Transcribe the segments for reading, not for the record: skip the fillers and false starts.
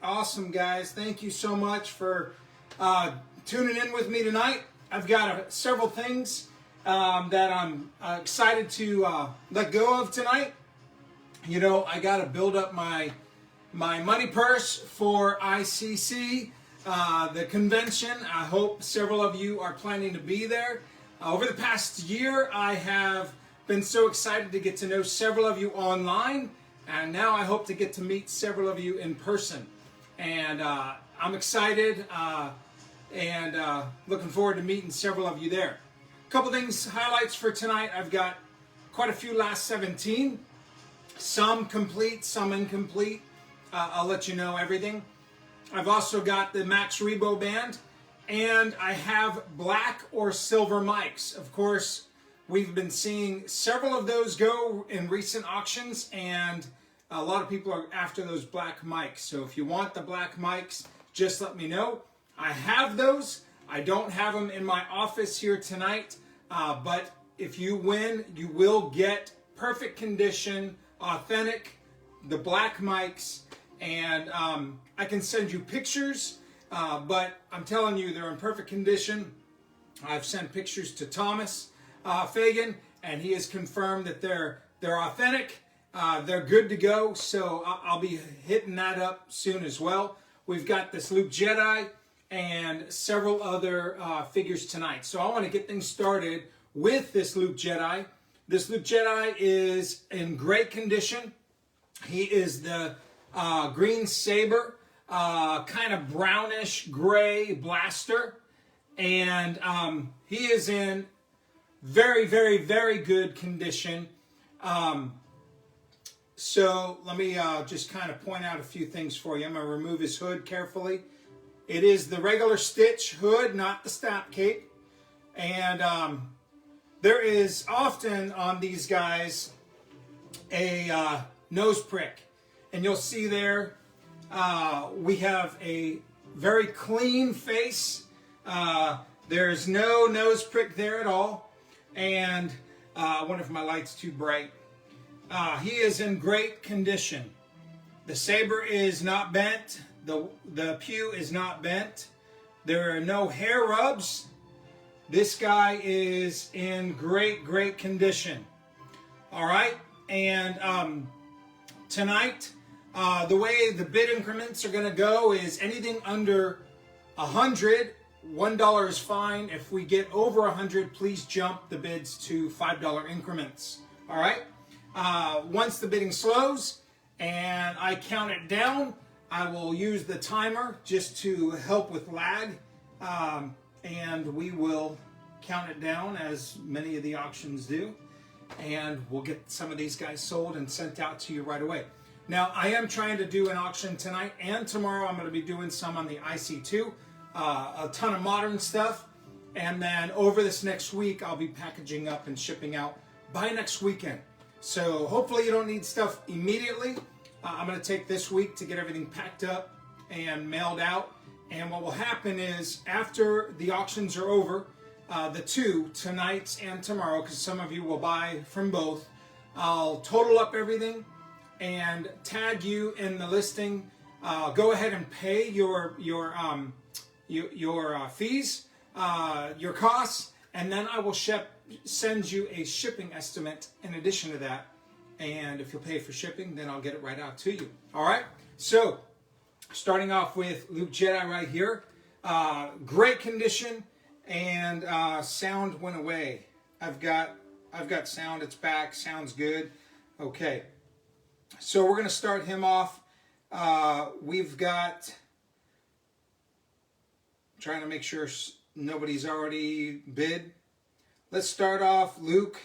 Awesome, guys. Thank you so much for tuning in with me tonight. I've got several things that I'm excited to let go of tonight. You know, I got to build up my money purse for ICCC, the convention. I hope several of you are planning to be there. Over the past year, I have been so excited to get to know several of you online, and now I hope to get to meet several of you in person. And I'm excited and looking forward to meeting several of you there. A couple things, highlights for tonight. I've got quite a few last 17. Some complete, some incomplete. I'll let you know everything. I've also got the Max Rebo band, and I have black or silver mics. Of course, we've been seeing several of those go in recent auctions, and a lot of people are after those black mics. So if you want the black mics, just let me know. I have those. I don't have them in my office here tonight, but if you win, you will get perfect condition, authentic, the black mics, and I can send you pictures, but I'm telling you they're in perfect condition. I've sent pictures to Thomas Fagan, and he has confirmed that they're authentic. They're good to go, so I'll be hitting that up soon as well. We've got this Luke Jedi and several other figures tonight. So I want to get things started with this Luke Jedi. This Luke Jedi is in great condition. He is the green saber, kind of brownish gray blaster, and he is in very, very, very good condition. So let me just kind of point out a few things for you. I'm going to remove his hood carefully. It is the regular stitch hood, not the snap cape. And there is often on these guys a nose prick. And you'll see there we have a very clean face. There's no nose prick there at all. And I wonder if my light's too bright. He is in great condition. The saber is not bent. The pew is not bent. There are no hair rubs. This guy is in great, great condition. All right, and tonight, the way the bid increments are going to go is anything under 100, $1 is fine. If we get over 100, please jump the bids to $5 increments. All right. Once the bidding slows and I count it down, I will use the timer just to help with lag, and we will count it down as many of the auctions do, and we'll get some of these guys sold and sent out to you right away. Now, I am trying to do an auction tonight and tomorrow. I'm going to be doing some on the IC2, a ton of modern stuff, and then over this next week, I'll be packaging up and shipping out by next weekend. So hopefully you don't need stuff immediately. I'm going to take this week to get everything packed up and mailed out. And what will happen is after the auctions are over, the two, tonight's and tomorrow, because some of you will buy from both, I'll total up everything and tag you in the listing. Go ahead and pay your fees, your costs, and then I will send you a shipping estimate in addition to that. And if you'll pay for shipping, then I'll get it right out to you. All right. So starting off with Luke Jedi right here, great condition, and sound went away. I've got sound. It's back. Sounds good. Okay. So we're gonna start him off. We've got. Trying to make sure nobody's already bid. Let's start off Luke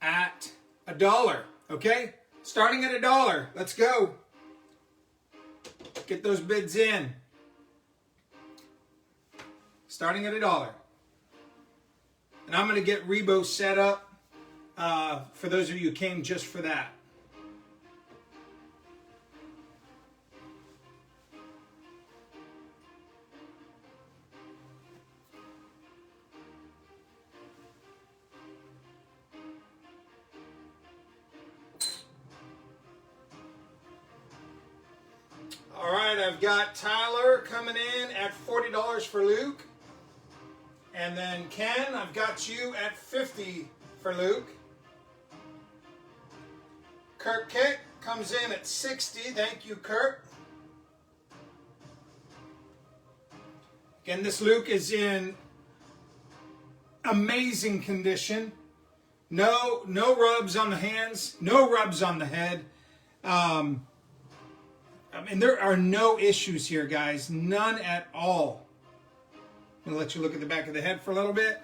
at $1. Okay? Starting at $1. Let's go. Get those bids in. Starting at $1. And I'm going to get Rebo set up for those of you who came just for that. I've got Tyler coming in at $40 for Luke. And then Ken, I've got you at $50 for Luke. Kurt Kick comes in at $60. Thank you, Kurt. Again, this Luke is in amazing condition. No rubs on the hands, no rubs on the head. I mean, there are no issues here, guys. None at all. I'm going to let you look at the back of the head for a little bit.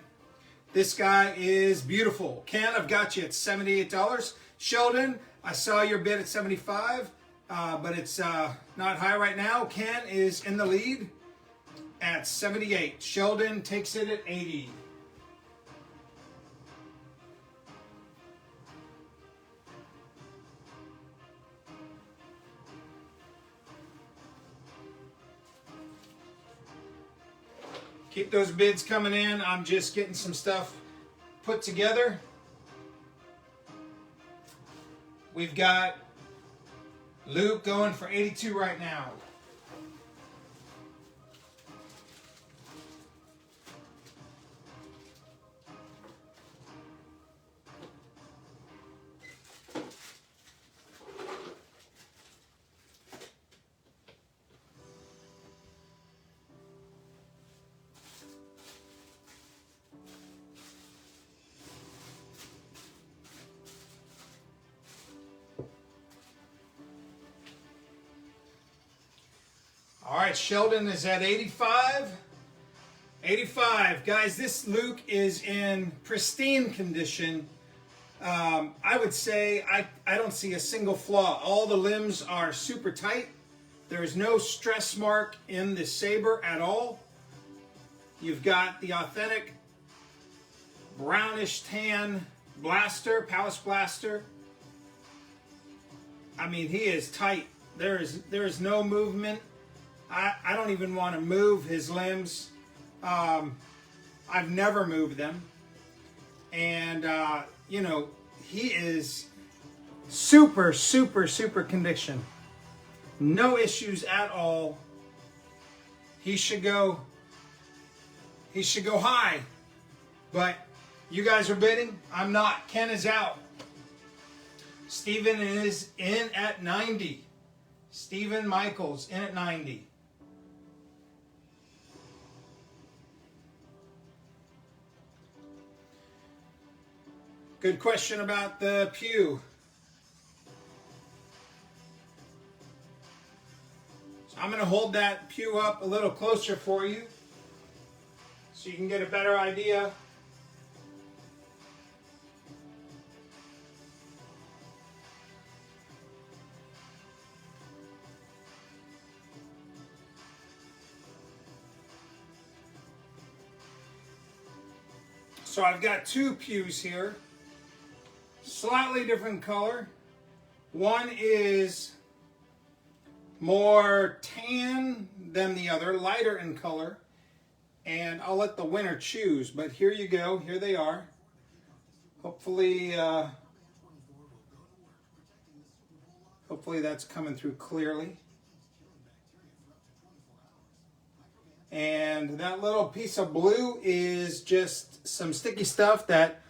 This guy is beautiful. Ken, I've got you at $78. Sheldon, I saw your bid at $75, but it's not high right now. Ken is in the lead at $78. Sheldon takes it at $80. Keep those bids coming in. I'm just getting some stuff put together. We've got Luke going for $82 right now. All right, Sheldon is at 85. 85. Guys, this Luke is in pristine condition. I would say I don't see a single flaw. All the limbs are super tight. There is no stress mark in the saber at all. You've got the authentic brownish tan blaster, Palace Blaster. I mean, he is tight. There is no movement. I don't even want to move his limbs. I've never moved them. And, you know, he is super, super, super condition. No issues at all. He should go high. But you guys are bidding. I'm not. Ken is out. Steven is in at 90. Stephen Michaels in at 90. Good question about the pew. So I'm going to hold that pew up a little closer for you so you can get a better idea. So I've got two pews here. Slightly different color. One is more tan than the other, lighter in color. And I'll let the winner choose, but here you go. Here they are. Hopefully that's coming through clearly. And that little piece of blue is just some sticky stuff that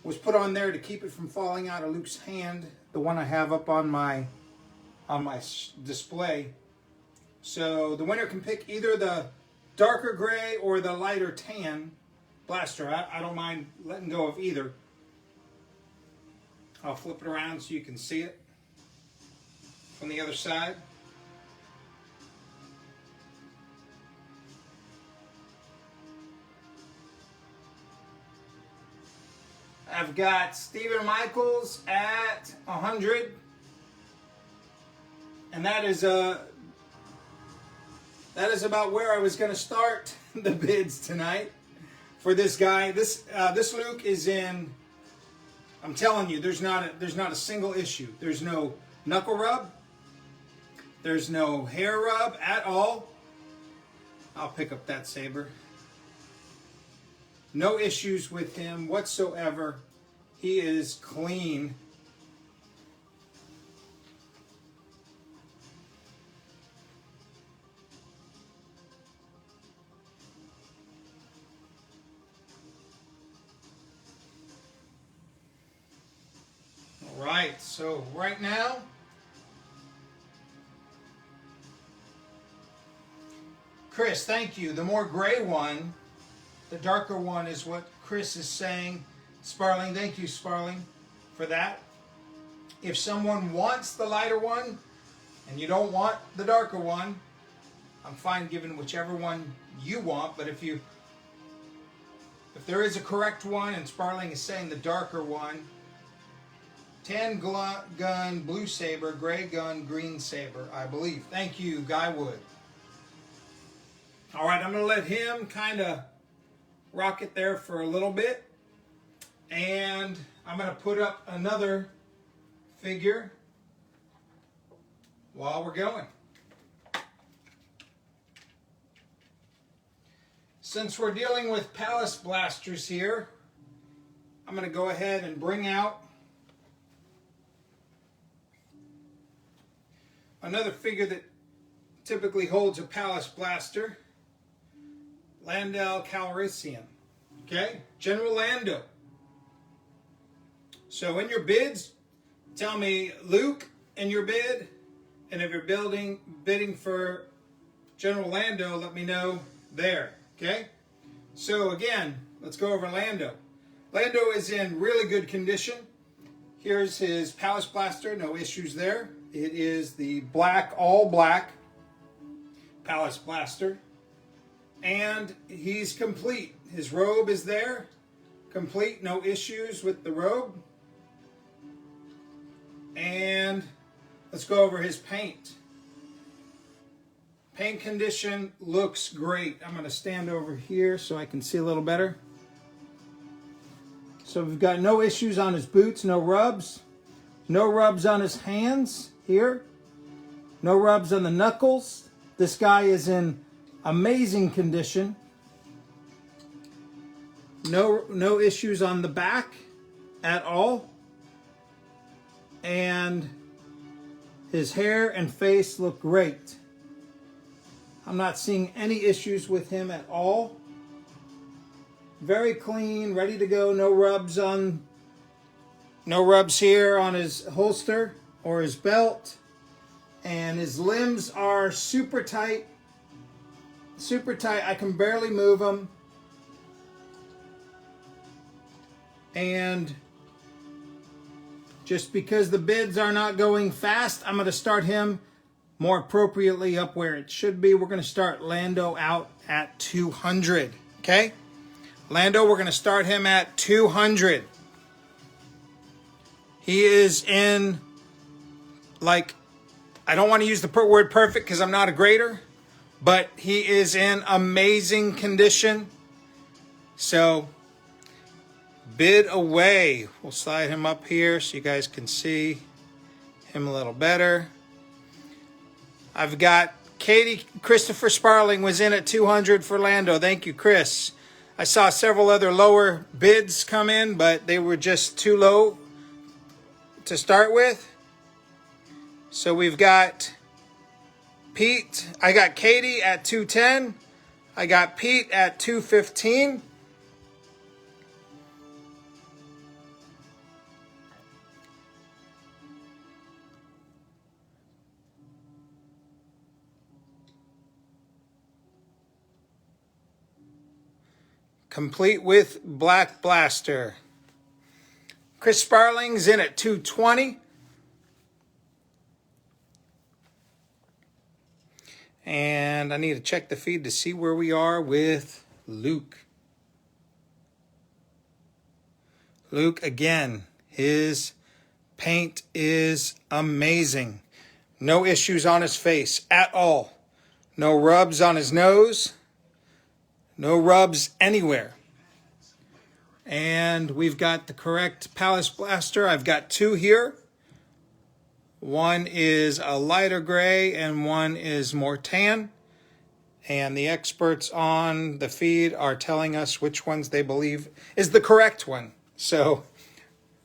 was put on there to keep it from falling out of Luke's hand. The one I have up on my display. So the winner can pick either the darker gray or the lighter tan blaster. I don't mind letting go of either. I'll flip it around so you can see it from the other side. I've got Stephen Michaels at 100, and that is about where I was going to start the bids tonight for this guy. This Luke is in. I'm telling you, there's not a single issue. There's no knuckle rub. There's no hair rub at all. I'll pick up that saber. No issues with him whatsoever. He is clean. right, so right now, Chris, thank you. The more gray one, the darker one is what Chris is saying. Sparling, thank you, Sparling, for that. If someone wants the lighter one and you don't want the darker one, I'm fine giving whichever one you want, but if there is a correct one and Sparling is saying the darker one, tan gun, blue saber, gray gun, green saber, I believe. Thank you, Guy Wood. All right, I'm going to let him kind of rock it there for a little bit. And I'm going to put up another figure while we're going. Since we're dealing with Palace Blasters here, I'm going to go ahead and bring out another figure that typically holds a Palace Blaster. Lando Calrissian. Okay? General Lando. So in your bids, tell me Luke in your bid, and if you're bidding for General Lando, let me know there. Okay? So again, let's go over Lando. Lando is in really good condition. Here's his Palace Blaster, no issues there. It is the black, all black Palace Blaster. And he's complete. His robe is there. Complete, no issues with the robe. And let's go over his paint. Paint condition looks great. I'm going to stand over here so I can see a little better. So we've got no issues on his boots, no rubs. No rubs on his hands here. No rubs on the knuckles. This guy is in amazing condition. No issues on the back at all. And his hair and face look great. I'm not seeing any issues with him at all. Very clean, ready to go. No rubs here on his holster or his belt. And his limbs are super tight. Super tight. I can barely move them. And just because the bids are not going fast, I'm going to start him more appropriately up where it should be. We're going to start Lando out at 200. Okay? Lando, we're going to start him at 200. He is in, like, I don't want to use the word perfect because I'm not a grader, but he is in amazing condition. So, bid away. We'll slide him up here so you guys can see him a little better. I've got Katie Christopher Sparling was in at 200 for Lando. Thank you, Chris. I saw several other lower bids come in, but they were just too low to start with. So we've got Pete. I got Katie at 210. I got Pete at 215. Complete with Black Blaster. Chris Sparling's in at 220. And I need to check the feed to see where we are with Luke. Luke, again, his paint is amazing. No issues on his face at all. No rubs on his nose. No rubs anywhere. And we've got the correct Palace Blaster. I've got two here. One is a lighter gray and one is more tan. And the experts on the feed are telling us which ones they believe is the correct one. So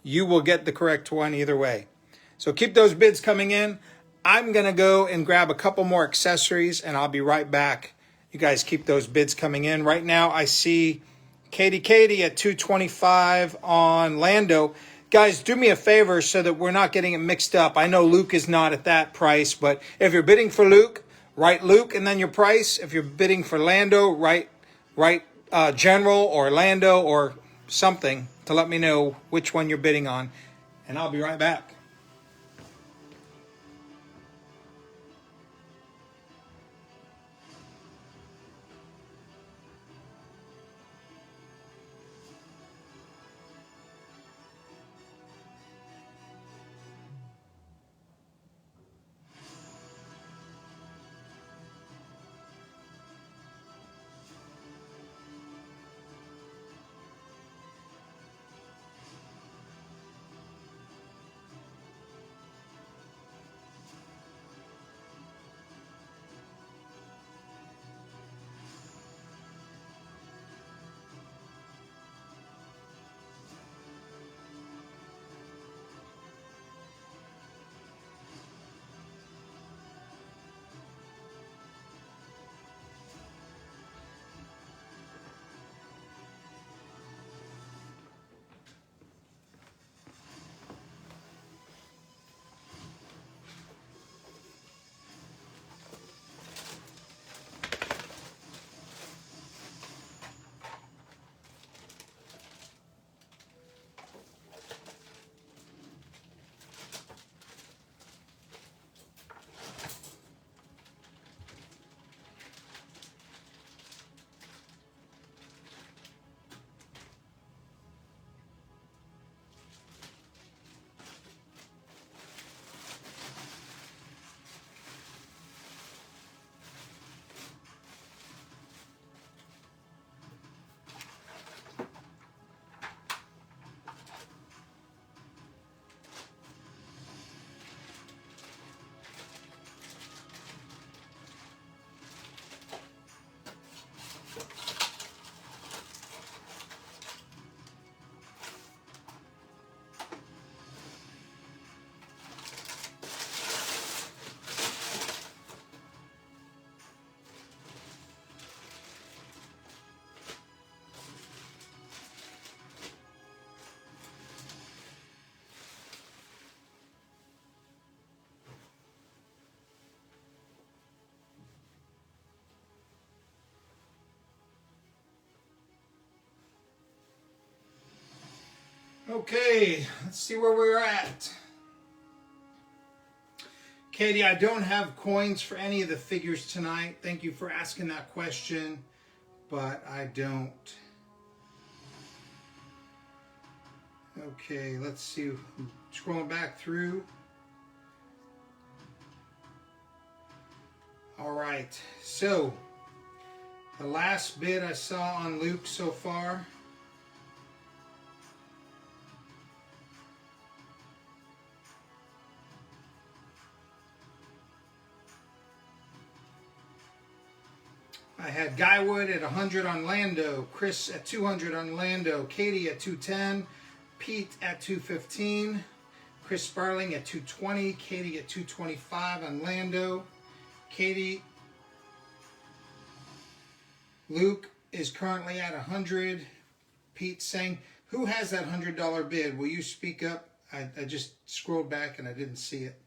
you will get the correct one either way. So keep those bids coming in. I'm going to go and grab a couple more accessories and I'll be right back. You guys keep those bids coming in. Right now I see Katie at 225 on Lando. guys, do me a favor so that we're not getting it mixed up. I know Luke is not at that price, but if you're bidding for Luke, write Luke and then your price. If you're bidding for Lando, write General or Lando or something to let me know which one you're bidding on. And I'll be right back. Okay, let's see where we're at. Katie, I don't have coins for any of the figures tonight. Thank you for asking that question, but I don't. Okay, let's see. I'm scrolling back through. All right, so the last bid I saw on Luke so far. I had Guywood at 100 on Lando, Chris at 200 on Lando, Katie at 210, Pete at 215, Chris Sparling at 220, Katie at 225 on Lando, Katie, Luke is currently at 100, Pete saying, who has that $100 bid? Will you speak up? I just scrolled back and I didn't see it.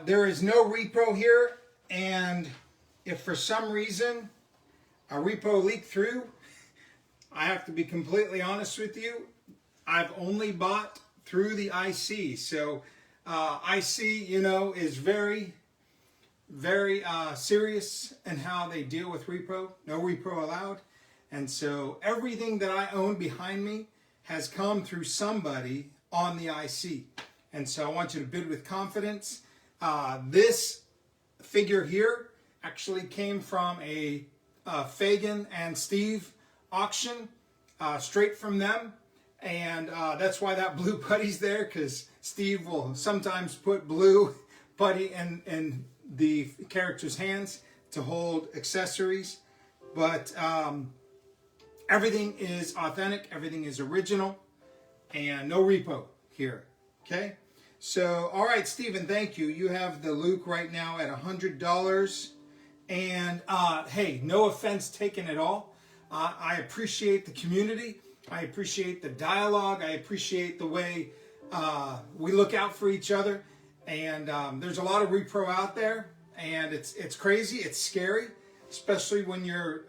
There is no repo here, and if for some reason a repo leaked through, I have to be completely honest with you, I've only bought through the IC. So IC, you know, is very, very serious in how they deal with repo. No repo allowed. And so everything that I own behind me has come through somebody on the IC. And so I want you to bid with confidence. This figure here actually came from a Fagan and Steve auction, straight from them. And that's why that blue putty's there, because Steve will sometimes put blue putty in the character's hands to hold accessories. But everything is authentic, everything is original, and no repo here. Okay, so all right, Stephen, thank you. You have the Luke right now at $100, And hey, no offense taken at all. I appreciate the community. I appreciate the dialogue. I appreciate the way we look out for each other. And there's a lot of repro out there, and it's crazy. It's scary, especially when you're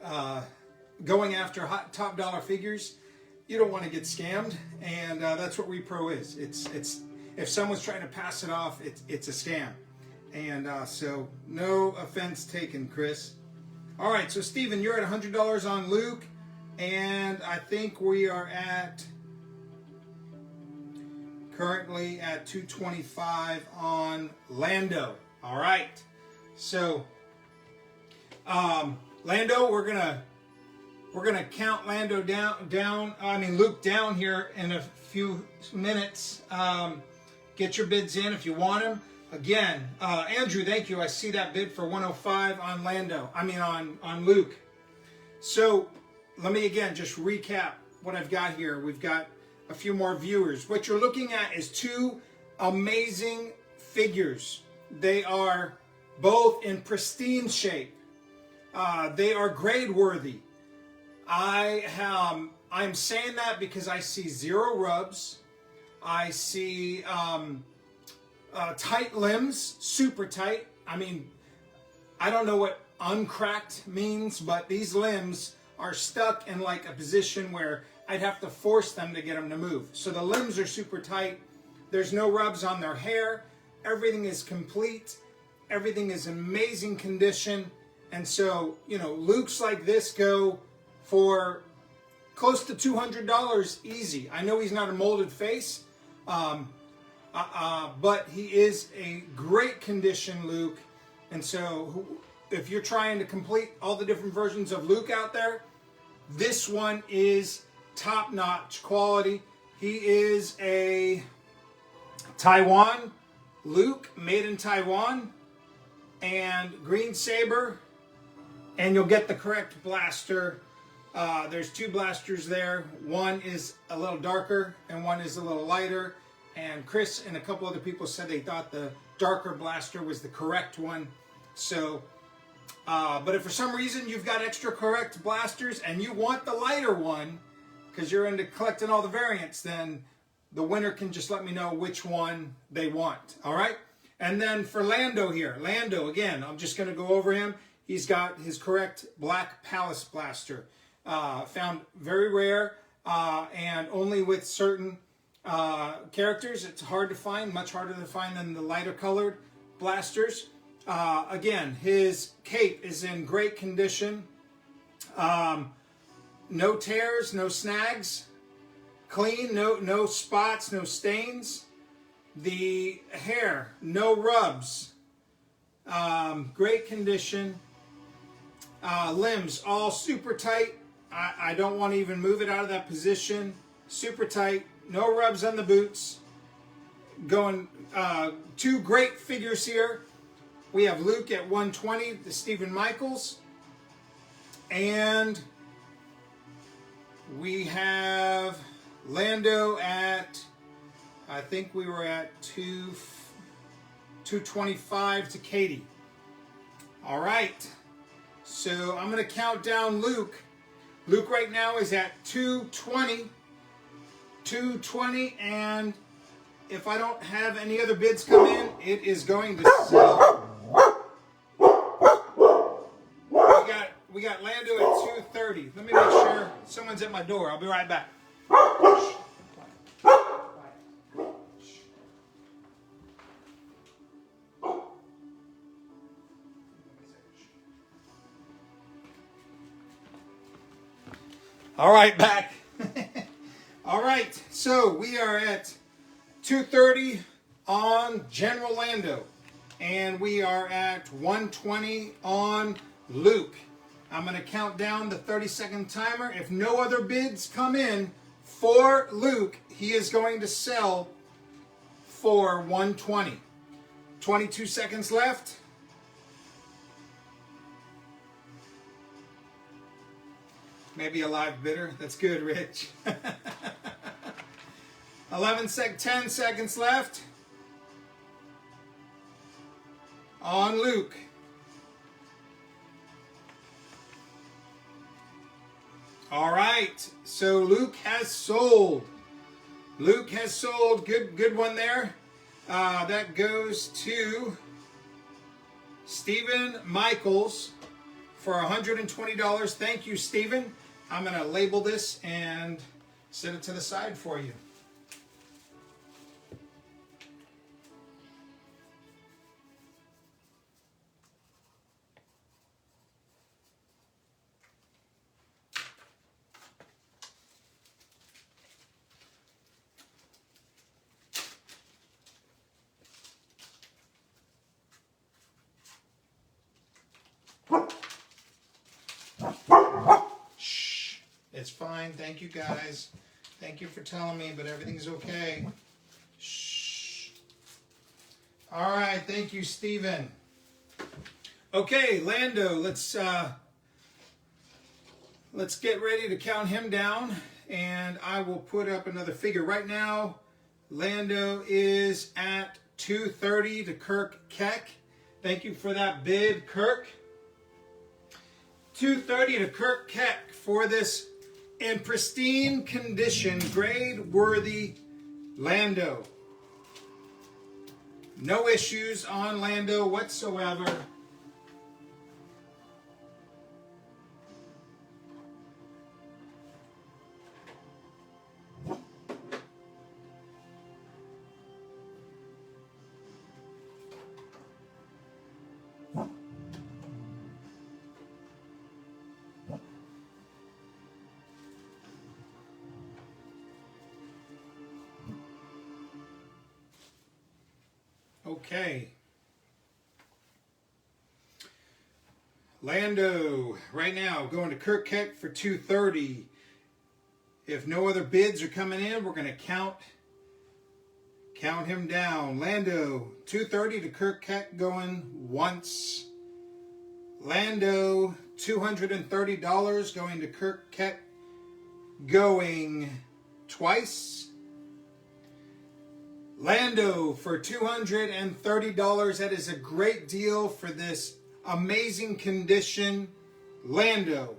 going after top dollar figures. You don't want to get scammed, and that's what repro is. It's if someone's trying to pass it off, it's a scam. And so no offense taken, Chris. All right, so Stephen, you're at $100 on Luke, and I think we are at currently at $225 on Lando. All right, so Lando, we're gonna count Lando down. I mean Luke down here in a few minutes. Get your bids in if you want them. Again, Andrew, thank you. I see that bid for 105 on Lando. I mean on Luke. So let me again just recap what I've got here. We've got a few more viewers. What you're looking at is two amazing figures. They are both in pristine shape. They are grade worthy. I'm saying that because I see zero rubs. I see tight limbs, super tight. I mean, I don't know what uncracked means, but these limbs are stuck in like a position where I'd have to force them to get them to move. So the limbs are super tight. There's no rubs on their hair. Everything is complete. Everything is amazing condition. And so, you know, Luke's like this go for close to $200 easy. I know he's not a molded face, but he is a great condition Luke. And so if you're trying to complete all the different versions of Luke out there, this one is top-notch quality. He is a Taiwan Luke, made in Taiwan, and green saber, and you'll get the correct blaster. There's two blasters there. One is a little darker and one is a little lighter. And Chris and a couple other people said they thought the darker blaster was the correct one. So, but if for some reason you've got extra correct blasters and you want the lighter one, because you're into collecting all the variants, then the winner can just let me know which one they want. All right? And then for Lando here, Lando, again, I'm just going to go over him. He's got his correct black Palace blaster. Found very rare and only with certain characters. It's hard to find, much harder to find than the lighter colored blasters. Again, his cape is in great condition. No tears, no snags. Clean, no spots, no stains. The hair, no rubs. Great condition. Limbs all super tight. I don't want to even move it out of that position. Super tight. No rubs on the boots. Going two great figures here. We have Luke at 120, the Stephen Michaels. And we have Lando at, I think we were at 225 to Katie. All right. So I'm going to count down Luke. Luke right now is at 220. 220, and if I don't have any other bids come in, it is going to sell. We got Lando at 230. Let me make sure someone's at my door. I'll be right back. All right, back. All right, so we are at 230 on General Lando, and we are at 120 on Luke. I'm going to count down the 30-second timer. If no other bids come in for Luke, he is going to sell for 120. 22 seconds left. Maybe a live bidder. That's good, Rich. 10 seconds left on Luke. All right, so Luke has sold. Luke has sold. Good one there. That goes to Stephen Michaels for $120. Thank you, Stephen. I'm going to label this and set it to the side for you. Shh. It's fine. Thank you, guys. Thank you for telling me, but everything's okay. Shh. All right. Thank you, Stephen. Okay, Lando. Let's get ready to count him down, and I will put up another figure. Right now, Lando is at 230 to Kirk Keck. Thank you for that bid, Kirk. 230 to Kirk Keck for this in pristine condition, grade-worthy Lando. No issues on Lando whatsoever. Okay. Lando, right now, going to Kirk Keck for 230. If no other bids are coming in, we're going to count him down. Lando, 230 to Kirk Keck going once. Lando, $230 going to Kirk Keck going twice. Lando for $230. That is a great deal for this amazing condition. Lando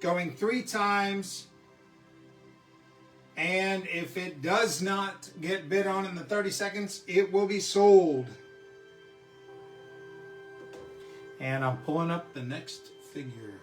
going 3 times. And if it does not get bid on in the 30 seconds, it will be sold. And I'm pulling up the next figure.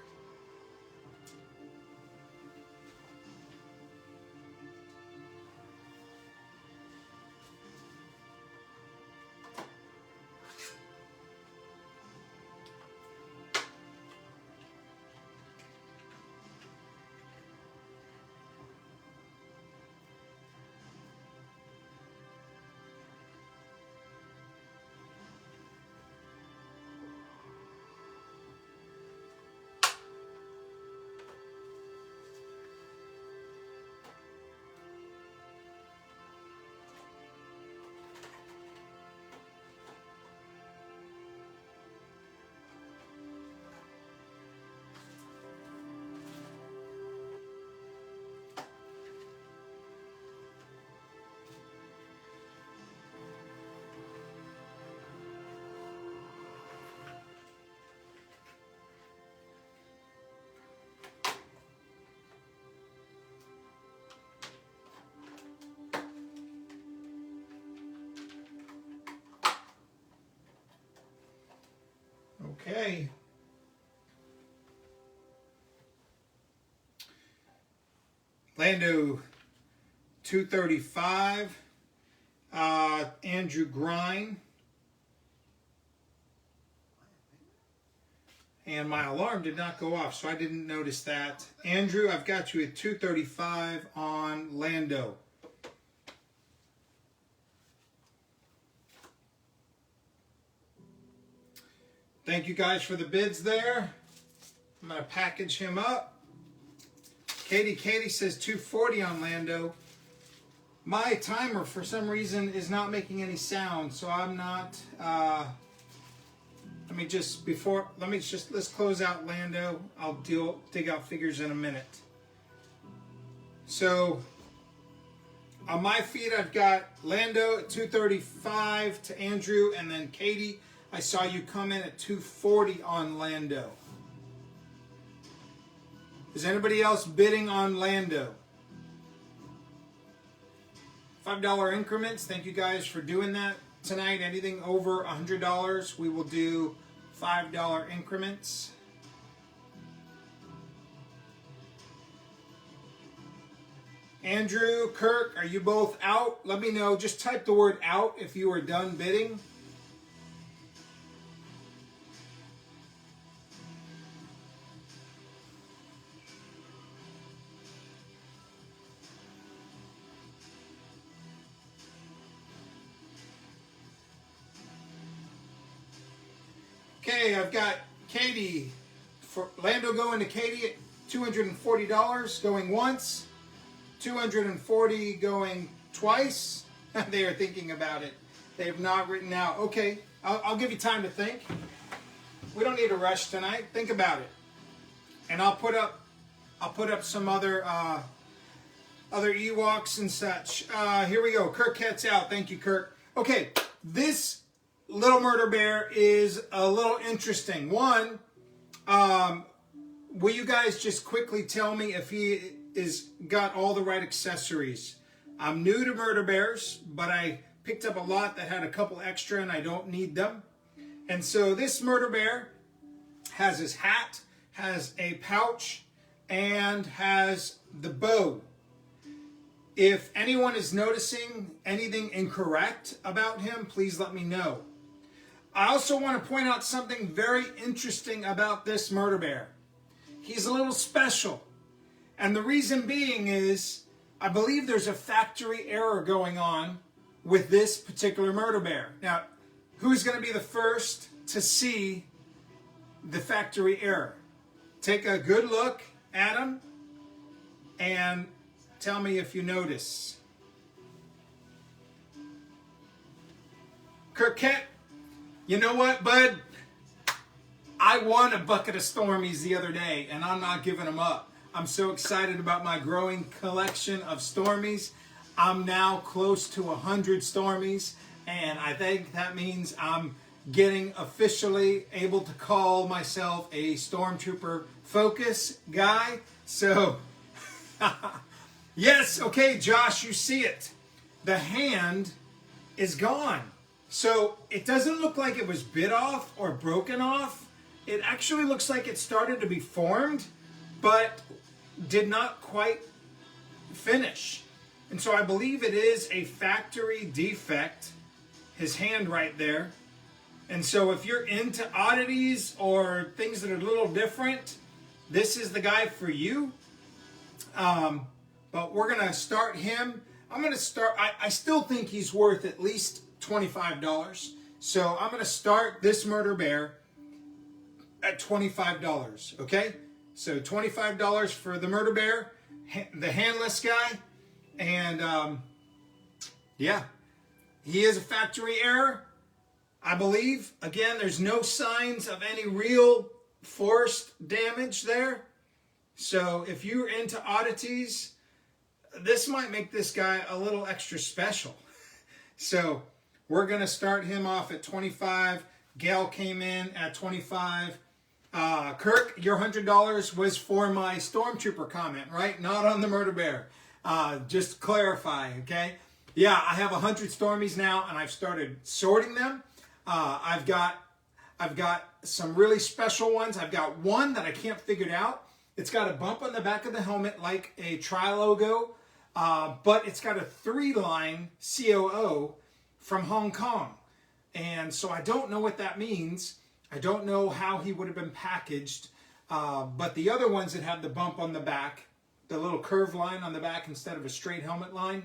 Okay. Lando, 235. Andrew Grine. And my alarm did not go off, so I didn't notice that. Andrew, I've got you at 235 on Lando. Thank you guys for the bids there. I'm going to package him up. Katie says 240 on Lando. My timer, for some reason, is not making any sound, so I'm not... let's close out Lando. I'll dig out figures in a minute. So, on my feed, I've got Lando at 235 to Andrew, and then Katie, I saw you come in at 240 on Lando. Is anybody else bidding on Lando? $5 increments. Thank you guys for doing that tonight. Anything over $100, we will do $5 increments. Andrew, Kirk, are you both out? Let me know. Just type the word out if you are done bidding. Okay, I've got Katie, for Lando going to Katie at $240 going once, $240 going twice. They are thinking about it. They have not written out. Okay, I'll give you time to think. We don't need a rush tonight. Think about it, and I'll put up some other Ewoks and such. Here we go. Kirk Ket's out. Thank you, Kirk. Okay, this Little Murder Bear is a little interesting. One, will you guys just quickly tell me if he is got all the right accessories? I'm new to Murder Bears, but I picked up a lot that had a couple extra and I don't need them. And so this Murder Bear has his hat, has a pouch, and has the bow. If anyone is noticing anything incorrect about him, please let me know. I also want to point out something very interesting about this Murder Bear. He's a little special. And the reason being is, I believe there's a factory error going on with this particular Murder Bear. Now, who's going to be the first to see the factory error? Take a good look at him and tell me if you notice. Kirkette, you know what, bud? I won a bucket of Stormies the other day, and I'm not giving them up. I'm so excited about my growing collection of Stormies. I'm now close to 100 Stormies, and I think that means I'm getting officially able to call myself a Stormtrooper Focus guy. So, yes, okay, Josh, you see it. The hand is gone. So it doesn't look like it was bit off or broken off. It actually looks like it started to be formed, but did not quite finish. And so I believe it is a factory defect, his hand right there. And so if you're into oddities or things that are a little different, this is the guy for you. But we're going to start him. I'm going to start, I still think he's worth at least $25. So I'm going to start this Murder Bear at $25, okay? So $25 for the Murder Bear, the handless guy, and yeah, he is a factory error, I believe. Again, there's no signs of any real forced damage there. So if you're into oddities, this might make this guy a little extra special. So we're going to start him off at 25. Gail came in at 25. Kirk, your $100 was for my Stormtrooper comment, right? Not on the Murder Bear. Just clarify, okay? Yeah, I have 100 Stormies now, and I've started sorting them. I've got some really special ones. I've got one that I can't figure it out. It's got a bump on the back of the helmet like a tri-logo, but it's got a 3-line COO from Hong Kong. And so I don't know what that means. I don't know how he would have been packaged. But the other ones that have the bump on the back, the little curved line on the back instead of a straight helmet line,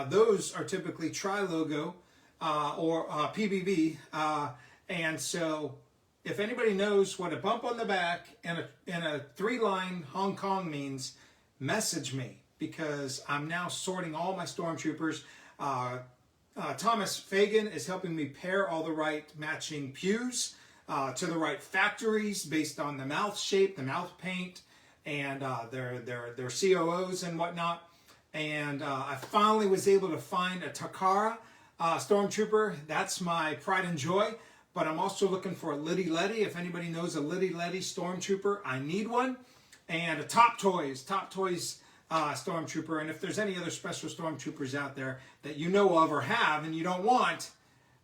those are typically tri-logo or PBB. And so if anybody knows what a bump on the back and a 3-line Hong Kong means, message me, because I'm now sorting all my Stormtroopers. Thomas Fagan is helping me pair all the right matching pews to the right factories based on the mouth shape, the mouth paint, and their COOs and whatnot. And I finally was able to find a Takara Stormtrooper. That's my pride and joy. but I'm also looking for a Liddy Letty. If anybody knows a Liddy Letty Stormtrooper, I need one. And a Top Toys Stormtrooper. And if there's any other special Stormtroopers out there that you know of or have and you don't want,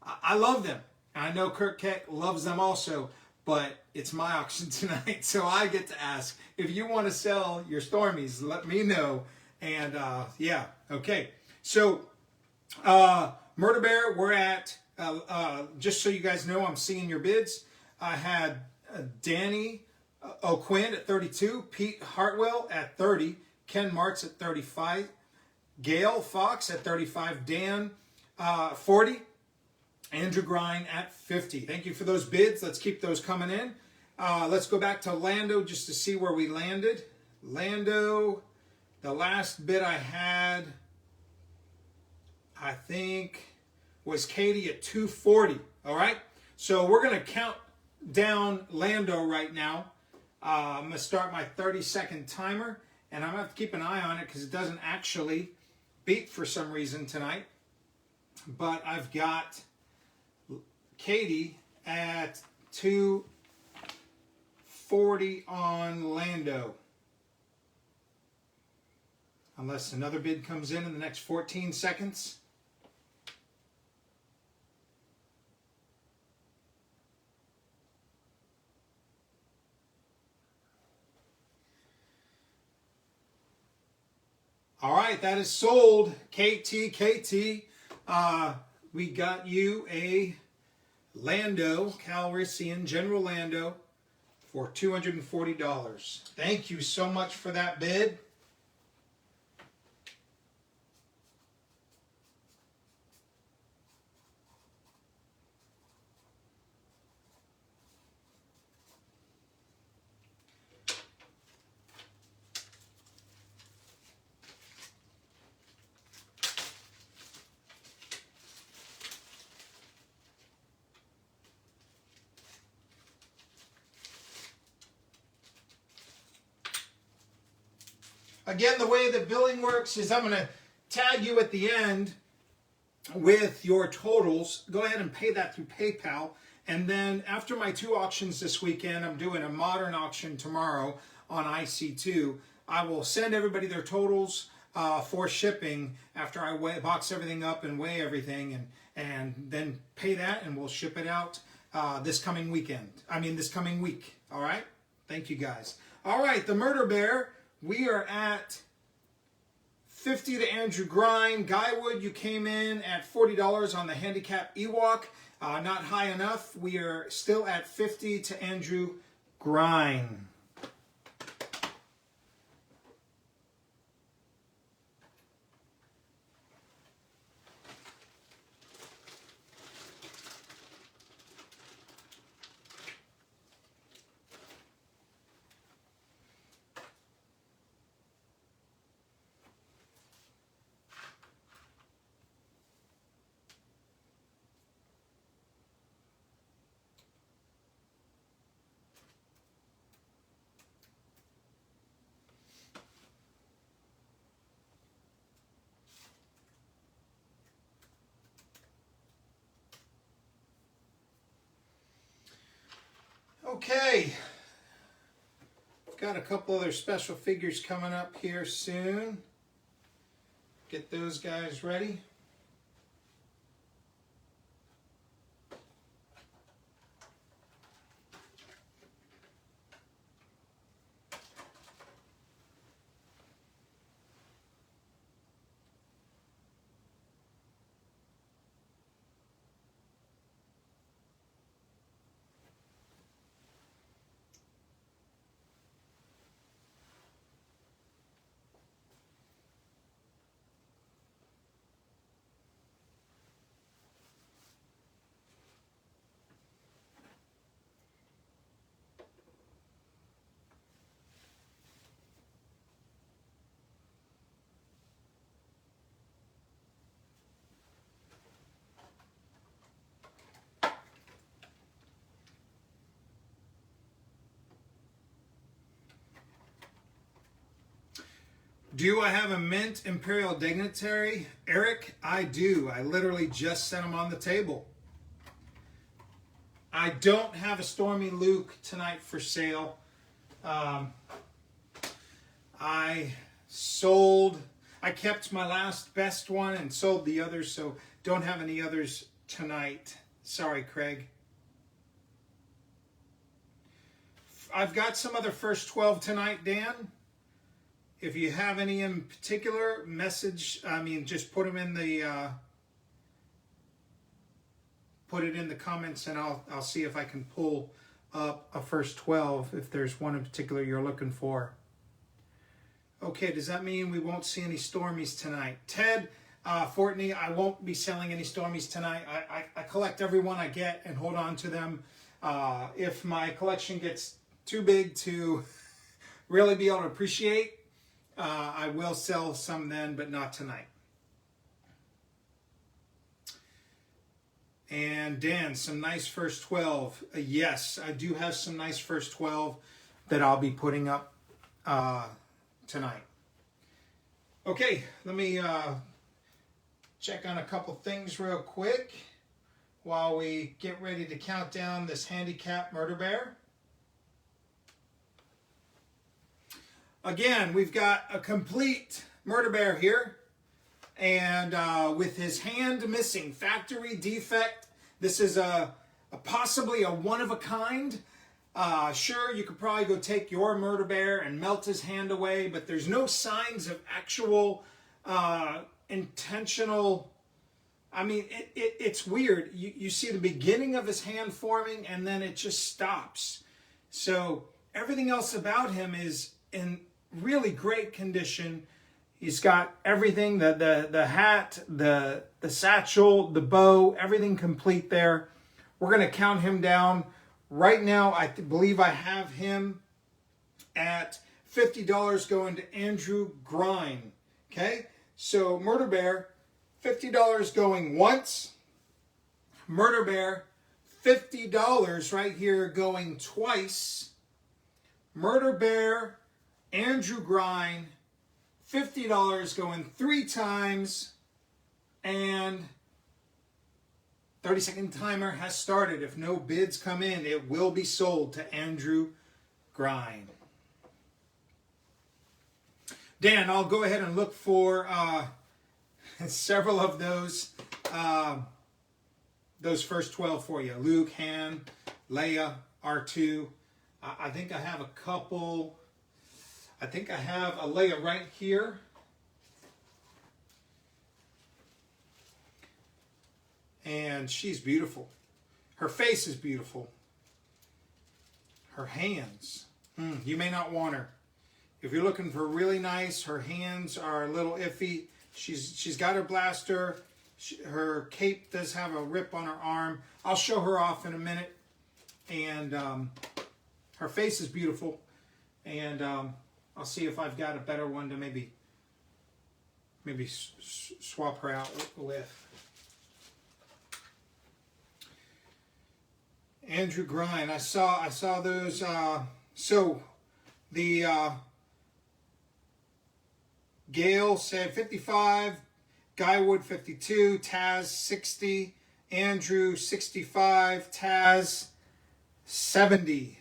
I love them. I know Kirk Keck loves them also, but it's my auction tonight, so I get to ask. If you want to sell your Stormies, let me know. And yeah, okay. So Murder Bear, we're at, just so you guys know, I'm seeing your bids. I had Danny O'Quinn at 32, Pete Hartwell at 30, Ken Martz at 35, Gail Fox at 35, Dan 40, Andrew Grind at 50. Thank you for those bids. Let's keep those coming in. Let's go back to Lando just to see where we landed. Lando, the last bid I had, I think, was Katie at 240. All right? So we're going to count down Lando right now. I'm going to start my 30-second timer, and I'm going to have to keep an eye on it because it doesn't actually beep for some reason tonight. But I've got Katie at 240 on Lando. Unless another bid comes in the next 14 seconds. All right, that is sold. KT. We got you a Lando Calrissian, General Lando, for $240. Thank you so much for that bid. Again, the way that billing works is I'm going to tag you at the end with your totals. Go ahead and pay that through PayPal. And then after my 2 auctions this weekend, I'm doing a modern auction tomorrow on IC2. I will send everybody their totals for shipping after I box everything up and weigh everything, and then pay that, and we'll ship it out this coming week. All right? Thank you, guys. All right, the Murder Bear. We are at 50 to Andrew Grind. Guywood, you came in at $40 on the handicap Ewok. Not high enough. We are still at 50 to Andrew Grind. Okay, I've got a couple other special figures coming up here soon. Get those guys ready. Do I have a mint Imperial dignitary? Eric, I do. I literally just sent them on the table. I don't have a Stormy Luke tonight for sale. I kept my last best one and sold the others, so don't have any others tonight. Sorry, Craig. I've got some other first 12 tonight, Dan. If you have any in particular, just put them in the put it in the comments, and I'll see if I can pull up a first 12 if there's one in particular you're looking for. Okay, does that mean we won't see any Stormies tonight? Ted Fortney, I won't be selling any Stormies tonight. I collect every one I get and hold on to them. If my collection gets too big to really be able to appreciate, I will sell some then, but not tonight. And Dan, some nice first 12. Yes, I do have some nice first 12 that I'll be putting up tonight. Okay, let me check on a couple things real quick while we get ready to count down this handicap murder bear. Again, we've got a complete murder bear here, and with his hand missing, factory defect. This is possibly a one-of-a-kind. Sure, you could probably go take your murder bear and melt his hand away, but there's no signs of actual intentional. I mean, it's weird. You see the beginning of his hand forming, and then it just stops. So everything else about him is in really great condition. He's got everything, the hat, the satchel, the bow, everything complete there. We're going to count him down. Right now, I believe I have him at $50 going to Andrew Grine. Okay? So, Murder Bear, $50 going once. Murder Bear, $50 right here going twice. Murder Bear, Andrew Grine, $50 going 3 times, and 30-second timer has started. If no bids come in, it will be sold to Andrew Grine. Dan, I'll go ahead and look for several of those first 12 for you. Luke, Han, Leia, R2. I think I have a couple. I think I have a Leia right here. And she's beautiful. Her face is beautiful. Her hands. You may not want her. If you're looking for really nice, her hands are a little iffy. She's got her blaster. Her cape does have a rip on her arm. I'll show her off in a minute. And her face is beautiful. And I'll see if I've got a better one to maybe swap her out with. Andrew Grine, I saw those. So the Gale said 55, Guywood 52, Taz 60, Andrew 65, Taz 70.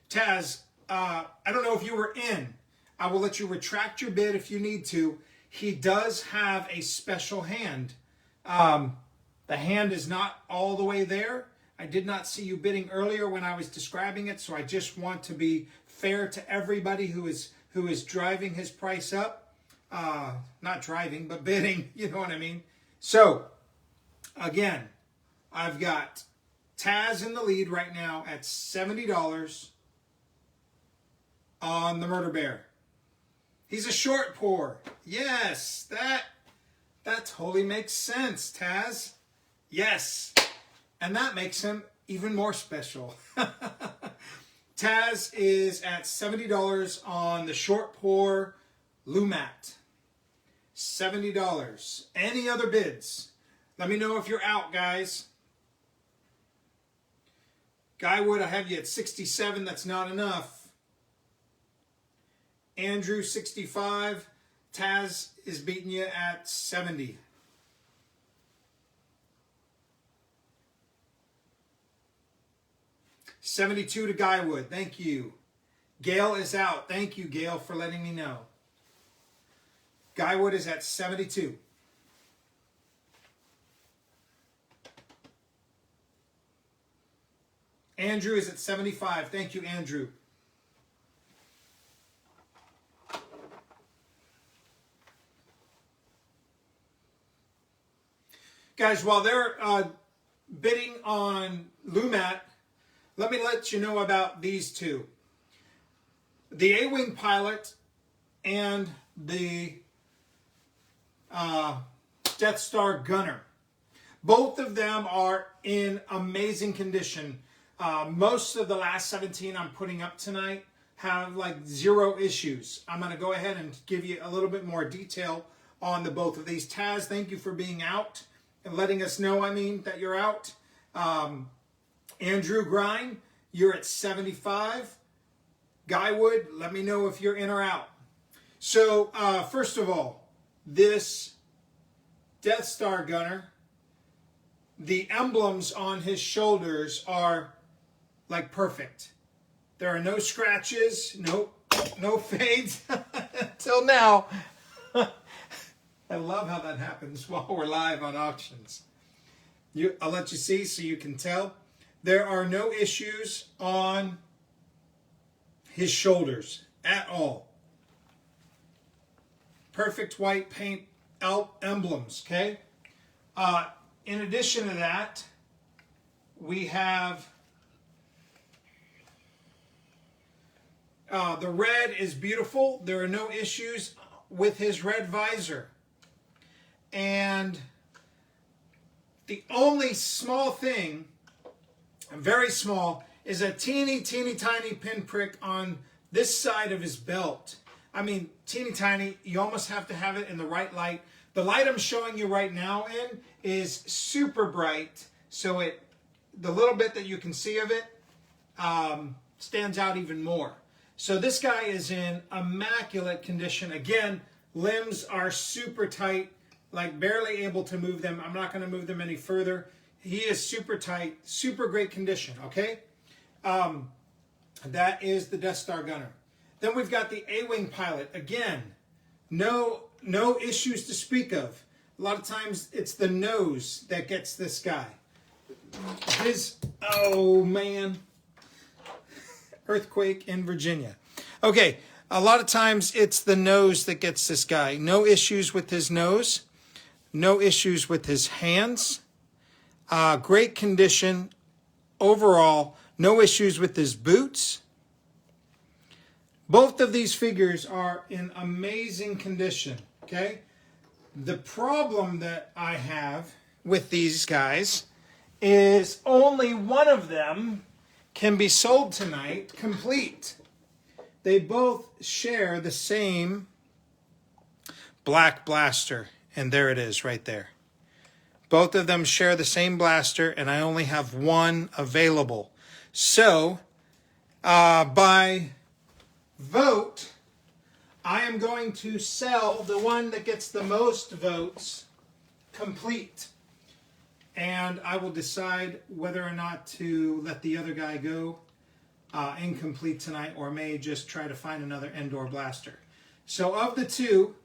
Taz, I don't know if you were in. I will let you retract your bid if you need to. He does have a special hand. The hand is not all the way there. I did not see you bidding earlier when I was describing it, so I just want to be fair to everybody who is driving his price up. Not driving, but bidding, you know what I mean? So, again, I've got Taz in the lead right now at $70 on the Murder Bear. He's a short pour. Yes, that totally makes sense, Taz. Yes. And that makes him even more special. Taz is at $70 on the short pour Lumat. $70. Any other bids? Let me know if you're out, guys. Guywood, I have you at 67. That's not enough. Andrew, 65. Taz is beating you at 70. 72 to Guywood. Thank you. Gail is out. Thank you, Gail, for letting me know. Guywood is at 72. Andrew is at 75. Thank you, Andrew. Guys, while they're bidding on Lumat, let me let you know about these two. The A-Wing pilot and the Death Star gunner. Both of them are in amazing condition. Most of the last 17 I'm putting up tonight have like 0 issues. I'm going to go ahead and give you a little bit more detail on the both of these. Taz, thank you for being out and letting us know, that you're out. Andrew Grind, you're at 75. Guywood, let me know if you're in or out. So, first of all, this Death Star gunner, the emblems on his shoulders are like perfect. There are no scratches, no fades until now. I love how that happens while we're live on auctions. I'll let you see so you can tell. There are no issues on his shoulders at all. Perfect white paint emblems, okay? In addition to that, we have the red is beautiful. There are no issues with his red visor. And the only small thing, very small, is a teeny tiny pinprick on this side of his belt. Teeny tiny. You almost have to have it in the right light. The light I'm showing you right now in is super bright, so the little bit that you can see of it stands out even more. So this guy is in immaculate condition. Again, limbs are super tight, like barely able to move them. I'm not going to move them any further. He is super tight, super great condition, okay? That is the Death Star gunner. Then we've got the A-Wing pilot. Again, no issues to speak of. A lot of times it's the nose that gets this guy. Oh man. Earthquake in Virginia. Okay, a lot of times it's the nose that gets this guy. No issues with his nose. No issues with his hands. Great condition overall. No issues with his boots. Both of these figures are in amazing condition, okay? The problem that I have with these guys is only one of them can be sold tonight complete. They both share the same black blaster, and there it is right there. Both of them share the same blaster, and I only have one available. So, by vote, I am going to sell the one that gets the most votes complete. And I will decide whether or not to let the other guy go incomplete tonight, or may just try to find another Endor blaster. So of the two,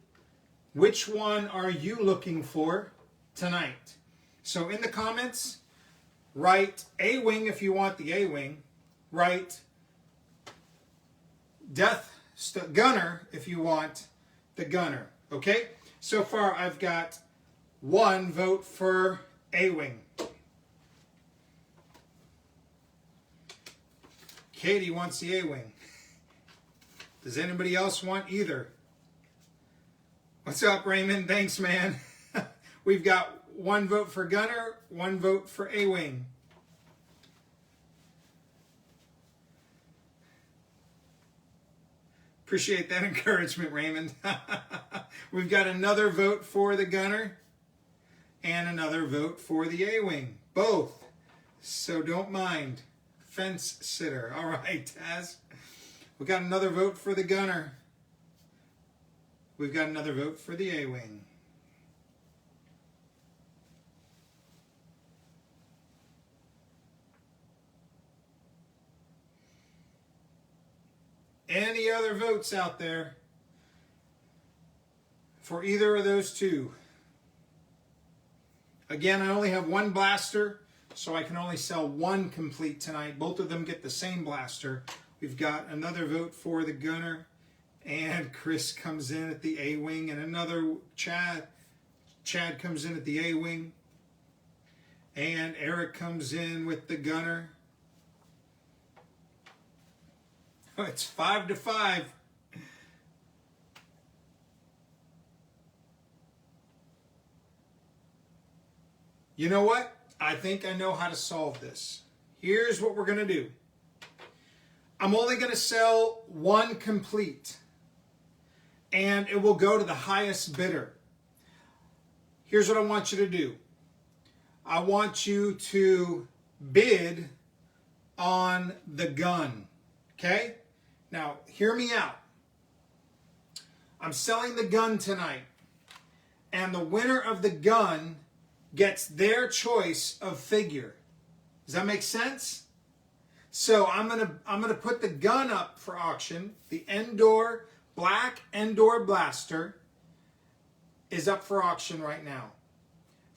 which one are you looking for tonight? So in the comments, write A-Wing if you want the A-Wing. Write Gunner if you want the Gunner. Okay? So far I've got one vote for A-Wing. Katie wants the A-Wing. Does anybody else want either? What's up, Raymond? Thanks, man. We've got one vote for Gunner, one vote for A-Wing. Appreciate that encouragement, Raymond. We've got another vote for the Gunner and another vote for the A-Wing. Both. So don't mind. Fence sitter. All right, Taz. We've got another vote for the Gunner. We've got another vote for the A-Wing. Any other votes out there for either of those two? Again, I only have one blaster, so I can only sell one complete tonight. Both of them get the same blaster. We've got another vote for the gunner, and Chris comes in at the A-wing, and another Chad comes in at the A-wing, and Eric comes in with the gunner. Oh, it's 5-5. You know what? I think I know how to solve this. Here's what we're going to do. I'm only going to sell one complete, and it will go to the highest bidder. Here's what I want you to do. I want you to bid on the gun, okay? Now, hear me out. I'm selling the gun tonight, and the winner of the gun gets their choice of figure. Does that make sense? So I'm gonna put the gun up for auction. The Endor Black Endor Blaster is up for auction right now.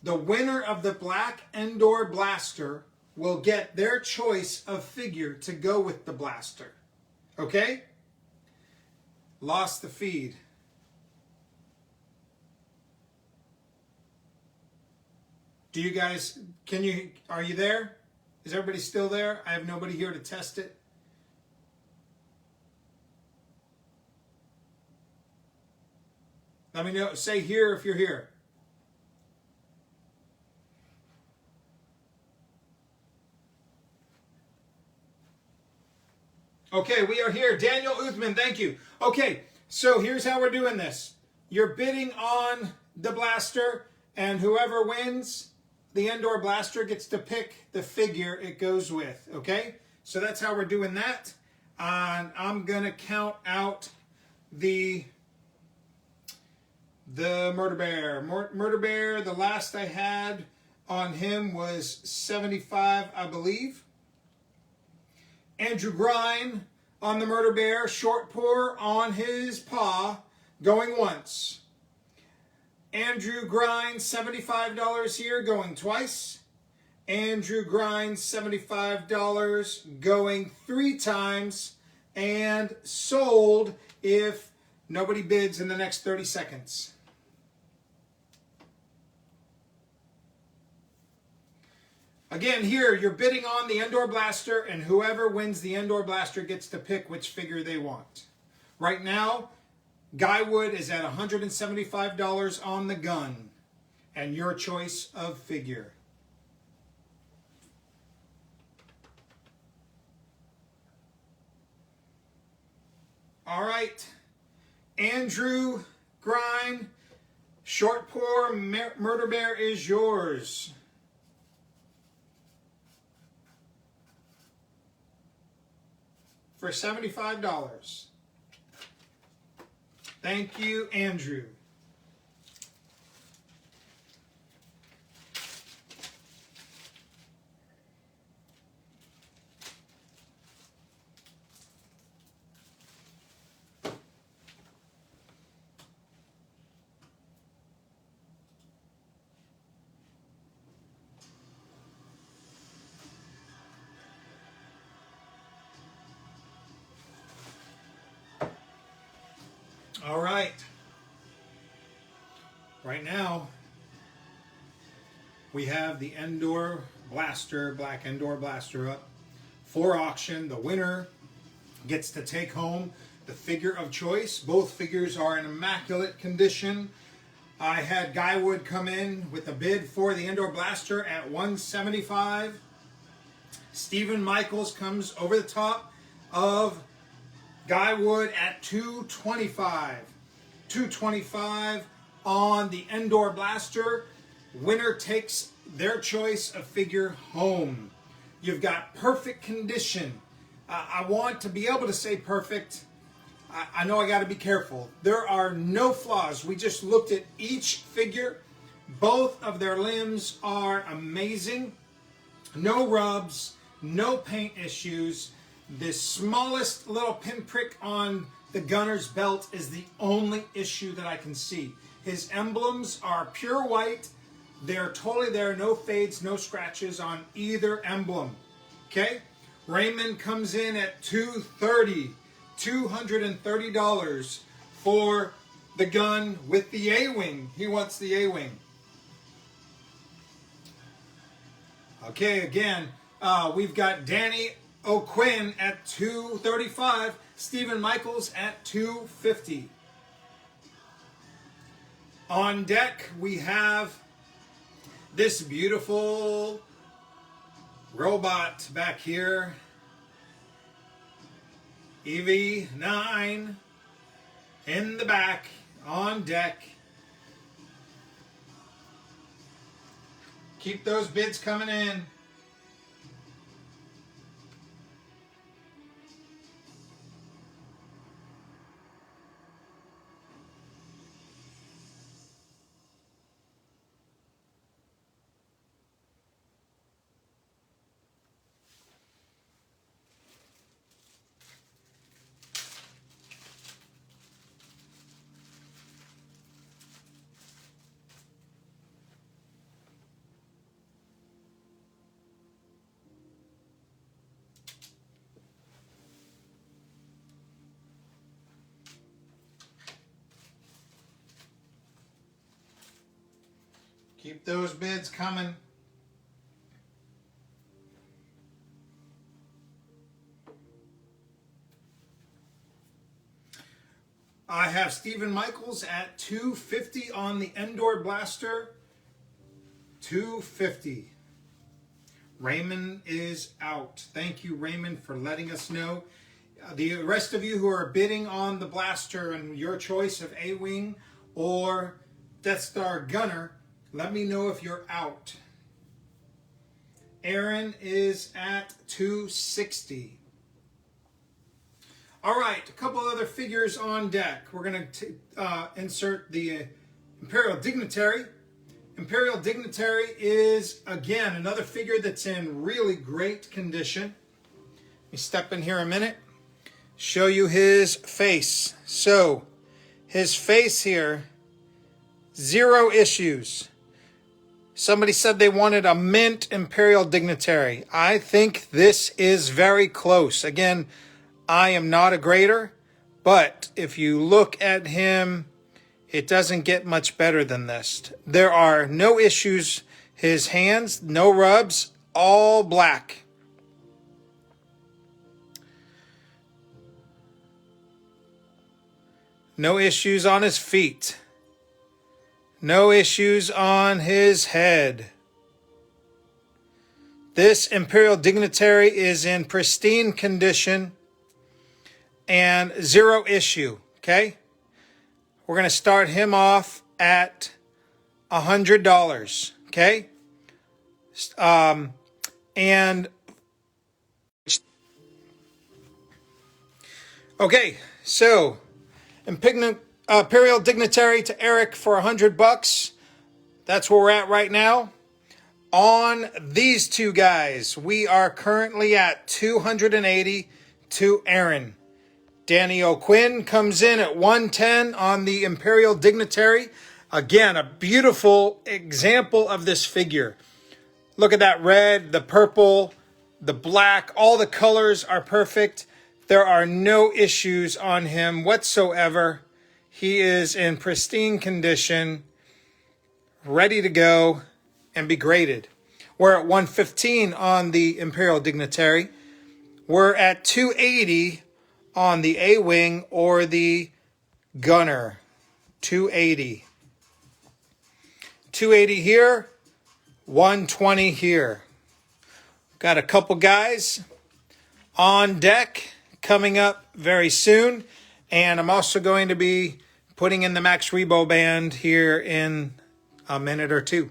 The winner of the Black Endor Blaster will get their choice of figure to go with the blaster. Okay? Lost the feed. Do you guys, are you there? Is everybody still there? I have nobody here to test it. Let me know, say here if you're here. Okay, we are here. Daniel Uthman, thank you. Okay, so here's how we're doing this. You're bidding on the blaster, and whoever wins the Endor Blaster gets to pick the figure it goes with, okay? So that's how we're doing that. And I'm going to count out the Murder Bear. Murder Bear, the last I had on him was 75, I believe. Andrew Grind on the Murder Bear, short pour on his paw, going once. Andrew Grind, $75 here, going twice. Andrew Grind, $75, going 3 times. And sold if nobody bids in the next 30 seconds. Again, here, you're bidding on the Endor Blaster, and whoever wins the Endor Blaster gets to pick which figure they want. Right now, Guywood is at $175 on the gun, and your choice of figure. All right, Andrew Grind, short pour, Murder Bear is yours. For $75. Thank you, Andrew. All right. Right now, we have the Endor Blaster, Black Endor Blaster up for auction. The winner gets to take home the figure of choice. Both figures are in immaculate condition. I had Guywood come in with a bid for the Endor Blaster at $175. Stephen Michaels comes over the top of Guywood at $225. $225 on the Endor Blaster. Winner takes their choice of figure home. You've got perfect condition. I want to be able to say perfect. I know I got to be careful. There are no flaws. We just looked at each figure. Both of their limbs are amazing. No rubs, no paint issues. The smallest little pinprick on the gunner's belt is the only issue that I can see. His emblems are pure white. They're totally there. No fades, no scratches on either emblem. Okay? Raymond comes in at $230 for the gun with the A-wing. He wants the A-wing. Okay, again, we've got Danny O'Quinn at $235. Stephen Michaels at $250. On deck, we have this beautiful robot back here. EV9 in the back on deck. Keep those bids coming in. Keep those bids coming. I have Stephen Michaels at $250 on the Endor Blaster. $250. Raymond is out. Thank you, Raymond, for letting us know. The rest of you who are bidding on the blaster and your choice of A-Wing or Death Star Gunner, let me know if you're out. Aaron is at $260. All right, a couple other figures on deck. We're going to insert the Imperial Dignitary. Imperial Dignitary is, again, another figure that's in really great condition. Let me step in here a minute, show you his face. So, his face here, 0 issues. Somebody said they wanted a mint Imperial Dignitary. I think this is very close. Again, I am not a grader, but if you look at him, it doesn't get much better than this. There are no issues. His hands, no rubs, all black. No issues on his feet. No issues on his head. This Imperial Dignitary is in pristine condition and 0 issue, okay? We're going to start him off at $100, okay? Okay, so Imperial Dignitary to Eric for $100. That's where we're at right now. On these two guys, we are currently at $280 to Aaron. Danny O'Quinn comes in at $110 on the Imperial Dignitary. Again, a beautiful example of this figure. Look at that red, the purple, the black. All the colors are perfect. There are no issues on him whatsoever. He is in pristine condition, ready to go and be graded. We're at $115 on the Imperial Dignitary. We're at $280 on the A-Wing or the Gunner. $280. $280 here, $120 here. Got a couple guys on deck coming up very soon. And I'm also going to be putting in the Max Rebo band here in a minute or two.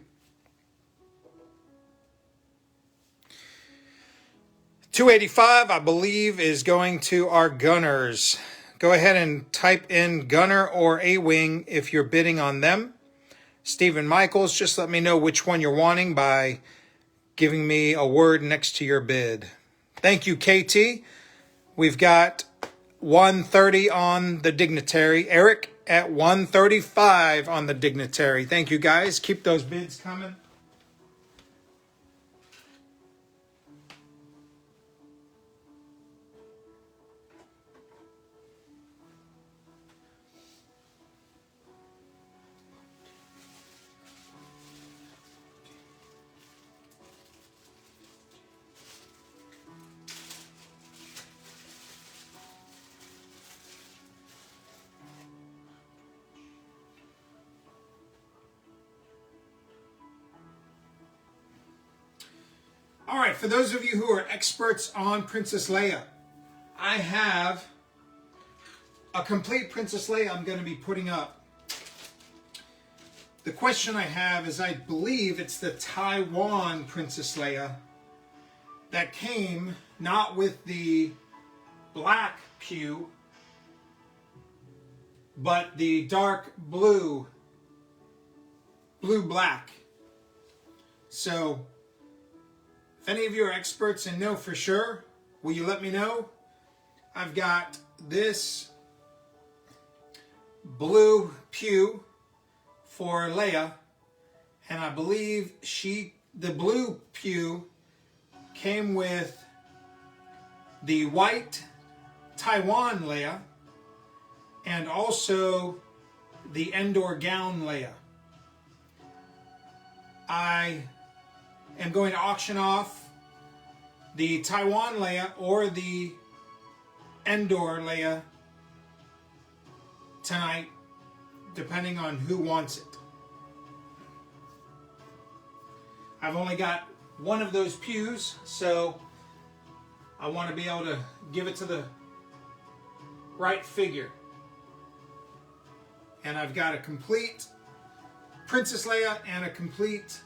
$285, I believe, is going to our gunners. Go ahead and type in Gunner or A-Wing if you're bidding on them. Stephen Michaels, just let me know which one you're wanting by giving me a word next to your bid. Thank you, KT. We've got 130 on the Dignitary. Eric at 135 on the Dignitary. Thank you guys. Keep those bids coming. All right, for those of you who are experts on Princess Leia, I have a complete Princess Leia I'm going to be putting up. The question I have is, I believe it's the Taiwan Princess Leia that came not with the black pew, but the dark blue, blue-black. So, if any of you are experts and know for sure, will you let me know? I've got this blue pew for Leia, and I believe the blue pew came with the white Taiwan Leia and also the Endor gown Leia. I am going to auction off the Taiwan Leia or the Endor Leia tonight, depending on who wants it. I've only got one of those pews, so I want to be able to give it to the right figure. And I've got a complete Princess Leia and a complete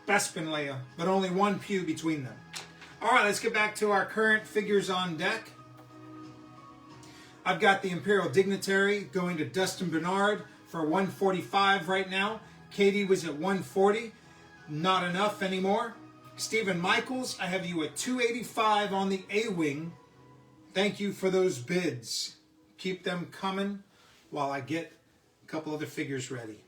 Bespin Leia, but only one pew between them. All right, let's get back to our current figures on deck. I've got the Imperial Dignitary going to Dustin Bernard for 145 right now. Katie was at 140. Not enough anymore. Stephen Michaels, I have you at 285 on the A-Wing. Thank you for those bids. Keep them coming while I get a couple other figures ready.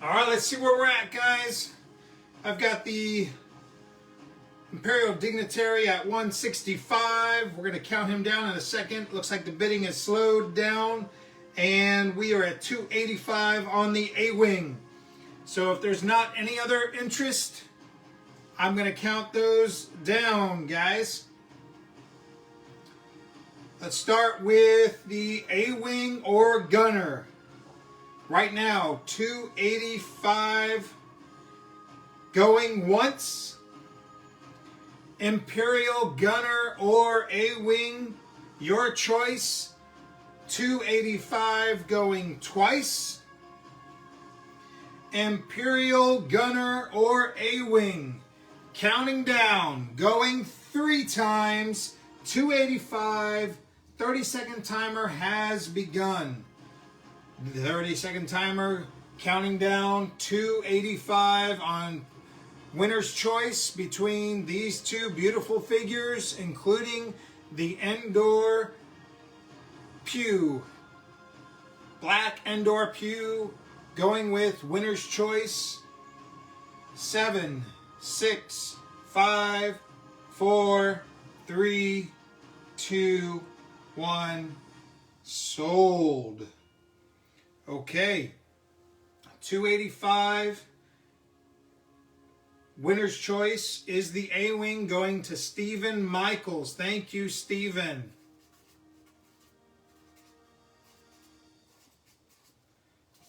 All right, let's see where we're at, guys. I've got the Imperial Dignitary at 165. We're going to count him down in a second. Looks like the bidding has slowed down, and we are at 285 on the A-Wing. So if there's not any other interest, I'm going to count those down, guys. Let's start with the A-Wing or Gunner. Right now, $285 going once. Imperial Gunner or A-Wing, your choice. $285 going twice. Imperial Gunner or A-Wing, counting down, going 3 times. $285. 30-second timer has begun. The 30-second timer counting down. $285 on winner's choice between these two beautiful figures, including the Endor Pew. Black Endor Pew going with winner's choice. 7, 6, 5, 4, 3, 2, 1. Sold. Okay. $285. Winner's choice is the A-Wing, going to Stephen Michaels. Thank you, Stephen.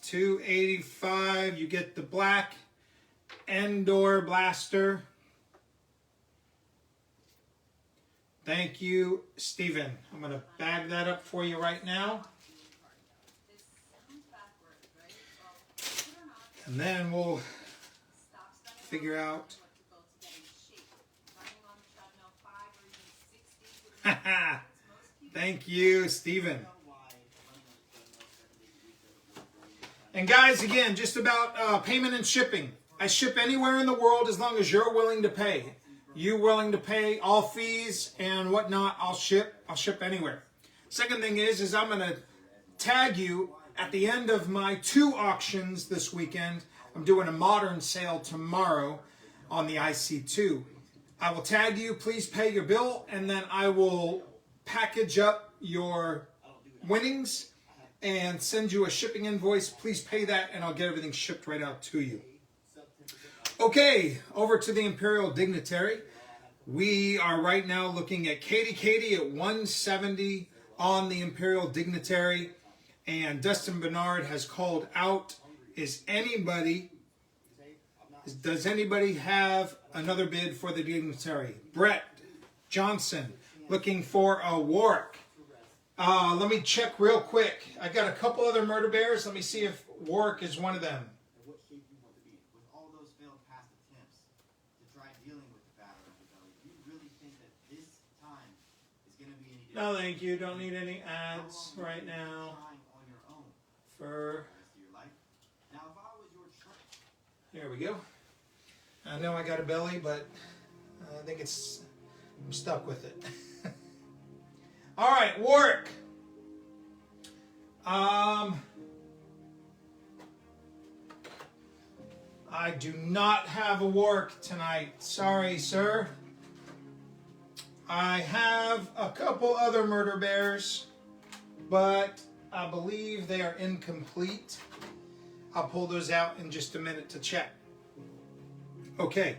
$285. You get the black Endor blaster. Thank you, Stephen. I'm going to bag that up for you right now. And then we'll figure out. Thank you, Stephen. And guys, again, just about payment and shipping. I ship anywhere in the world as long as you're willing to pay. You willing to pay all fees and whatnot, I'll ship anywhere. Second thing is I'm going to tag you at the end of my 2 auctions this weekend. I'm doing a modern sale tomorrow on the IC2. I will tag you, please pay your bill, and then I will package up your winnings and send you a shipping invoice. Please pay that and I'll get everything shipped right out to you. Okay, over to the Imperial Dignitary. We are right now looking at Katie at 170 on the Imperial Dignitary. And Dustin Bernard has called out, does anybody have another bid for the Dignitary? Brett Johnson looking for a Warwick. Let me check real quick. I got a couple other murder bears. Let me see if Warwick is one of them. No, thank you. Don't need any ads right now. There we go. I know I got a belly, but I think I'm stuck with it. All right, Warwick. I do not have a Warwick tonight. Sorry, sir. I have a couple other murder bears, but I believe they are incomplete. I'll pull those out in just a minute to check. Okay,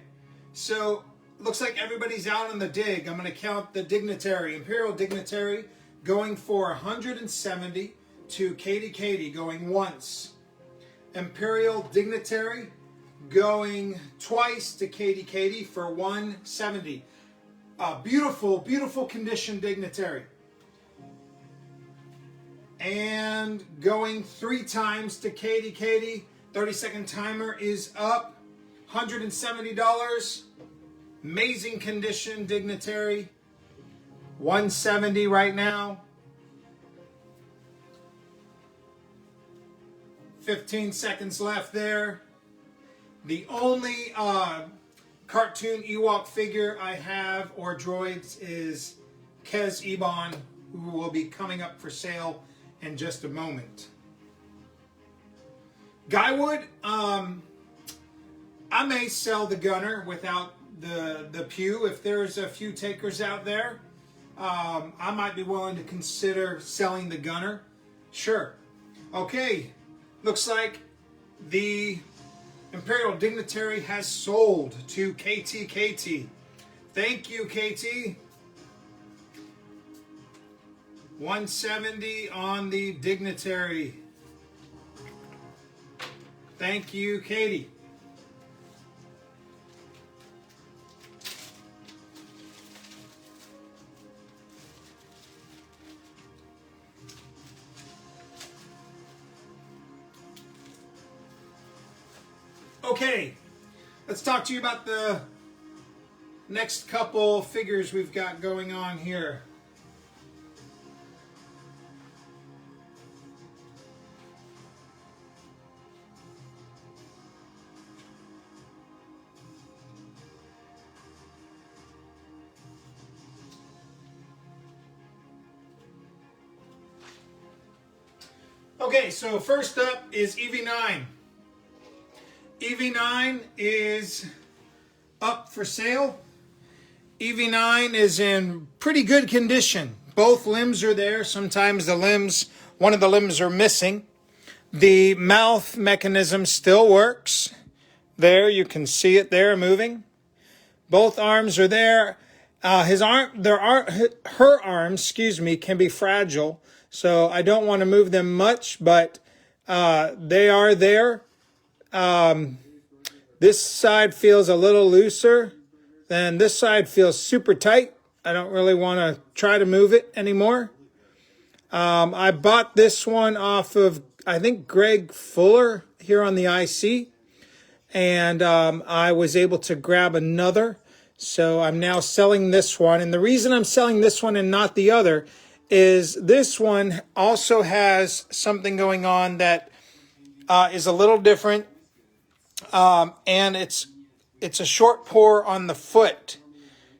so looks like everybody's out on the dig. I'm going to count the Dignitary. Imperial Dignitary going for 170 to Katie going once. Imperial Dignitary going twice to Katie for 170. Beautiful, beautiful condition Dignitary. And going 3 times to Katie. 30-second timer is up. $170. Amazing condition Dignitary. 170 right now. 15 seconds left there. The only cartoon Ewok figure I have or droids is Kez Ebon, who will be coming up for sale in just a moment. Guywood, I may sell the Gunner without the Pew. If there's a few takers out there, I might be willing to consider selling the Gunner. Sure. Okay, looks like the Imperial Dignitary has sold to KT. Thank you, KT. 170 on the Dignitary. Thank you, Katie. Okay, let's talk to you about the next couple figures we've got going on here. Okay, so first up is EV9. EV9 is up for sale. EV9 is in pretty good condition. Both limbs are there. Sometimes one of the limbs are missing. The mouth mechanism still works. There, you can see it there moving. Both arms are there. Her arms, can be fragile. So I don't want to move them much, but they are there. This side feels a little looser, then this side feels super tight. I don't really want to try to move it anymore. I bought this one off of, I think, Greg Fuller here on the IC, and I was able to grab another. So I'm now selling this one, and the reason I'm selling this one and not the other is this one also has something going on that is a little different. And it's a short pour on the foot.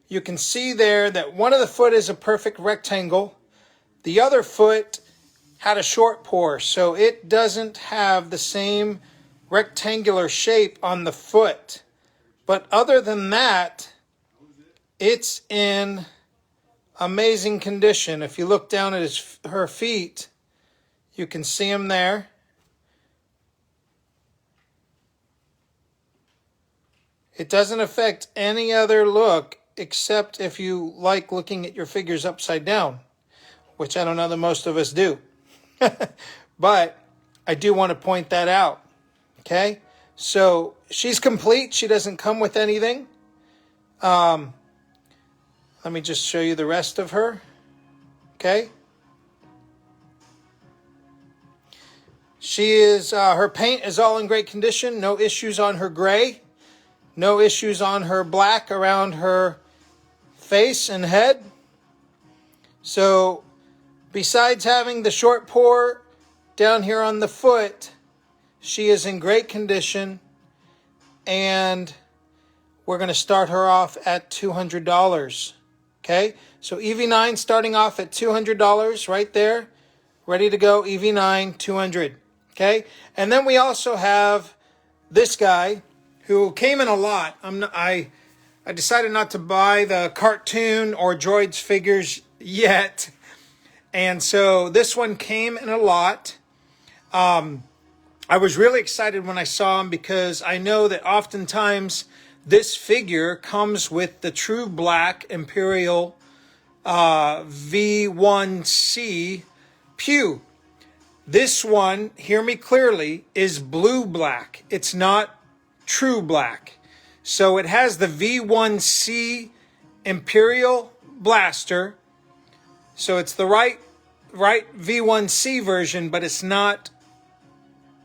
You can see there that one of the foot is a perfect rectangle. The other foot had a short pour, so it doesn't have the same rectangular shape on the foot. But other than that, it's in amazing condition. If you look down at her feet, you can see them there. It doesn't affect any other look except if you like looking at your figures upside down, which I don't know that most of us do. But I do want to point that out. Okay? So she's complete. She doesn't come with anything. Let me just show you the rest of her. Okay? She is, her paint is all in great condition. No issues on her gray. No issues on her black around her face and head. So, besides having the short pour down here on the foot, she is in great condition. And we're going to start her off at $200. Okay? So, EV9 starting off at $200 right there. Ready to go. EV9, $200. Okay? And then we also have this guy who came in a lot. I decided not to buy the cartoon or droids figures yet. And so this one came in a lot. I was really excited when I saw him because I know that oftentimes this figure comes with the true black Imperial V1C pew. This one, hear me clearly, is blue black. It's not true black. So it has the V1C Imperial blaster. So it's the right V1C version, but it's not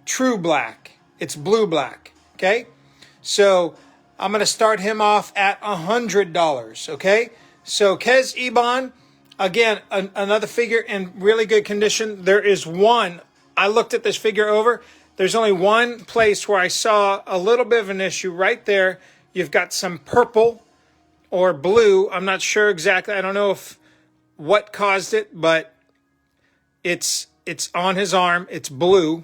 true black. It's blue black. Okay? So I'm going to start him off at $100. Okay? So Kez Iban, again, another figure in really good condition. There is one. I looked at this figure over. There's only one place where I saw a little bit of an issue right there. You've got some purple or blue. I'm not sure exactly. I don't know what caused it, but it's on his arm. It's blue.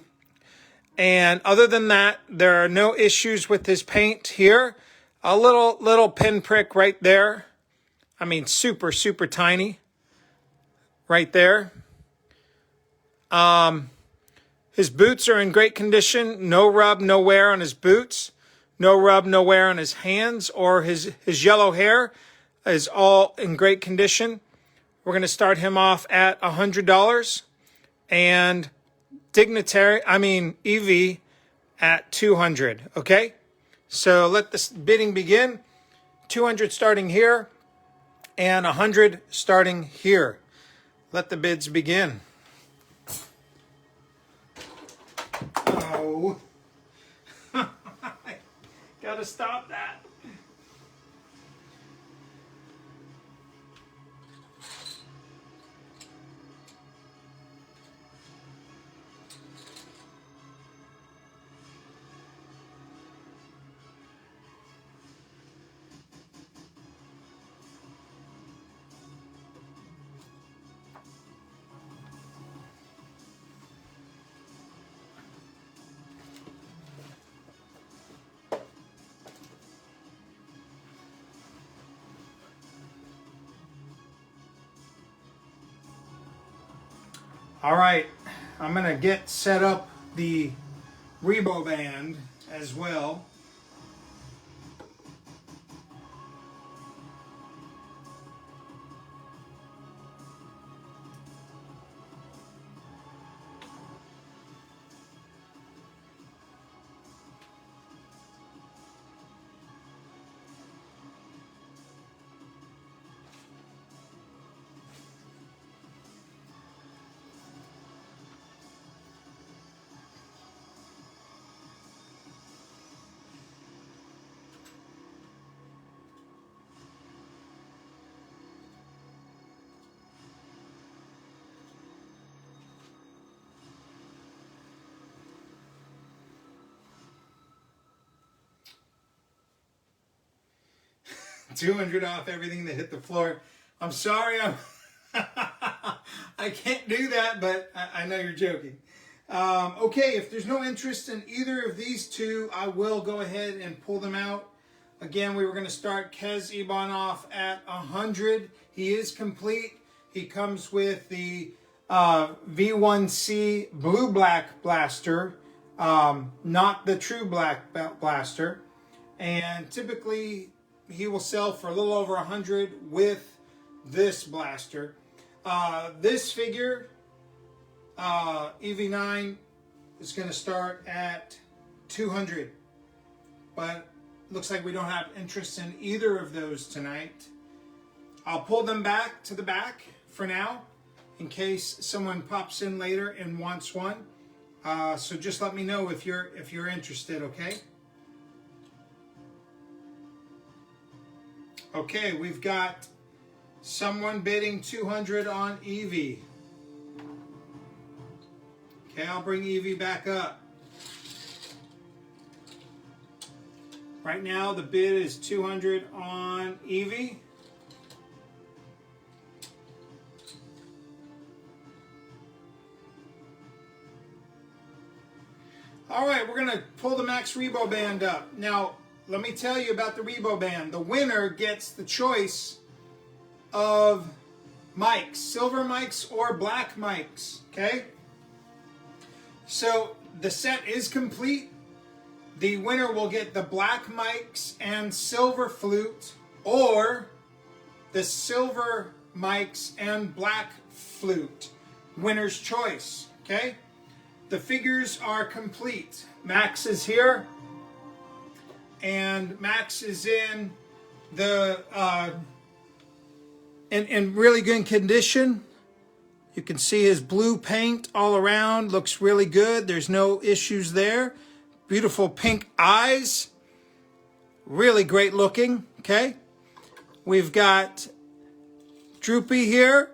And other than that, there are no issues with his paint here. A little pinprick right there. I mean, super, super tiny. Right there. His boots are in great condition. No rub, no wear on his boots. No rub, no wear on his hands or his yellow hair is all in great condition. We're going to start him off at $100 and Evie at 200. Okay, so let the bidding begin. 200 starting here and 100 starting here. Let the bids begin. Oh, gotta stop that. All right, I'm gonna get set up the Rebo band as well. $200 off everything that hit the floor. I'm sorry, I can't do that, but I know you're joking. Okay, if there's no interest in either of these two, I will go ahead and pull them out. Again, we were going to start Kez Iban off at 100. He is complete. He comes with the V1C blue-black blaster, not the true black blaster. And typically, he will sell for a little over 100 with this blaster. This figure, EV9, is going to start at 200. But looks like we don't have interest in either of those tonight. I'll pull them back to the back for now in case someone pops in later and wants one. So just let me know if you're interested, okay? Okay, we've got someone bidding 200 on Evie. Okay, I'll bring Evie back up. Right now, the bid is 200 on Evie. All right, we're going to pull the Max Rebo band up. Now, let me tell you about the Rebo band. The winner gets the choice of mics, silver mics or black mics, okay? So the set is complete. The winner will get the black mics and silver flute, or the silver mics and black flute. Winner's choice, okay? The figures are complete. Max is here. And Max is in the in really good condition. You can see his blue paint all around. Looks really good. There's no issues there. Beautiful pink eyes. Really great looking. Okay. We've got Droopy here.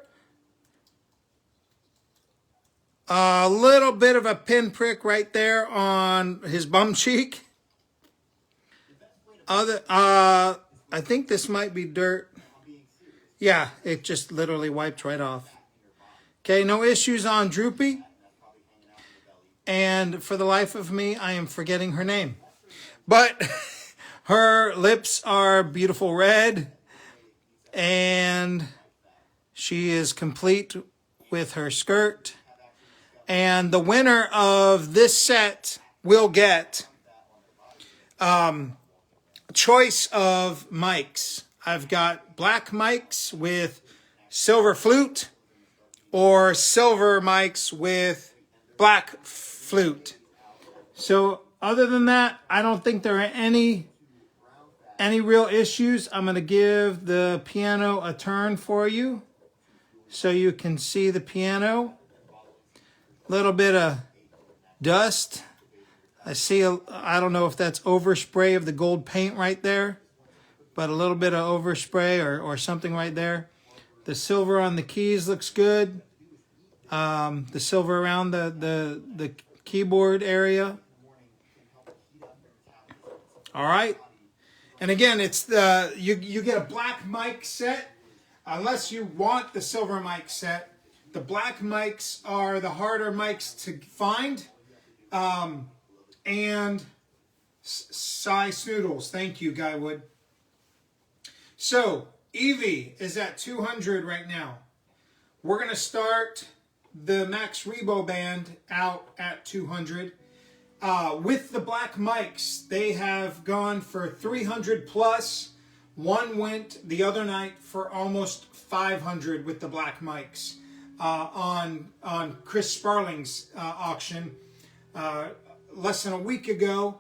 A little bit of a pinprick right there on his bum cheek. I think this might be dirt. Yeah, it just literally wiped right off. Okay, no issues on Droopy. And for the life of me, I am forgetting her name. But her lips are beautiful red. And she is complete with her skirt. And the winner of this set will get choice of mics. I've got black mics with silver flute or silver mics with black flute. So other than that, I don't think there are any real issues. I'm going to give the piano a turn for you so you can see the piano. A little bit of dust. I see, I don't know if that's overspray of the gold paint right there, but a little bit of overspray or something right there. The silver on the keys looks good. The silver around the keyboard area. All right. And again, it's you get a black mic set, unless you want the silver mic set. The black mics are the harder mics to find. And Cy Snoodles, thank you, Guywood. So Evie is at 200 right now. We're going to start the Max Rebo band out at 200. With the black mics, they have gone for 300 plus. One went the other night for almost 500 with the black mics on Chris Sparling's auction. Less than a week ago,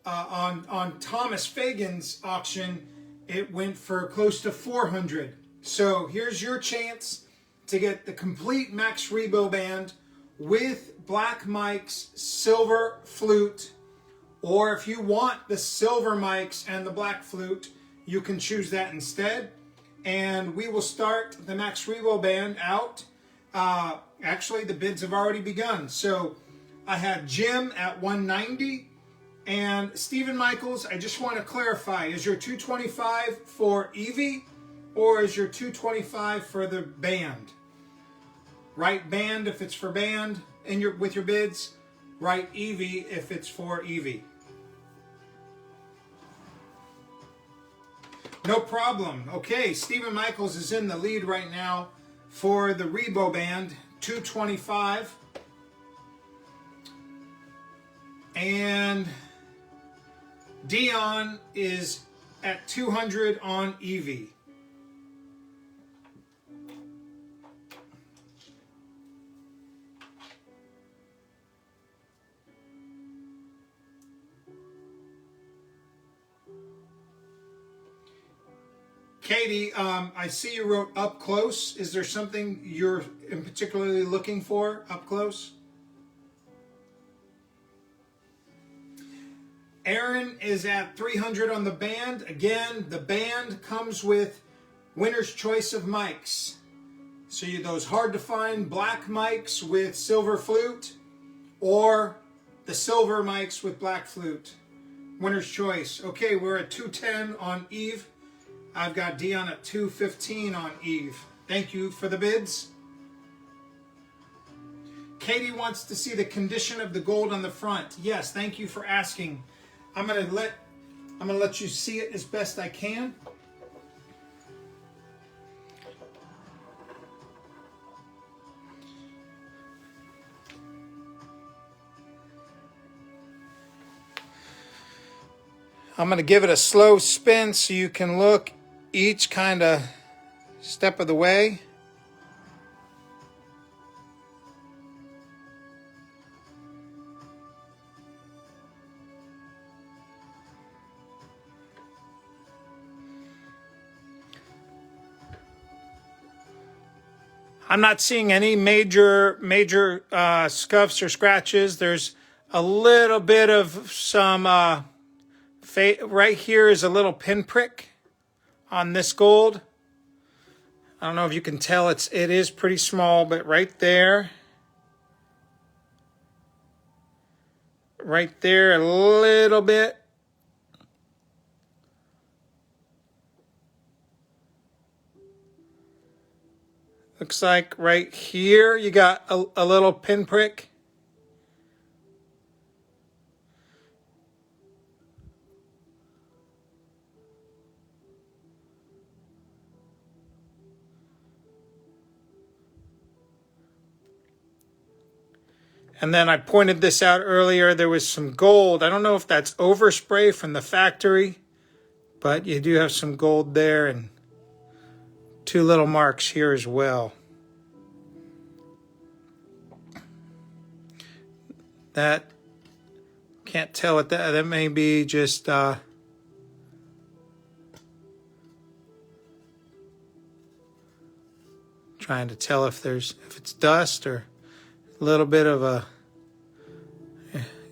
on Thomas Fagan's auction, it went for close to 400. So here's your chance to get the complete Max Rebo band with black mics, silver flute, or if you want the silver mics and the black flute, you can choose that instead. And we will start the Max Rebo band out. Actually, the bids have already begun. So I have Jim at 190 and Stephen Michaels. I just want to clarify, is your 225 for Evie or is your 225 for the band? Write band if it's for band with your bids. Write Evie if it's for Evie. No problem. Okay, Stephen Michaels is in the lead right now for the Rebo band, 225. And Dion is at 200 on Evie. Katie, I see you wrote up close. Is there something you're in particularly looking for up close? Aaron is at 300 on the band. Again, the band comes with winner's choice of mics. So those hard to find black mics with silver flute or the silver mics with black flute. Winner's choice. Okay, we're at 210 on Eve. I've got Dion at 215 on Eve. Thank you for the bids. Katie wants to see the condition of the gold on the front. Yes, thank you for asking. I'm gonna let you see it as best I can. I'm gonna give it a slow spin so you can look each kind of step of the way. I'm not seeing any major scuffs or scratches. There's a little bit of some right here is a little pinprick on this gold. I don't know if you can tell, it is pretty small, but right there a little bit. Looks like right here you got a little pinprick. And then I pointed this out earlier, there was some gold. I don't know if that's overspray from the factory, but you do have some gold there and two little marks here as well. That, can't tell what that may be, just trying to tell if it's dust or a little bit of a,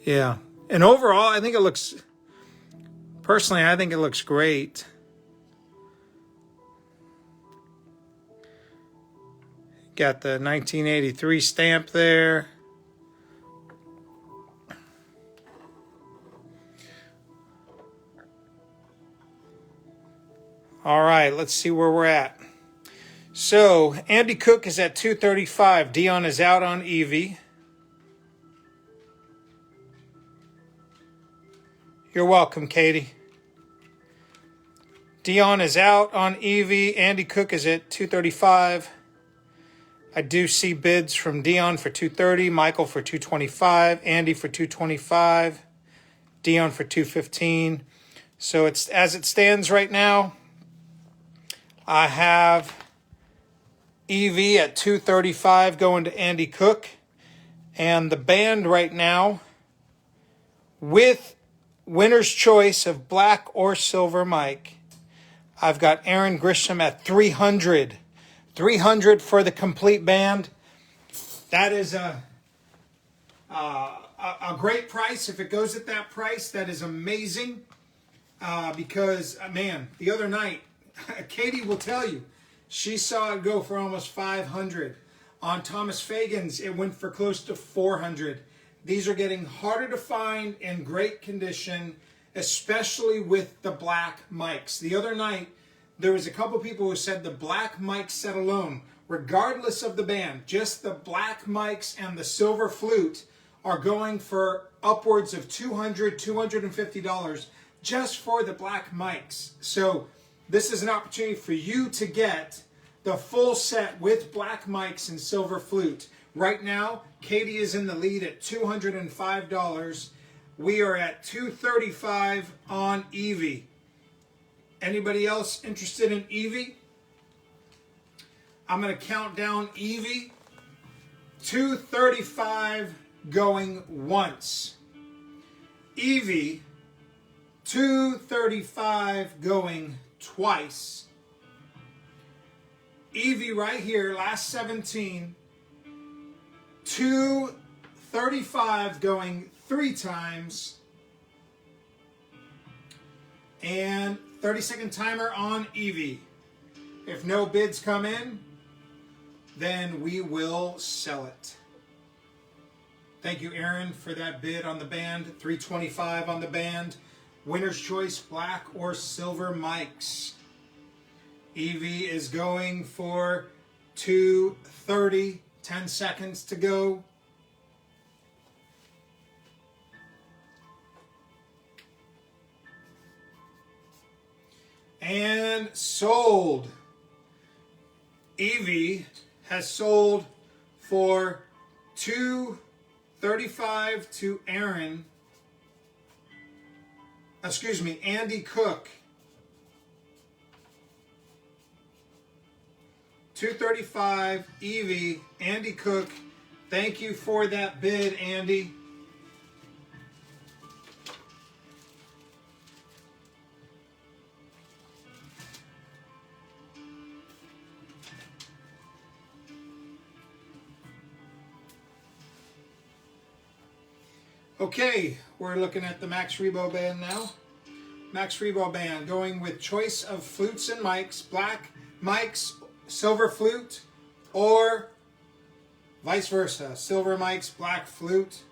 yeah. And overall, I think it looks, personally, I think it looks great. Got the 1983 stamp there. All right, let's see where we're at. So, Andy Cook is at 235. Dion is out on Evie. You're welcome, Katie. Dion is out on Evie. Andy Cook is at 235. I do see bids from Dion for 230, Michael for 225, Andy for 225, Dion for 215. So it's as it stands right now, I have Evie at 235 going to Andy Cook. And the band right now, with winner's choice of black or silver Mike, I've got Aaron Grisham at 300. 300 for the complete band. That is a great price. If it goes at that price, that is amazing. Because, man, the other night, Katie will tell you, she saw it go for almost 500. On Thomas Fagan's, it went for close to 400. These are getting harder to find in great condition, especially with the black mics. The other night, there was a couple people who said the black mic set alone, regardless of the band, just the black mics and the silver flute are going for upwards of $200, $250 just for the black mics. So this is an opportunity for you to get the full set with black mics and silver flute. Right now, Katie is in the lead at $205. We are at $235 on Evie. Anybody else interested in Evie? I'm going to count down Evie. $235 going once. Evie, $235 going twice. Evie right here, last 17. $235 going 3 times. And 30-second timer on Evie. If no bids come in, then we will sell it. Thank you, Aaron, for that bid on the band. $325 on the band. Winner's choice, black or silver mics. Evie is going for $230. 10 seconds to go. And sold. Evie has sold for $235 to Aaron. Excuse me, Andy Cook. $235, Evie, Andy Cook. Thank you for that bid, Andy. Okay, we're looking at the Max Rebo band now. Max Rebo band going with choice of flutes and mics, black mics, silver flute, or vice versa, silver mics, black flute.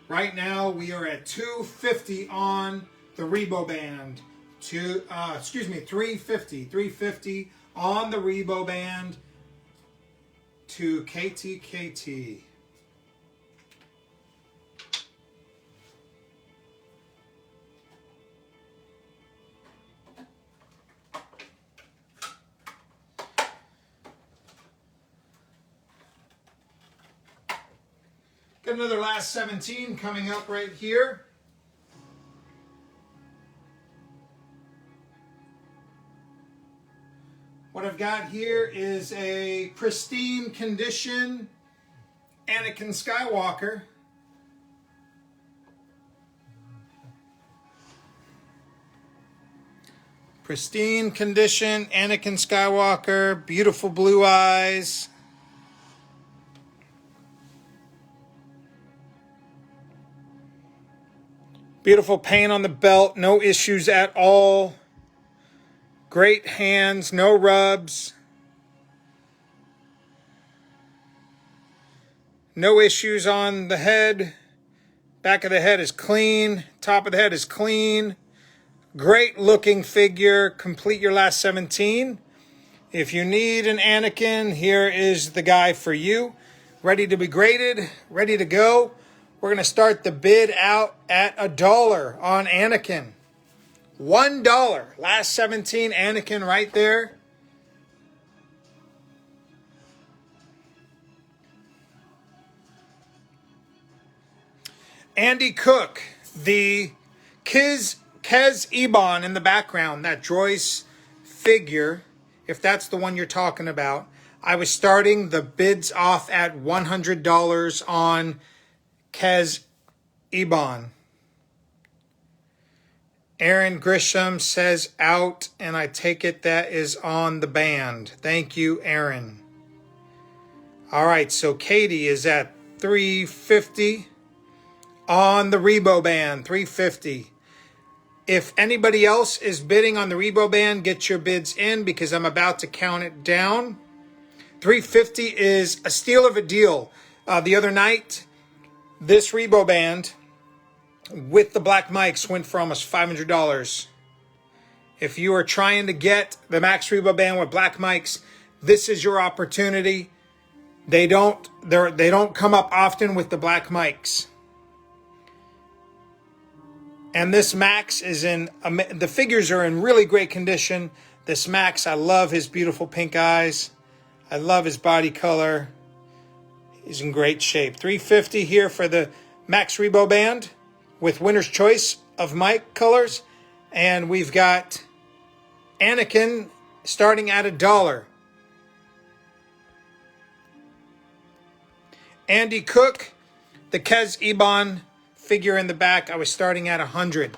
Right now we are at $250 on the Rebo band. $350 on the Rebo band to KTKT. Got another last 17 coming up right here. What I've got here is a pristine condition Anakin Skywalker. Pristine condition Anakin Skywalker. Beautiful blue eyes. Beautiful paint on the belt. No issues at all. Great hands. No rubs. No issues on the head. Back of the head is clean. Top of the head is clean. Great looking figure. Complete your last 17. If you need an Anakin, here is the guy for you. Ready to be graded. Ready to go. We're going to start the bid out at $1 on Anakin. $1. Last 17 Anakin right there. Andy Cook, the Kez Ebon in the background, that Joyce figure, if that's the one you're talking about. I was starting the bids off at $100 on Kez Ebon. Aaron Grisham says out, and I take it that is on the band. Thank you, Aaron. All right, so Katie is at $350 on the Rebo band, $350. If anybody else is bidding on the Rebo band, get your bids in because I'm about to count it down. $350 is a steal of a deal. The other night, this Rebo band with the black mics went for almost $500. If you are trying to get the Max Rebo band with black mics, this is your opportunity. They don't come up often with the black mics. And this Max is the figures are in really great condition. This Max, I love his beautiful pink eyes. I love his body color. He's in great shape. $350 here for the Max Rebo band with winner's choice of mic colors. And we've got Anakin starting at $1. Andy Cook, the Kez Ebon figure in the back, I was starting at $100.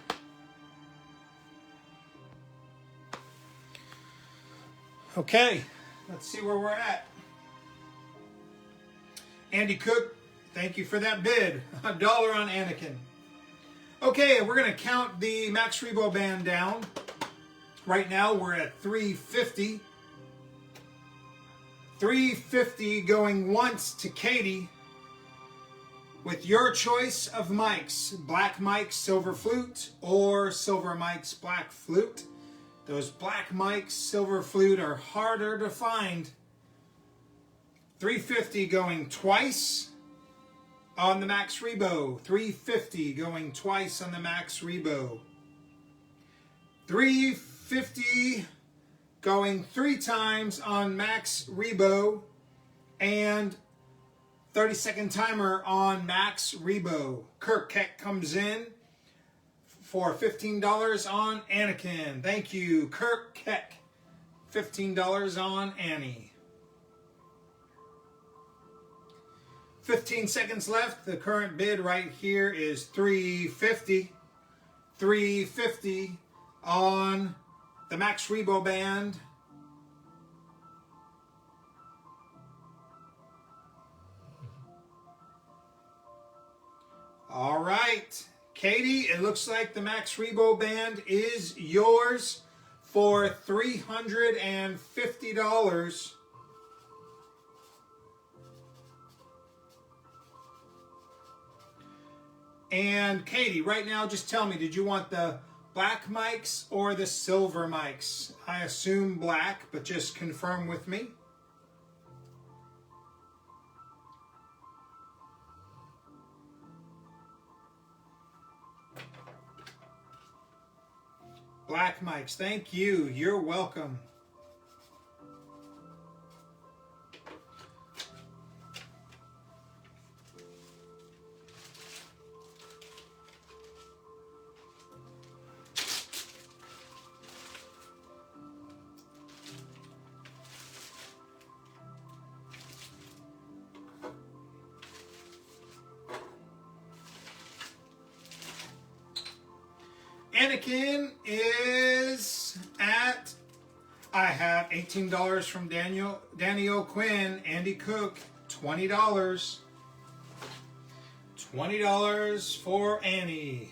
Okay, let's see where we're at. Andy Cook, thank you for that bid. $1 on Anakin. Okay, we're going to count the Max Rebo band down. Right now we're at $350. $350 going once to Katie. With your choice of mics, black mics, silver flute, or silver mics, black flute. Those black mics, silver flute are harder to find. $350 going twice on the Max Rebo. $350 going twice on the Max Rebo. $350 going 3 times on Max Rebo. And 30-second timer on Max Rebo. Kirk Keck comes in for $15 on Anakin. Thank you, Kirk Keck. $15 on Annie. 15 seconds left. The current bid right here is $350. $350 on the Max Rebo band. All right, Katie, it looks like the Max Rebo band is yours for $350. And Katie, right now, just tell me, did you want the black mics or the silver mics? I assume black, but just confirm with me. Black mics, thank you. You're welcome. Anakin is at, I have $18 from Danny O'Quinn, Andy Cook, $20. $20 for Annie.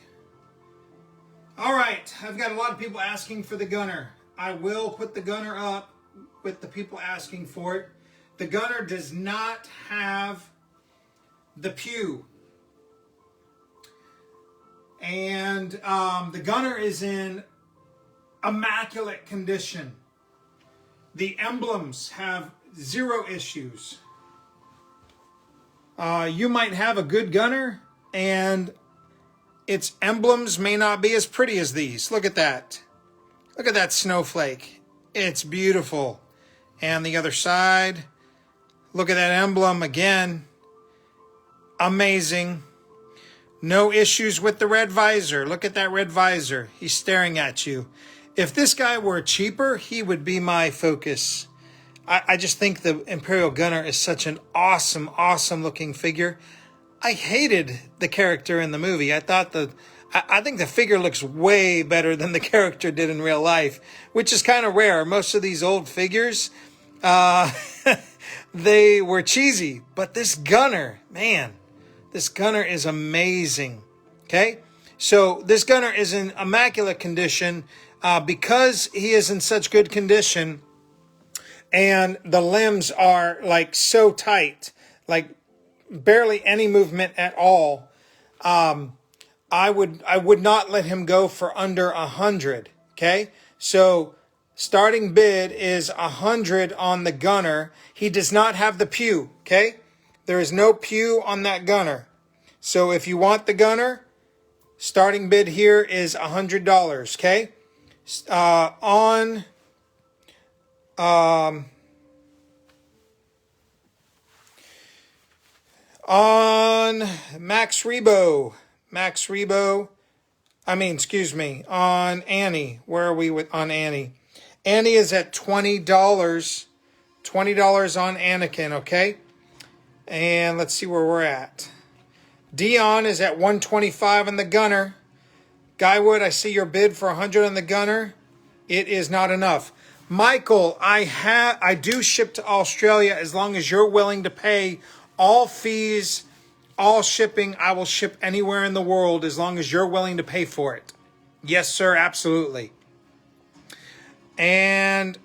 All right, I've got a lot of people asking for the gunner. I will put the gunner up with the people asking for it. The gunner does not have the pew. And the gunner is in immaculate condition. The emblems have zero issues. You might have a good gunner and its emblems may not be as pretty as these. Look at that. Look at that snowflake. It's beautiful. And the other side, look at that emblem again. Amazing. No issues with the red visor. Look at that red visor. He's staring at you. If this guy were cheaper, he would be my focus. I just think the Imperial Gunner is such an awesome, awesome looking figure. I hated the character in the movie. I think the figure looks way better than the character did in real life, which is kind of rare. Most of these old figures, they were cheesy. But this Gunner, man, this Gunner is amazing. Okay? So this Gunner is in immaculate condition because he is in such good condition. And the limbs are like so tight, like barely any movement at all. I would not let him go for under 100. Okay, so starting bid is 100 on the Gunner. He does not have the pew. Okay, there is no pew on that Gunner. So if you want the Gunner, starting bid here is $100. Okay, on Max Rebo, on Annie. Where are we on Annie? Annie is at $20. $20 on Anakin, okay? And let's see where we're at. Dion is at $125 on the Gunner. Guywood, I see your bid for $100 on the Gunner. It is not enough. Michael, I do ship to Australia as long as you're willing to pay all fees, all shipping. I will ship anywhere in the world as long as you're willing to pay for it. Yes, sir, absolutely. And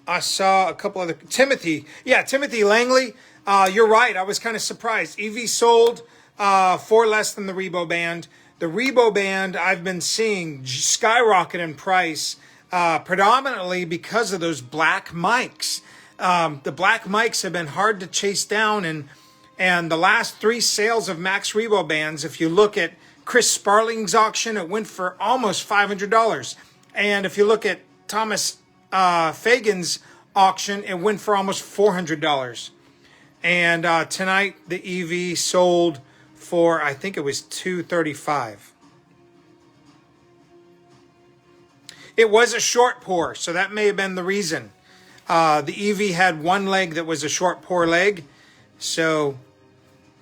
I saw a couple other... Timothy Langley. You're right. I was kind of surprised. EV sold for less than the Rebo Band. The Rebo Band I've been seeing skyrocket in price, predominantly because of those black mics. The black mics have been hard to chase down, and the last 3 sales of Max Rebo Bands, if you look at Chris Sparling's auction, it went for almost $500. And if you look at Thomas Fagan's auction, it went for almost $400. And tonight, the EV sold for, I think it was $235. It was a short pour, so that may have been the reason. The EV had one leg that was a short pour leg, so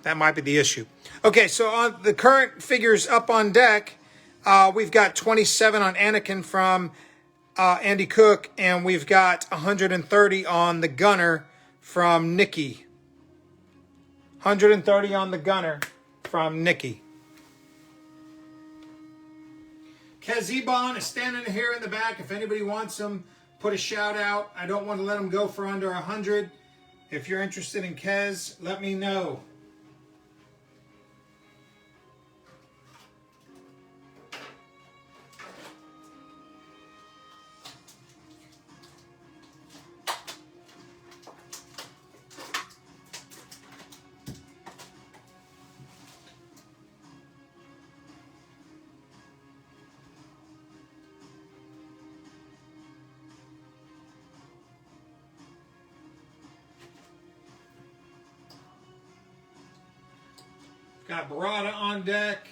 that might be the issue. Okay, so on the current figures up on deck, we've got 27 on Anakin from Andy Cook, and we've got 130 on the Gunner from Nikki. 130 on the Gunner from Nikki. Kazibon is standing here in the back. If anybody wants him, put a shout out. I don't want to let him go for under 100. If you're interested in Kez, let me know. Got Barada on deck.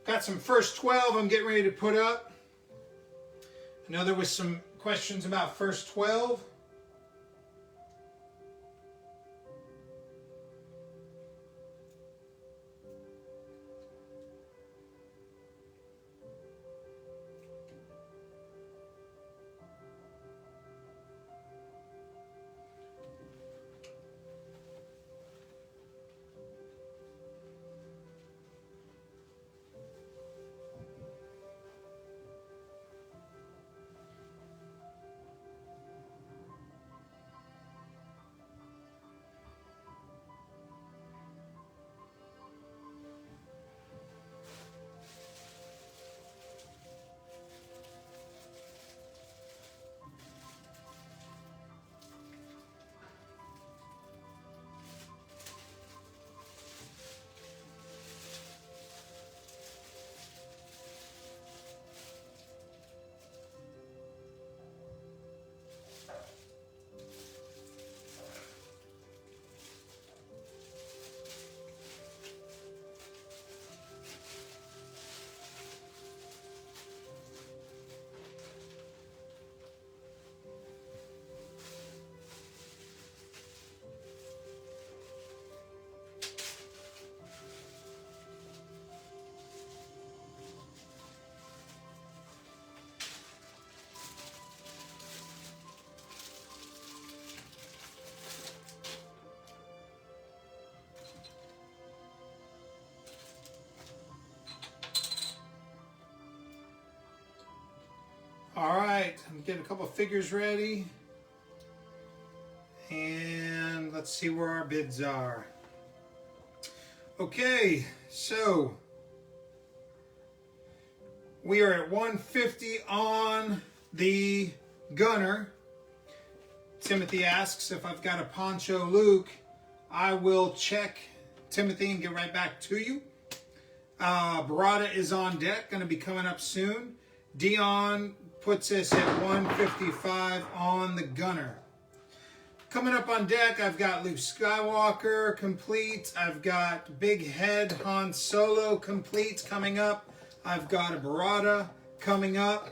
Got some first 12 I'm getting ready to put up. I know there was some questions about first 12. All right, I'm getting a couple of figures ready. And let's see where our bids are. Okay, so we are at 150 on the gunner. Timothy asks if I've got a Poncho Luke. I will check, Timothy, and get right back to you. Barada is on deck, going to be coming up soon. Dion puts us at 155 on the gunner. Coming up on deck, I've got Luke Skywalker complete. I've got Big Head Han Solo complete coming up. I've got a Barada coming up.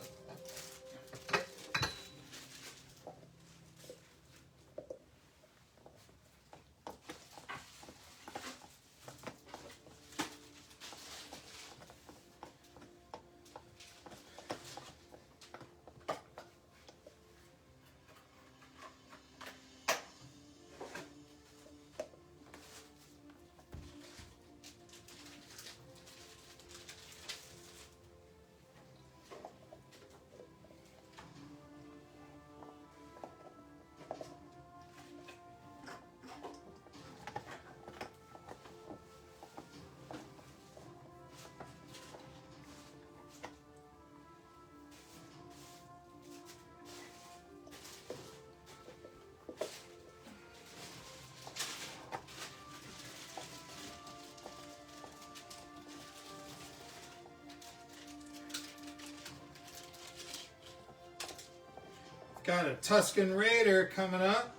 Got a Tusken Raider coming up.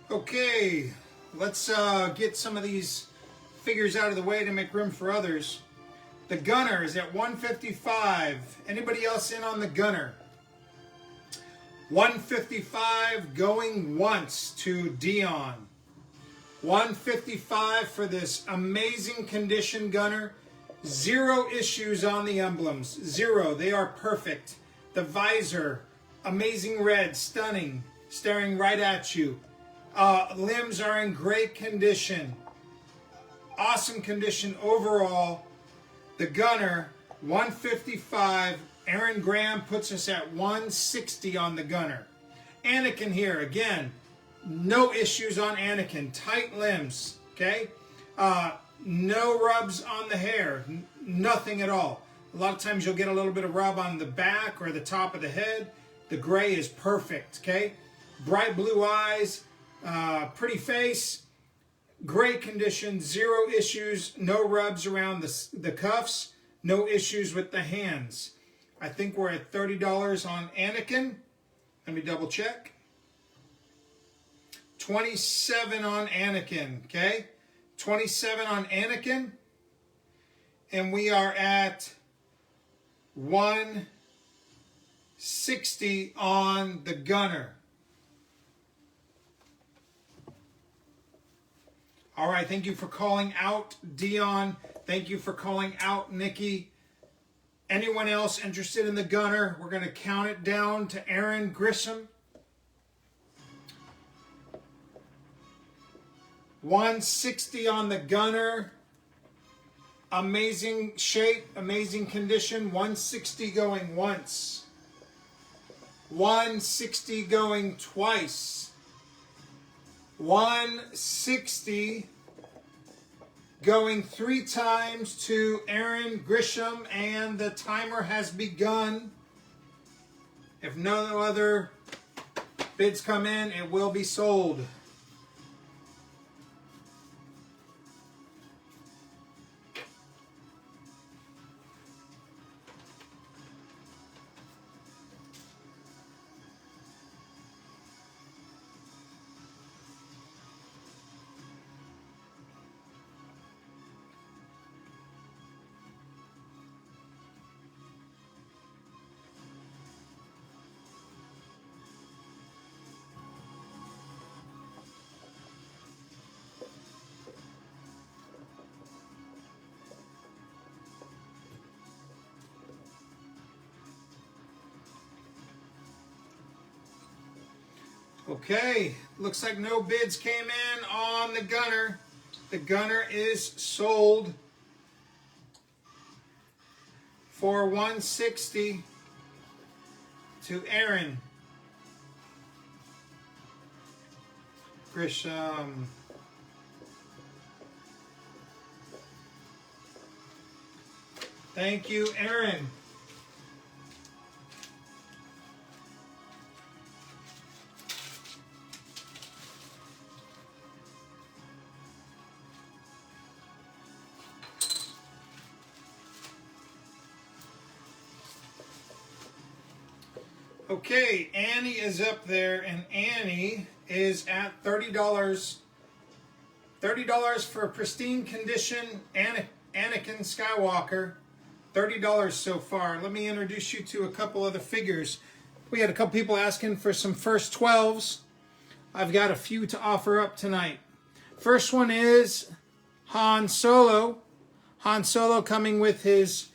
Okay, let's get some of these figures out of the way to make room for others. The gunner is at 155. Anybody else in on the gunner? 155 going once to Dion. 155 for this amazing condition gunner. 0 issues on the emblems. 0. They are perfect. The visor, amazing red, stunning, staring right at you. Limbs are in great condition. Awesome condition overall. The gunner, 155 Aaron Graham puts us at 160 on the gunner. Anakin here, again, no issues on Anakin. Tight limbs, okay? No rubs on the hair, nothing at all. A lot of times you'll get a little bit of rub on the back or the top of the head. The gray is perfect, okay? Bright blue eyes, pretty face, great condition, zero issues, no rubs around the cuffs, no issues with the hands. I think we're at $30 on Anakin. Let me double check. 27 on Anakin, okay? 27 on Anakin. And we are at 160 on the gunner. All right, thank you for calling out, Dion. Thank you for calling out, Nikki. Anyone else interested in the gunner? We're going to count it down to Aaron Grisham. 160 on the gunner. Amazing shape, amazing condition. 160 going once. 160 going twice. 160 going 3 times to Aaron Grisham, and the timer has begun. If no other bids come in, it will be sold. Okay, looks like no bids came in on the gunner. The gunner is sold for 160 to Aaron Grisham. Thank you, Aaron. Okay, Annie is up there, and Annie is at $30. $30 for pristine condition, Anakin Skywalker. $30 so far. Let me introduce you to a couple other figures. We had a couple people asking for some first 12s. I've got a few to offer up tonight. First one is Han Solo. Han Solo coming with his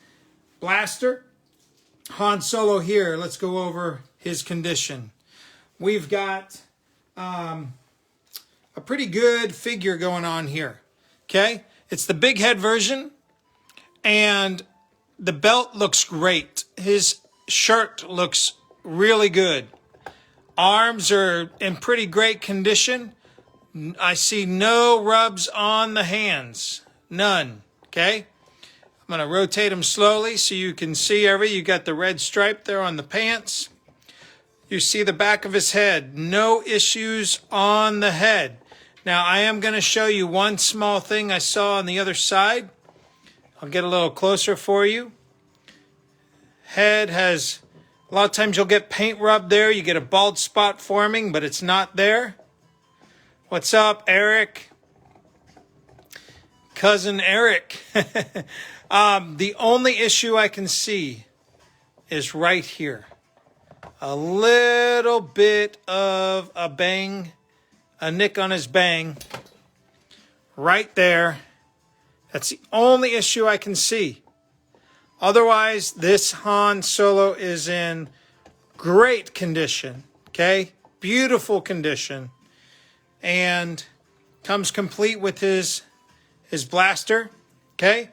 blaster. Han Solo here. Let's go over his condition. We've got a pretty good figure going on here. Okay? It's the big head version, and the belt looks great. His shirt looks really good. Arms are in pretty great condition. I see no rubs on the hands. None. Okay? I'm going to rotate them slowly so you can see you got the red stripe there on the pants. You see the back of his head. No issues on the head. Now, I am going to show you one small thing I saw on the other side. I'll get a little closer for you. Head has, a lot of times you'll get paint rub there. You get a bald spot forming, but it's not there. What's up, Eric? Cousin Eric. The only issue I can see is right here. A little bit of a bang, a nick on his bang. Right there. That's the only issue I can see. Otherwise, this Han Solo is in great condition. Okay? Beautiful condition. And comes complete with his blaster. Okay?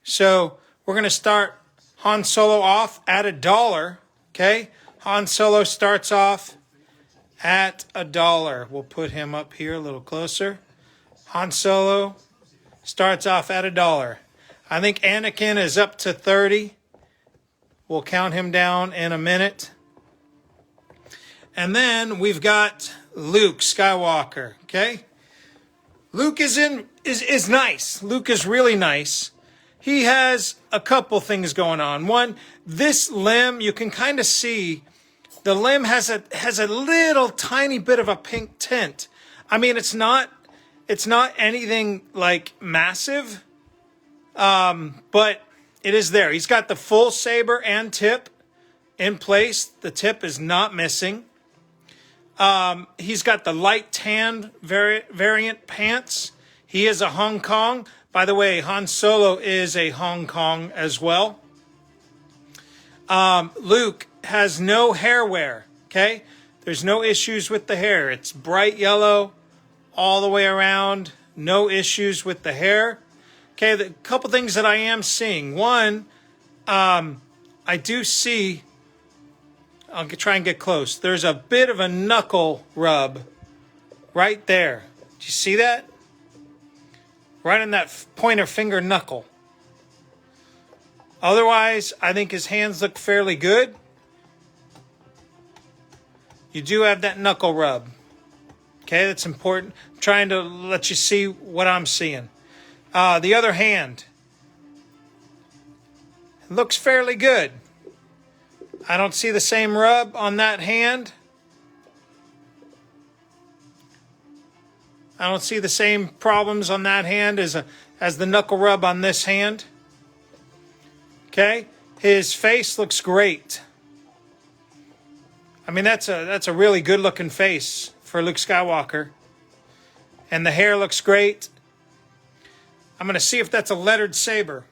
So we're going to start Han Solo off at $1. Okay, Han Solo starts off at $1. We'll put him up here a little closer. Han Solo starts off at $1. I think Anakin is up to 30. We'll count him down in a minute. And then we've got Luke Skywalker. Okay, Luke is nice. Luke is really nice. He has a couple things going on. One, this limb, you can kind of see the limb has a little tiny bit of a pink tint. I mean, it's not anything like massive, but it is there. He's got the full saber and tip in place. The tip is not missing. He's got the light tan variant pants. He is a Hong Kong. By the way, Han Solo is a Hong Kong as well. Luke has no hair wear, okay? There's no issues with the hair. It's bright yellow all the way around. No issues with the hair. Okay, the couple things that I am seeing. One, I do see, I'll try and get close. There's a bit of a knuckle rub right there. Do you see that? Right on that pointer finger knuckle. Otherwise, I think his hands look fairly good. You do have that knuckle rub. Okay, that's important. I'm trying to let you see what I'm seeing. The other hand looks fairly good. I don't see the same rub on that hand. I don't see the same problems on that hand as the knuckle rub on this hand. Okay, his face looks great. I mean, that's a really good looking face for Luke Skywalker. And the hair looks great. I'm going to see if that's a lettered saber.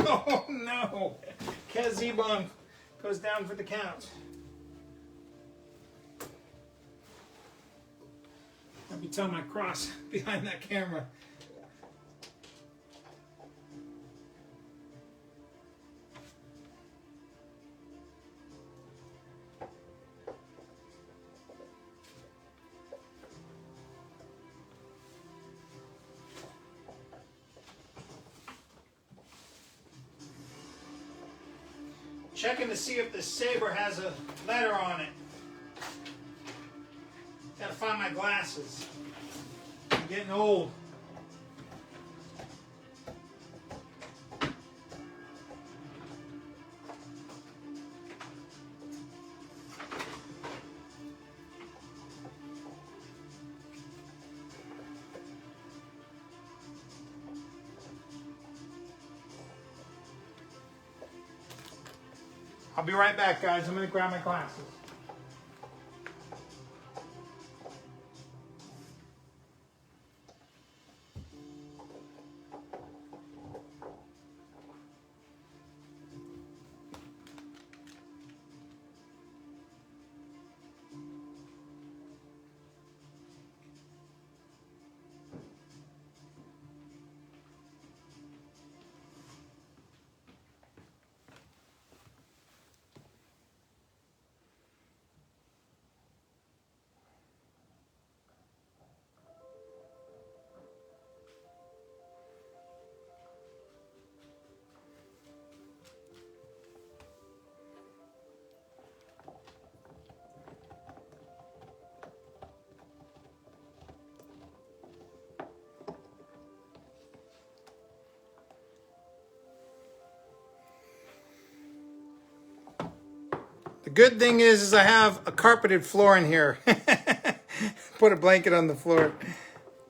Oh no! Kazibon goes down for the count. Let me tell my cross behind that camera. Checking to see if the saber has a letter on it. Gotta find my glasses. I'm getting old. I'll be right back, guys. I'm going to grab my glasses. The good thing is I have a carpeted floor in here. Put a blanket on the floor.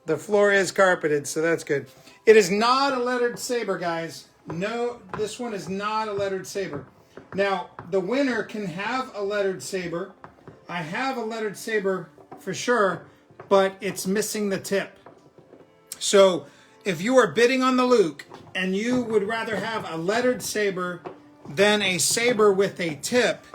The floor is carpeted, so that's good. It is not a lettered saber, guys. No, this one is not a lettered saber. Now, the winner can have a lettered saber. I have a lettered saber for sure, but it's missing the tip. So, if you are bidding on the Luke and you would rather have a lettered saber than a saber with a tip,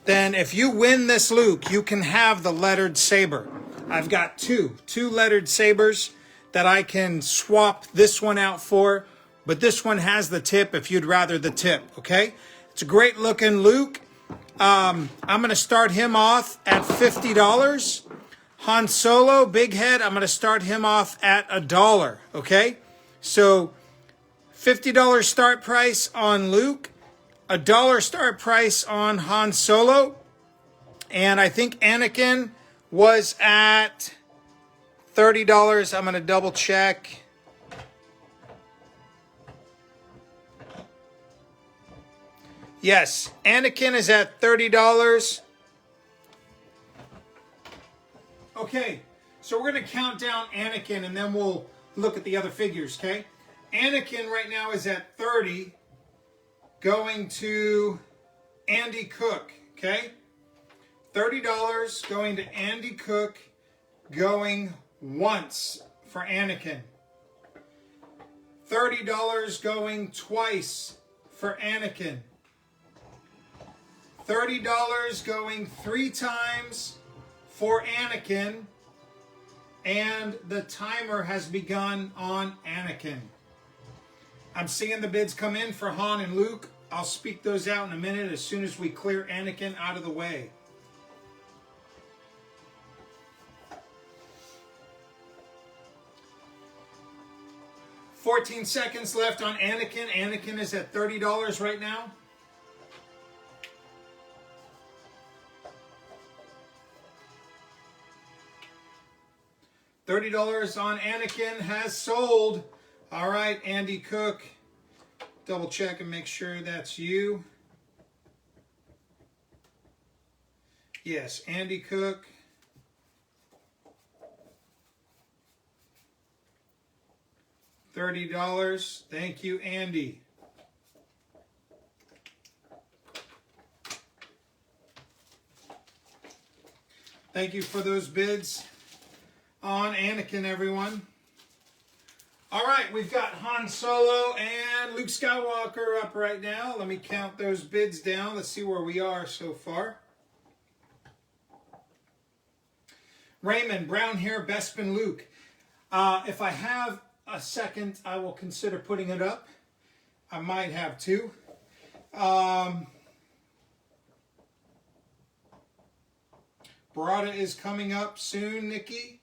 then if you win this Luke, you can have the lettered saber. I've got two lettered sabers that I can swap this one out for, but this one has the tip if you'd rather the tip, okay? It's a great looking Luke. I'm going to start him off at $50. Han Solo, big head, I'm going to start him off at $1, okay? So $50 start price on Luke, $1 start price on Han Solo, and I think Anakin was at $30. I'm going to double check. Yes, Anakin is at $30. Okay, so we're going to count down Anakin and then we'll look at the other figures, okay? Anakin right now is at 30, going to Andy Cook, okay? $30 going to Andy Cook, going once for Anakin. $30 going twice for Anakin. $30 going 3 times for Anakin. And the timer has begun on Anakin. I'm seeing the bids come in for Han and Luke. I'll speak those out in a minute as soon as we clear Anakin out of the way. $14 seconds left on Anakin. Anakin is at $30 right now. $30 on Anakin has sold. All right, Andy Cook. Double check and make sure that's you. Yes, Andy Cook. $30. Thank you, Andy. Thank you for those bids on Anakin, everyone. All right, we've got Han Solo and Luke Skywalker up right now. Let me count those bids down. Let's see where we are so far. Raymond, brown hair, Bespin Luke. If I have a second, I will consider putting it up. I might have to. Barada is coming up soon, Nikki.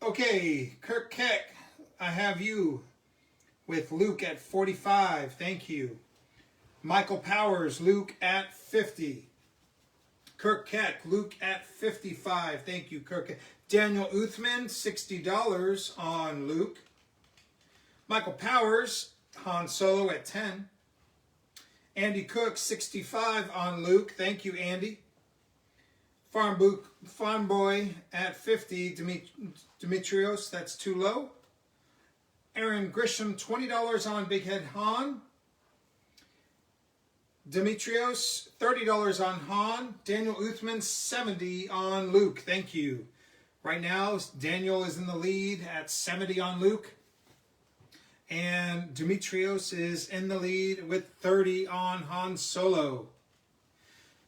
Okay, Kirk Keck, I have you with Luke at 45. Thank you. Michael Powers, Luke at 50. Kirk Keck, Luke at 55. Thank you, Kirk Keck. Daniel Uthman, $60 on Luke. Michael Powers, Han Solo at 10. Andy Cook, 65 on Luke. Thank you, Andy. Farm Boy at 50. Dimitrios, that's too low. Aaron Grisham, $20 on Big Head Han. Dimitrios, $30 on Han. Daniel Uthman, $70 on Luke. Thank you. Right now, Daniel is in the lead at $70 on Luke. And Dimitrios is in the lead with $30 on Han Solo.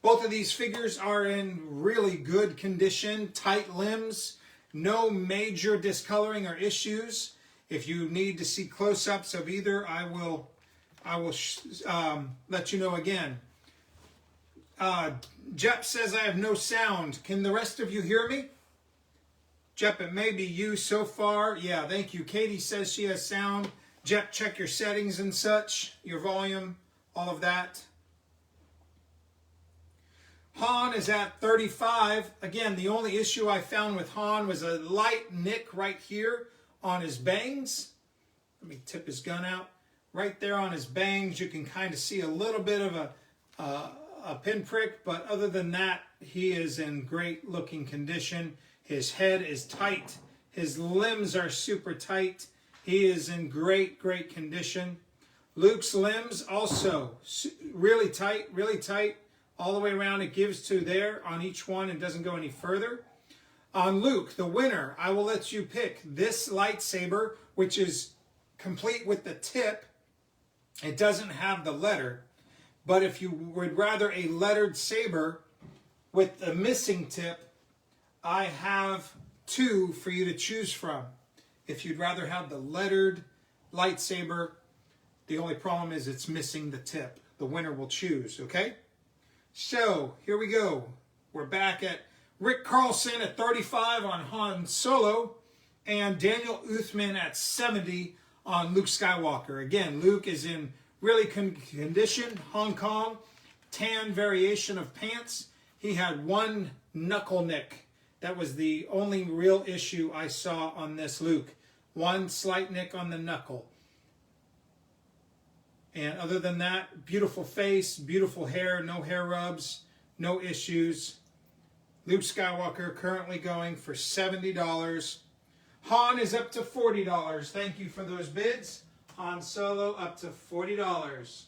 Both of these figures are in really good condition, tight limbs, no major discoloring or issues. If you need to see close-ups of either, I will let you know again. Jep says I have no sound. Can the rest of you hear me? Jep, it may be you so far. Yeah, thank you. Katie says she has sound. Jep, check your settings and such, your volume, all of that. Han is at 35. Again, the only issue I found with Han was a light nick right here on his bangs. Let me tip his gun out. Right there on his bangs, you can kind of see a little bit of a pinprick, but other than that, he is in great looking condition. His head is tight. His limbs are super tight. He is in great condition. Luke's limbs also really tight, all the way around. It gives to there on each one and doesn't go any further. On Luke, the winner, I will let you pick this lightsaber, which is complete with the tip. It doesn't have the letter. But if you would rather a lettered saber with the missing tip, I have two for you to choose from. If you'd rather have the lettered lightsaber, the only problem is it's missing the tip. The winner will choose, okay? So, here we go. We're back at Rick Carlson at 35 on Han Solo and Daniel Uthman at 70 on Luke Skywalker. Again, Luke is in really condition, Hong Kong, tan variation of pants. He had one knuckle nick. That was the only real issue I saw on this Luke. One slight nick on the knuckle. And other than that, beautiful face, beautiful hair, no hair rubs, no issues. Luke Skywalker currently going for $70. Han is up to $40. Thank you for those bids. Han Solo up to $40.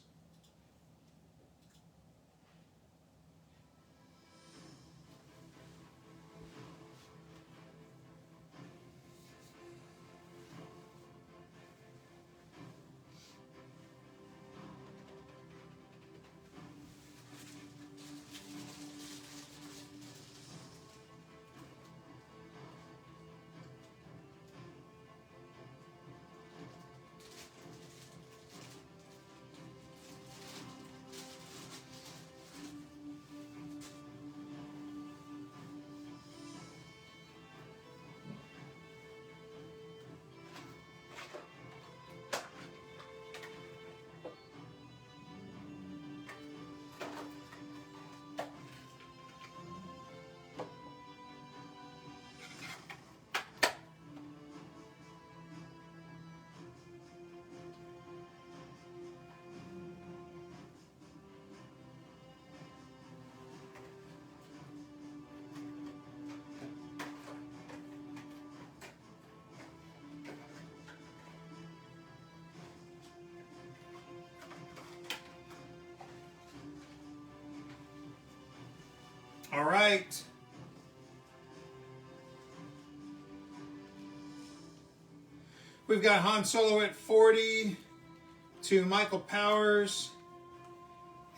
All right. We've got Han Solo at 40 to Michael Powers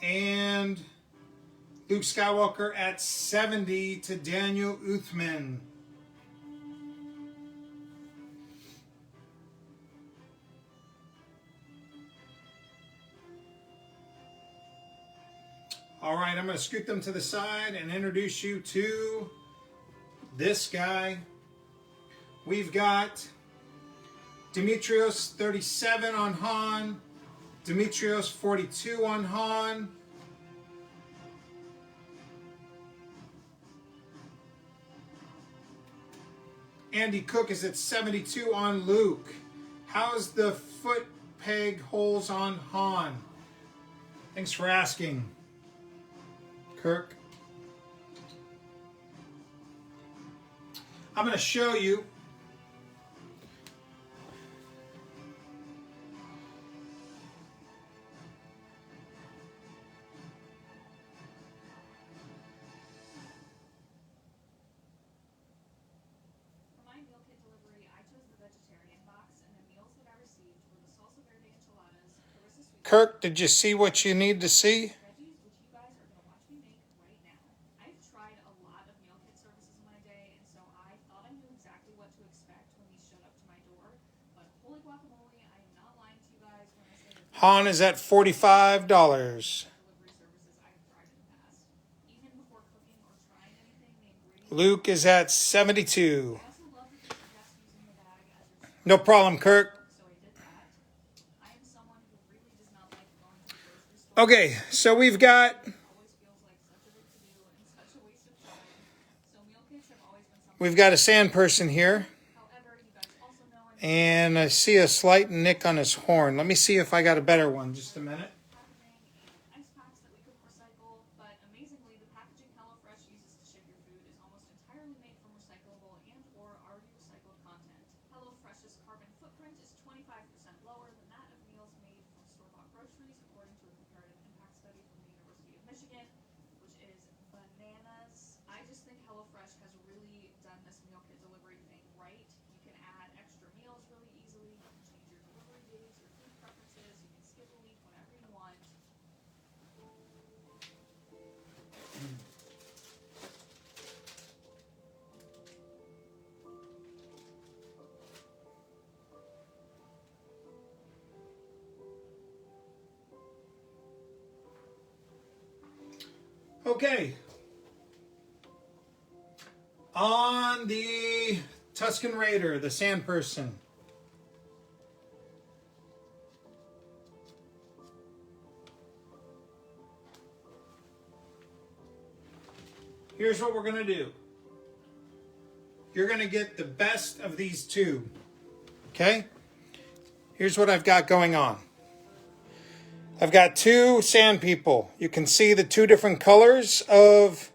and Luke Skywalker at 70 to Daniel Uthman. All right, I'm going to scoot them to the side and introduce you to this guy. We've got Demetrios 37 on Han, Demetrios 42 on Han, Andy Cook is at 72 on Luke. How's the foot peg holes on Han? Thanks for asking, Kirk. I'm going to show you Kirk, did you see what you need to see? Han is at $45. Luke is at 72. No problem, Kirk. Okay, so we've got a sand person here. And I see a slight nick on his horn. Let me see if I got a better one. Just a minute. meal kit delivery made right. You can add extra meals really easily. You can change your delivery days, your food preferences. You can skip a week whenever you want. Okay. On the Tusken Raider, the sand person. Here's what we're going to do. You're going to get the best of these two. Okay? Here's what I've got going on. I've got two sand people. You can see the two different colors of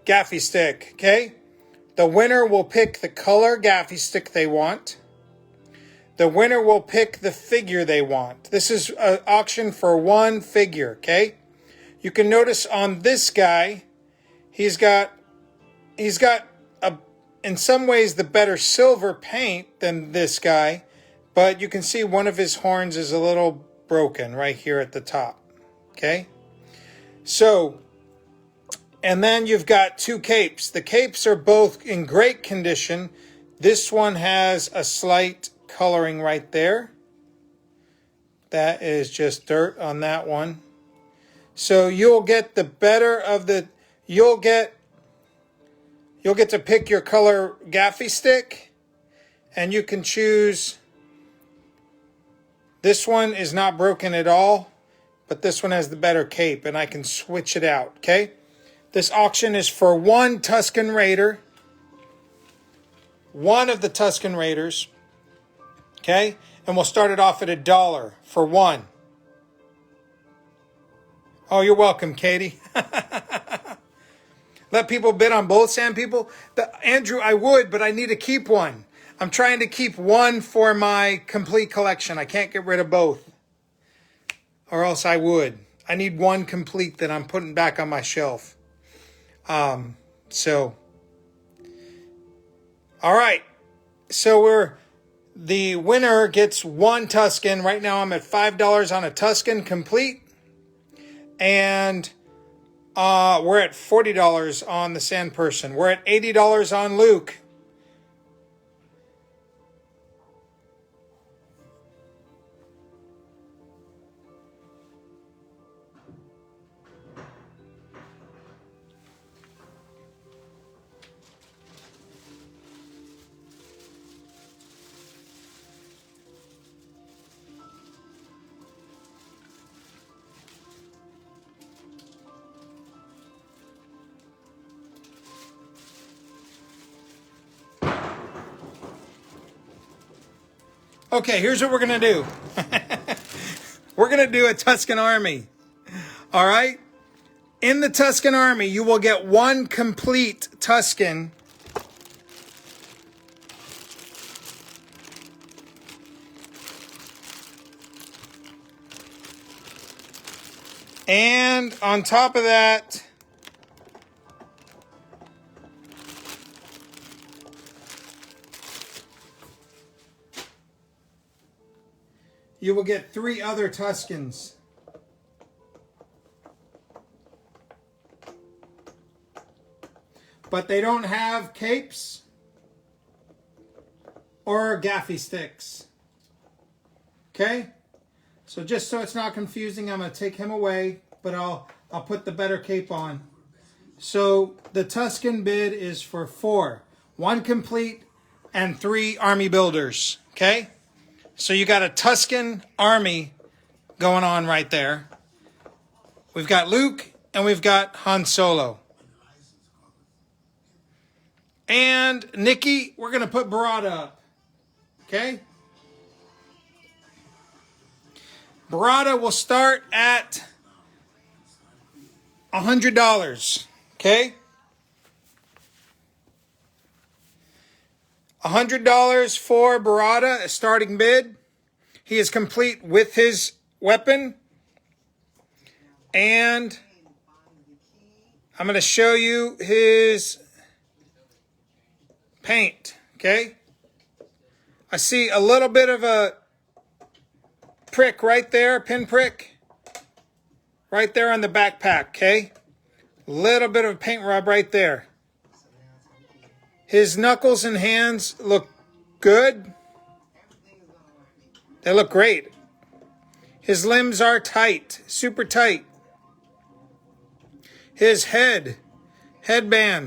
gaffy stick. Okay? The winner will pick the color gaffy stick they want. The winner will pick the figure they want. This is an auction for one figure. Okay? You can notice on this guy, he's got in some ways the better silver paint than this guy, but you can see one of his horns is a little broken right here at the top. Okay? So, and then you've got two capes. The capes are both in great condition. This one has a slight coloring right there. That is just dirt on that one. So you'll get the better of the, you'll get to pick your color gaffy stick, and you can choose. This one is not broken at all, but this one has the better cape, and I can switch it out, okay? This auction is for one Tusken Raider, one of the Tusken Raiders, okay? And we'll start it off at $1 for one. Oh, you're welcome, Katie. Let people bid on both sand people? Andrew, I would, but I need to keep one. I'm trying to keep one for my complete collection. I can't get rid of both. Or else I would. I need one complete that I'm putting back on my shelf. So. All right. So the winner gets one Tusken. Right now I'm at $5 on a Tusken complete. And we're at $40 on the sand person. We're at $80 on Luke. Okay, here's what we're going to do. We're going to do a Tusken army. All right? In the Tusken army, you will get one complete Tusken. And on top of that, you will get 3 other Tuskens. But they don't have capes or gaffy sticks. Okay? So just so it's not confusing, I'm going to take him away, but I'll put the better cape on. So the Tusken bid is for 4. 1 complete and 3 army builders. Okay? So you got a Tusken army going on right there. We've got Luke and we've got Han Solo. And Nikki, we're going to put Barada up. Okay? Barada will start at $100. Okay? $100 for Barada, a starting bid. He is complete with his weapon. And I'm going to show you his paint, okay? I see a little bit of a prick right there, pinprick, right there on the backpack, okay? Little bit of paint rub right there. His knuckles and hands look good. They look great. His limbs are tight, super tight. His headband,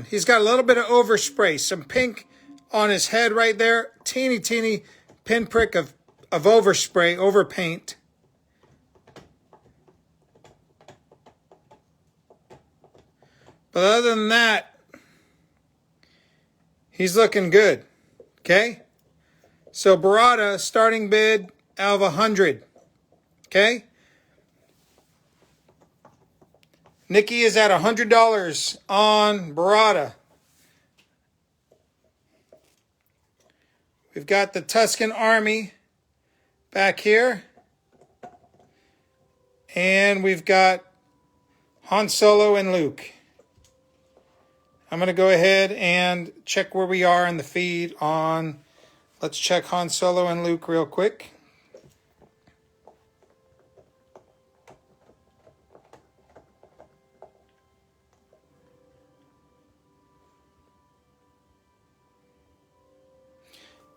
he's got a little bit of overspray, some pink on his head right there. Teeny pinprick of overspray, over paint. But other than that, he's looking good. Okay? So Barada, starting bid out of 100. Okay? Nikki is at $100 on Barada. We've got the Tusken Army back here. And we've got Han Solo and Luke. I'm going to go ahead and check where we are in the feed on... Let's check Han Solo and Luke real quick.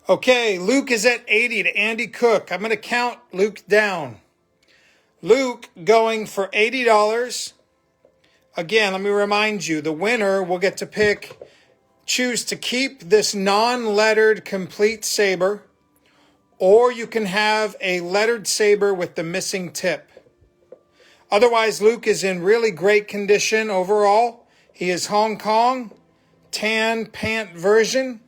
Okay, Luke is at 80 to Andy Cook. I'm going to count Luke down. Luke going for $80. Again, let me remind you, the winner will get to choose to keep this non-lettered complete saber, or you can have a lettered saber with the missing tip. Otherwise, Luke is in really great condition overall. He is Hong Kong, tan pant version.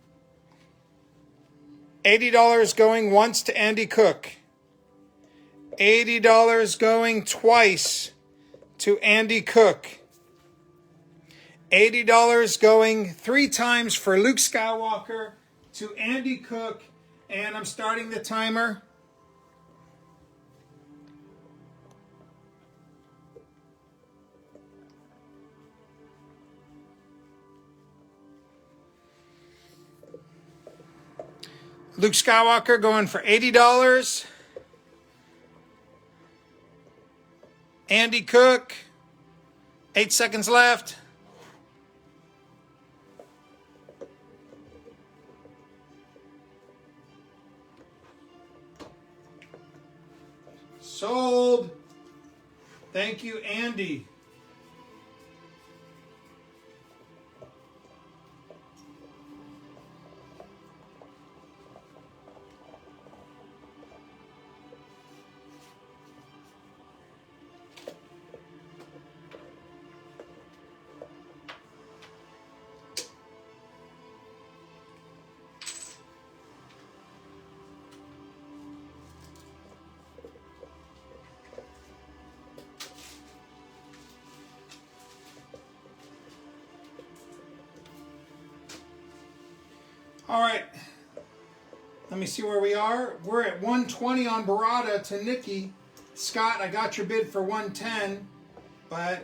$80 going once to Andy Cook. $80 going twice to Andy Cook. $80 going 3 times for Luke Skywalker to Andy Cook. And I'm starting the timer. Luke Skywalker going for $80. Andy Cook, 8 seconds left. Sold. Thank you, Andy. All right, let me see where we are. We're at 120 on Barada to Nikki. Scott, I got your bid for 110, but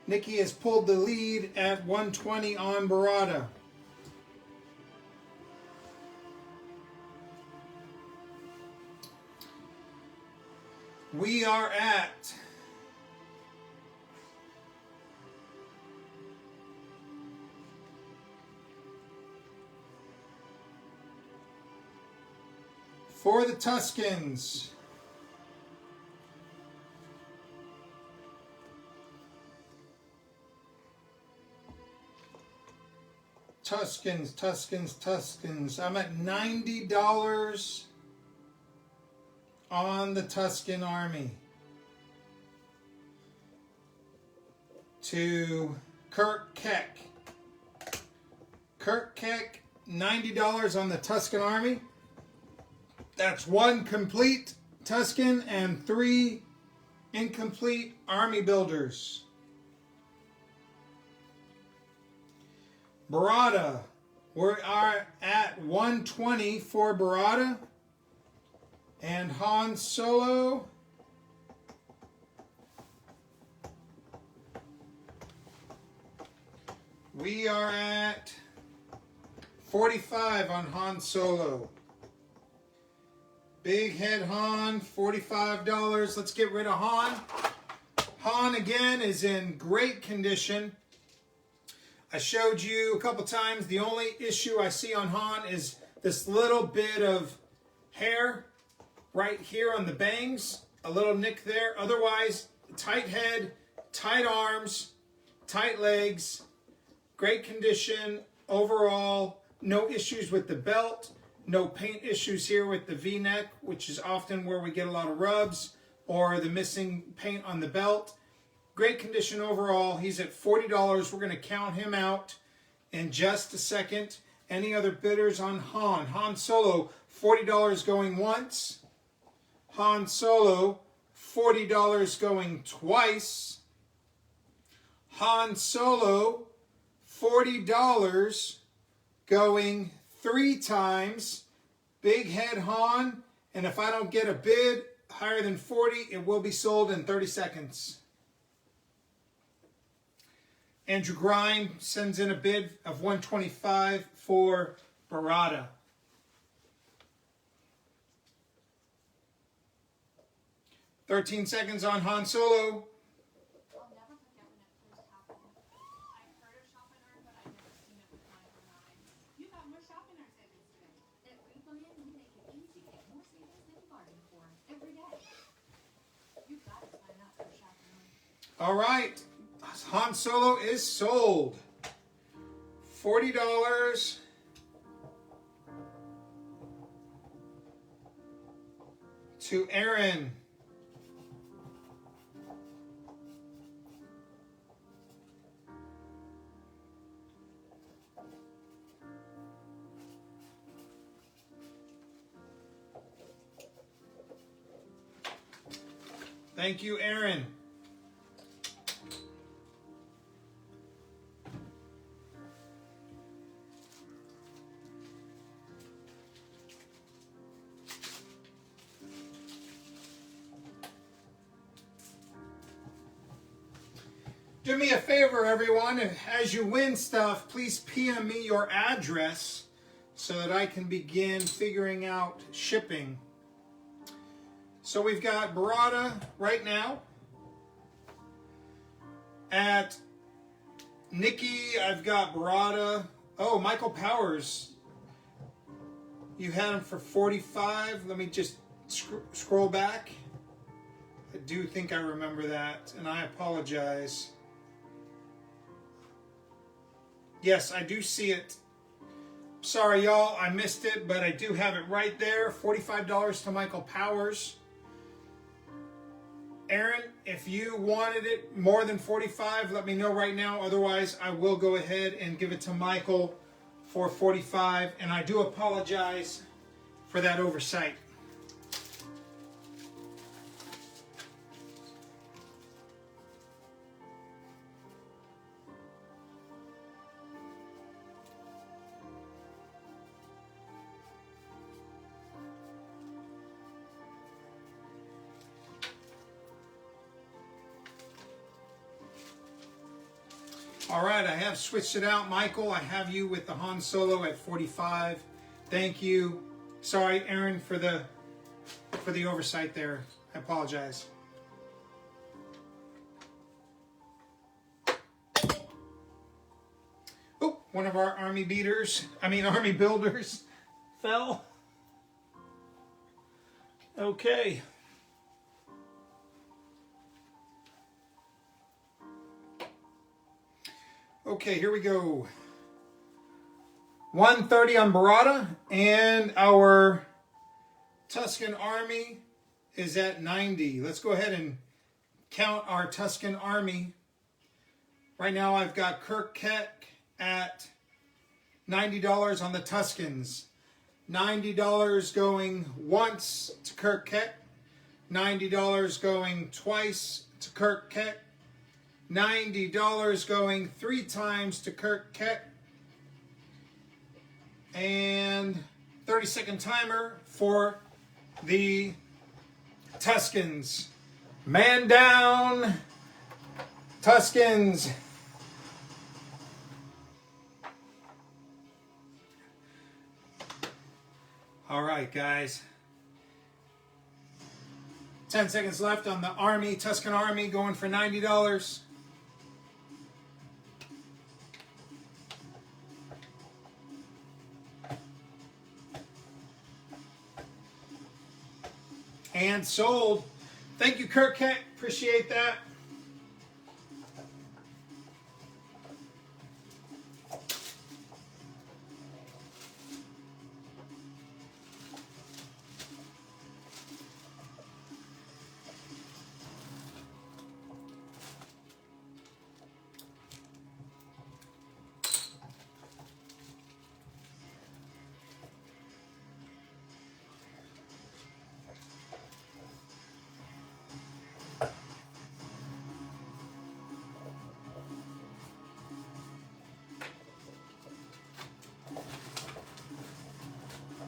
Nikki has pulled the lead at 120 on Barada. We are at for the Tuskens. Tuskens. I'm at $90 on the Tusken Army. To Kirk Keck. Kirk Keck, $90 on the Tusken Army. That's 1 complete Tusken and 3 incomplete Army builders. Barada, we are at 120 for Barada. And Han Solo, we are at $45 on Han Solo. Big head Han, $45. Let's get rid of Han. Han again is in great condition. I showed you a couple times. The only issue I see on Han is this little bit of hair right here on the bangs. A little nick there. Otherwise, tight head, tight arms, tight legs, great condition overall. No issues with the belt. No paint issues here with the V-neck, which is often where we get a lot of rubs, or the missing paint on the belt. Great condition overall. He's at $40. We're going to count him out in just a second. Any other bidders on Han? Han Solo, $40 going once. Han Solo, $40 going twice. Han Solo, $40 going 3 times. Big head Han. And if I don't get a bid higher than 40, it will be sold in 30 seconds. Andrew Grind sends in a bid of $125 for Barada. $13 seconds on Han Solo. I'll never forget when it first happened. I heard of shopping art, but I'd never seen it with my own eyes. You got more shopping art savings today. At Replay, we make it easy to get more savings than you bargained for every day. You've got to sign up for shopping art. All right. Han Solo is sold. $40. To Aaron. Thank you, Aaron. Do me a favor, everyone. As you win stuff, please PM me your address so that I can begin figuring out shipping. So we've got Barada right now. At Nikki, I've got Barada. Oh, Michael Powers. You had him for $45. Let me just scroll back. I do think I remember that, and I apologize. Yes, I do see it. Sorry, y'all, I missed it, but I do have it right there. $45 to Michael Powers. Aaron, if you wanted it more than $45, let me know right now. Otherwise, I will go ahead and give it to Michael for $45. And I do apologize for that oversight. All right, I have switched it out. Michael, I have you with the Han Solo at 45. Thank you. Sorry, Aaron, for the oversight there. I apologize. Oh, one of our army builders fell. Okay. Okay, here we go. 130 on Barada, and our Tusken Army is at 90. Let's go ahead and count our Tusken Army. Right now I've got Kirk Keck at $90 on the Tuskens. $90 going once to Kirk Keck. $90 going twice to Kirk Keck. $90 going 3 times to Kirk Keck. And 30-second timer for the Tuskens. Man down, Tuskens. All right, guys. 10 seconds left on the Army, Tuscan Army, going for $90. And sold. Thank you, Kirk. Appreciate that.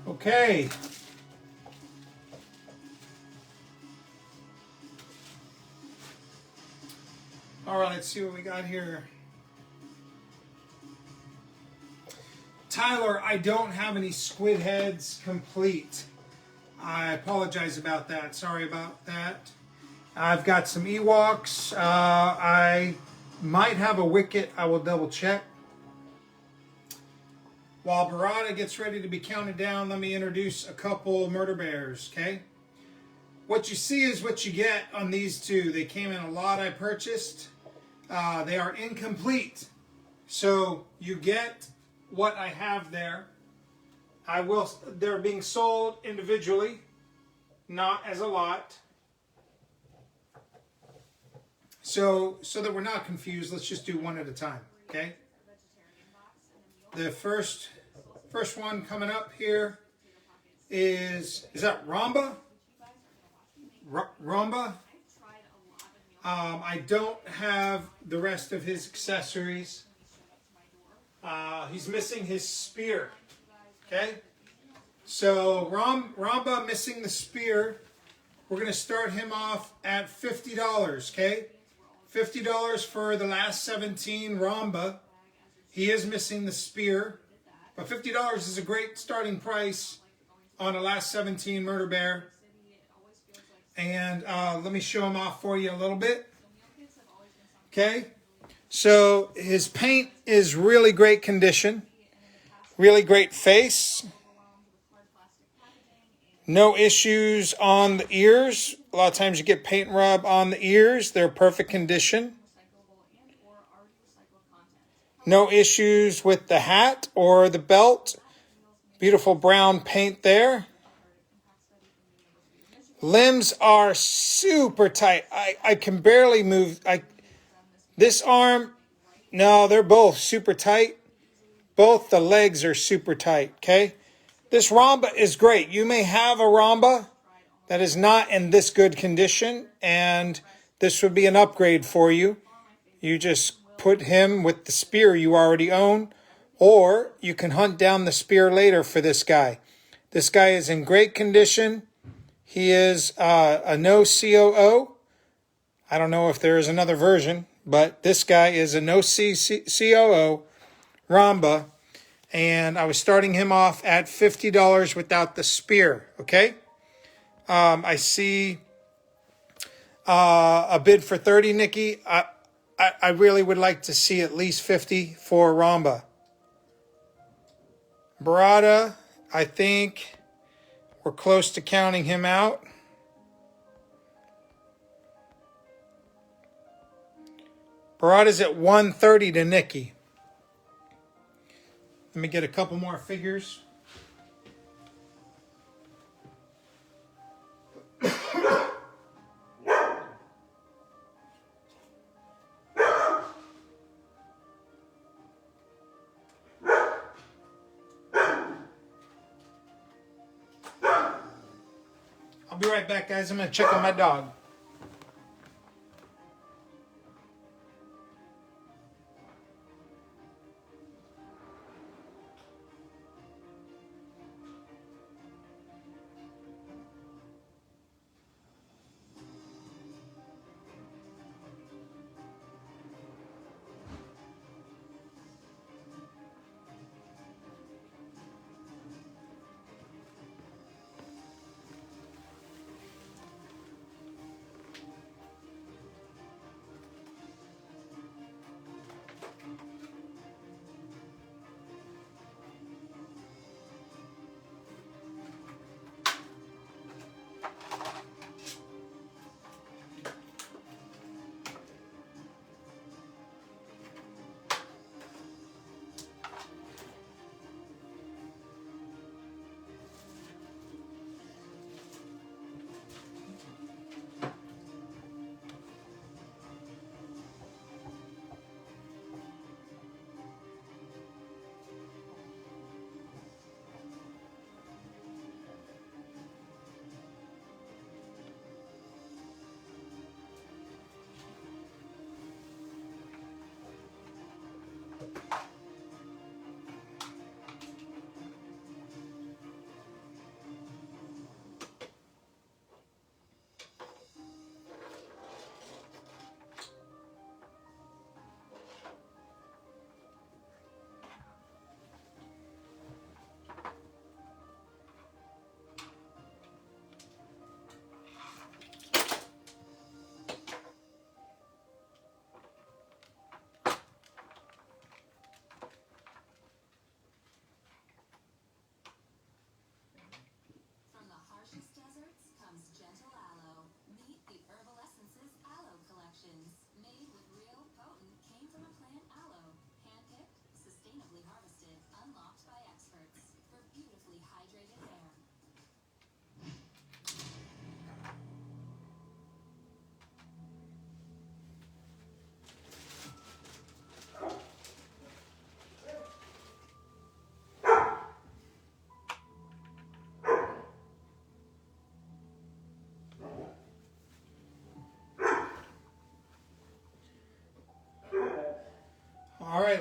Okay. All right, let's see what we got here. Tyler, I don't have any squid heads complete. I apologize about that. Sorry about that. I've got some Ewoks. I might have a Wicket. I will double check. While Barada gets ready to be counted down, let me introduce a couple Murder Bears, okay? What you see is what you get on these two. They came in a lot I purchased. They are incomplete. So you get what I have there. They're being sold individually, not as a lot. So that we're not confused, let's just do one at a time, okay? The first one coming up here is that Ramba? Ramba? I don't have the rest of his accessories. He's missing his spear. Okay? So Ramba missing the spear. We're going to start him off at $50. Okay? $50 for the last 17 Ramba. He is missing the spear. But $50 is a great starting price on a last 17 Murder Bear. And let me show him off for you a little bit. Okay? So his paint is really great condition. Really great face. No issues on the ears. A lot of times you get paint rub on the ears. They're perfect condition. No issues with the hat or the belt. Beautiful brown paint there. Limbs are super tight. I can barely move. This arm, no, they're both super tight. Both the legs are super tight, okay? This Ramba is great. You may have a Ramba that is not in this good condition, and this would be an upgrade for you. You just put him with the spear you already own, or you can hunt down the spear later for this guy. This guy is in great condition. He is a no COO. I don't know if there is another version, but this guy is a no COO Ramba, and I was starting him off at $50 without the spear, okay? I see a bid for 30, Nikki. I really would like to see at least 50 for Ramba. Barada, I think we're close to counting him out. Barada's at 130 to Nikki. Let me get a couple more figures. I'll be right back, guys. I'm going to check on my dog.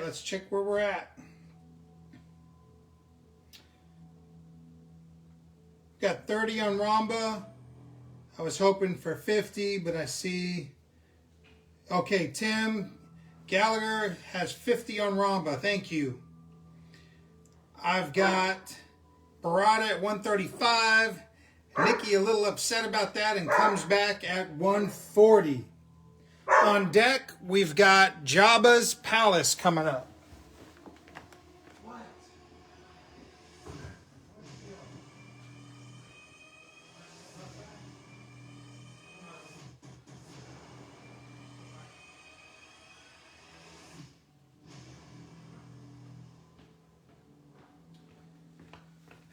let's check where we're at. Got 30 on Ramba. I was hoping for 50, but I see... Okay, Tim Gallagher has 50 on Ramba. Thank you. I've got Barada at 135. Nikki a little upset about that and comes back at 140. On deck, we've got Jabba's Palace coming up.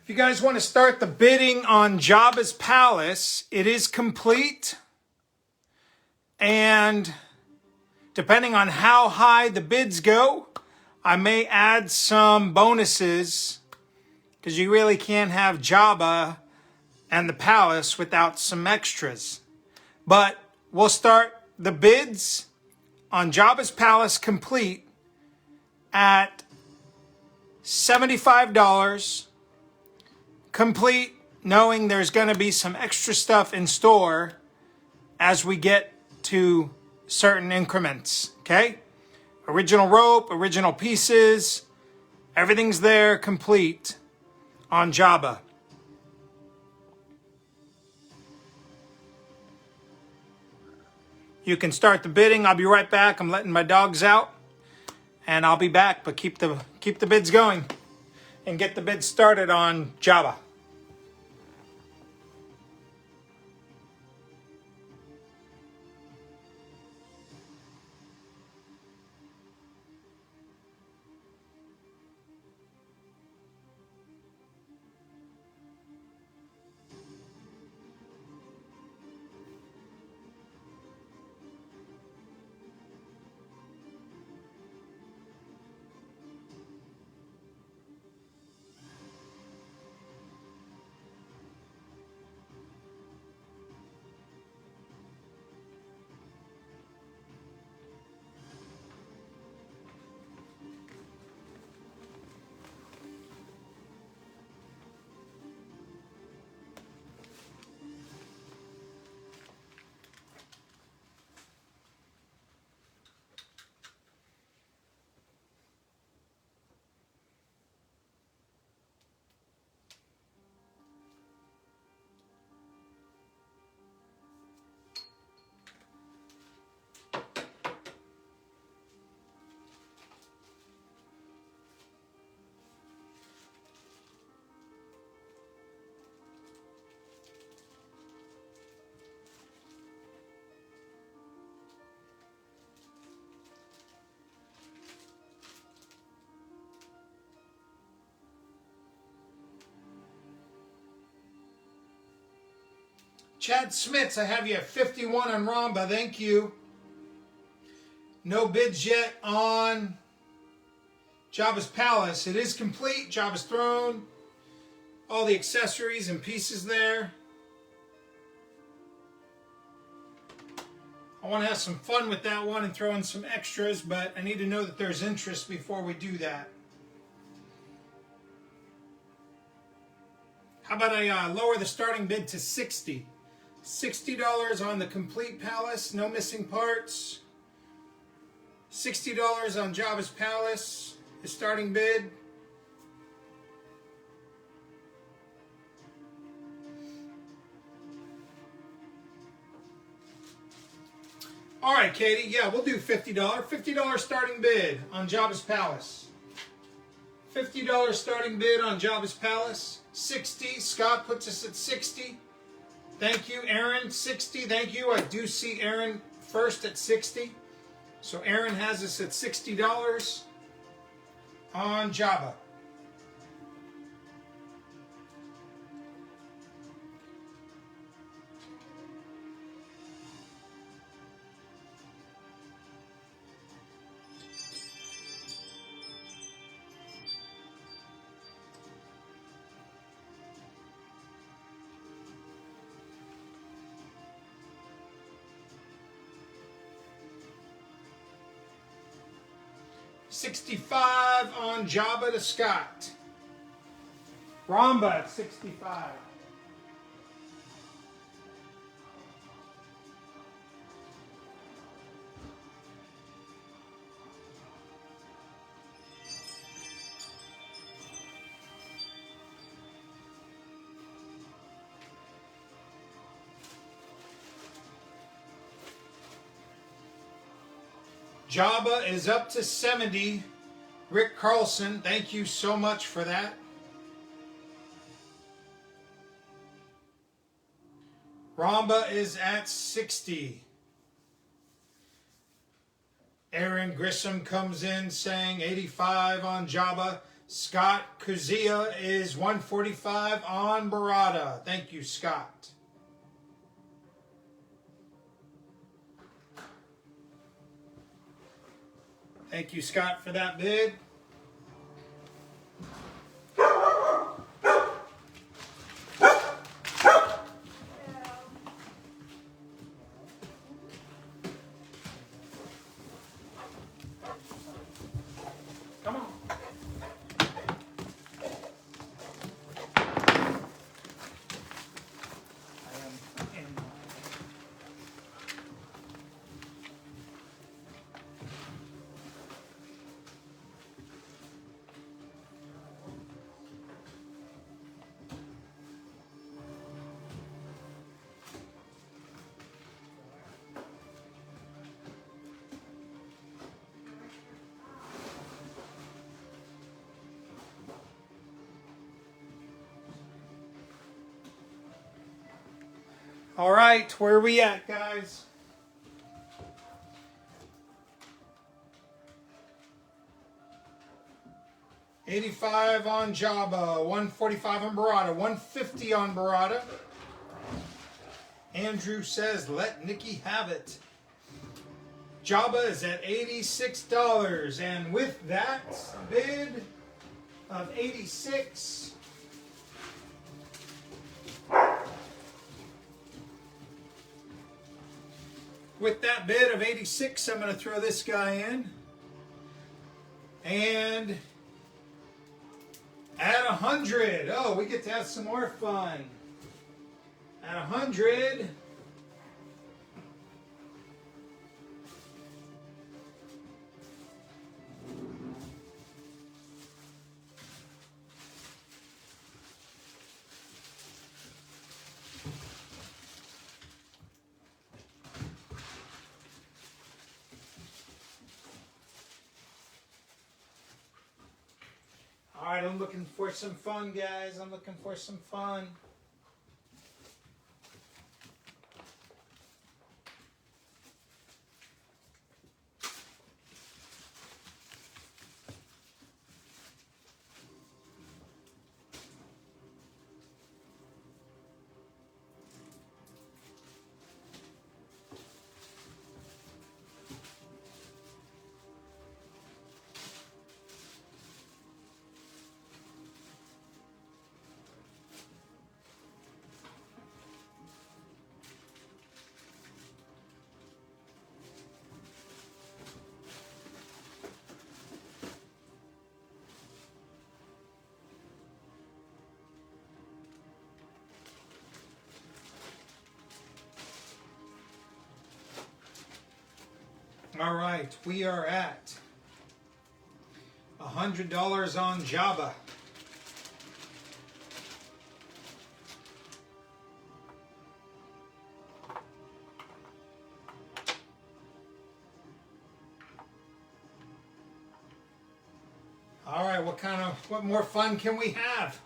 If you guys want to start the bidding on Jabba's Palace, it is complete. And depending on how high the bids go, I may add some bonuses, because you really can't have Jabba and the palace without some extras. But we'll start the bids on Jabba's Palace complete at $75. Complete, knowing there's going to be some extra stuff in store as we get to certain increments, okay? Original rope, original pieces, everything's there, complete on Jabba. You can start the bidding. I'll be right back. I'm letting my dogs out, and I'll be back, but keep the bids going and get the bids started on Jabba. Chad Smits, I have you at 51 on Ramba. Thank you. No bids yet on Jabba's Palace. It is complete. Jabba's Throne. All the accessories and pieces there. I want to have some fun with that one and throw in some extras, but I need to know that there's interest before we do that. How about I lower the starting bid to 60? $60 on the complete palace, no missing parts. $60 on Jabba's Palace, the starting bid. All right, Katie, yeah, we'll do $50. $50 starting bid on Jabba's Palace. $50 starting bid on Jabba's Palace. 60, Scott puts us at 60. Thank you, Aaron. 60, thank you. I do see Aaron first at 60. So Aaron has us at $60 on Jabba. 65 on Jabba to Scott. Ramba at 65. Jabba is up to 70. Rick Carlson, thank you so much for that. Ramba is at 60. Aaron Grissom comes in saying 85 on Jabba. Scott Kuzia is 145 on Barada. Thank you, Scott. Thank you, Scott, for that bid. Come on. All right, where are we at, guys? $85 on Jabba, 145 on Barada, 150 on Barada. Andrew says, let Nikki have it. Jabba is at $86, and with that bid of 86. With that bid of 86, I'm going to throw this guy in. And at 100, oh, we get to have some more fun. At 100, all right, I'm looking for some fun, guys. I'm looking for some fun. All right, we are at $100 on Jabba. All right, what more fun can we have?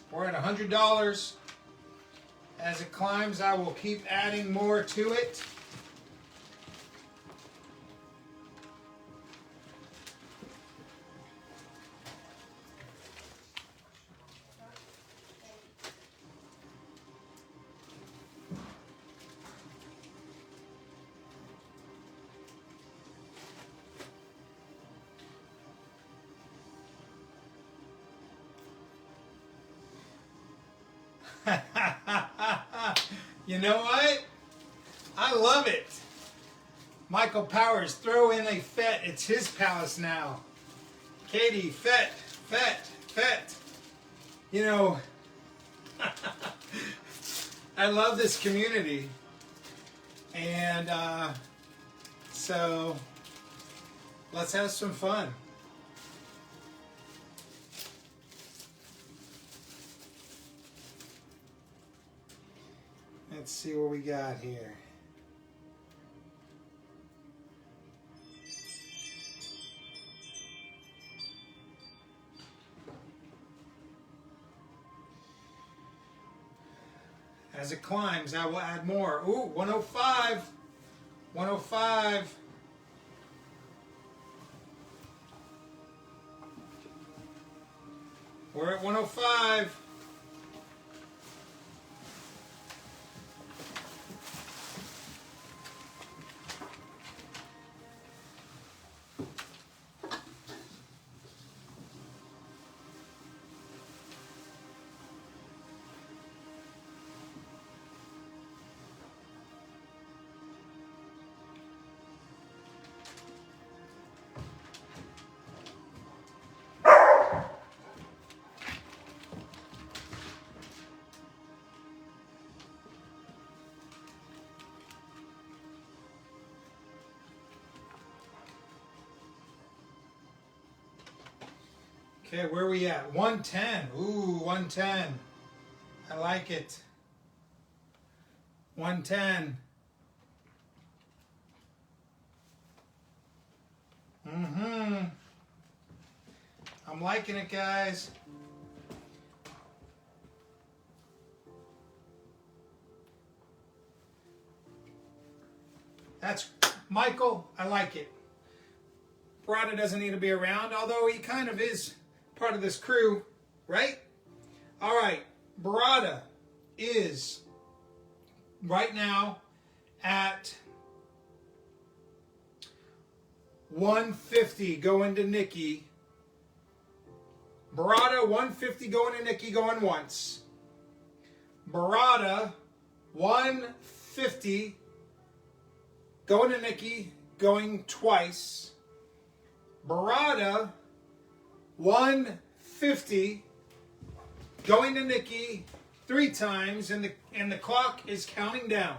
We're at $100. As it climbs, I will keep adding more to it. You know what? I love it. Michael Powers, throw in a fet. It's his palace now. Katie, fet, fet, fet. You know, I love this community. And so let's have some fun. Let's see what we got here. As it climbs, I will add more. Ooh, 105. 105. We're at 105. Okay, where are we at? 110. Ooh, 110. I like it. 110. I'm liking it, guys. That's Michael. I like it. Barada doesn't need to be around, although he kind of is part of this crew, right? All right, Barada is right now at 150 going to Nikki. Barada 150 going to Nikki going once. Barada 150 going to Nikki going twice. Barada 150 going to Nikki 3 times, and the clock is counting down.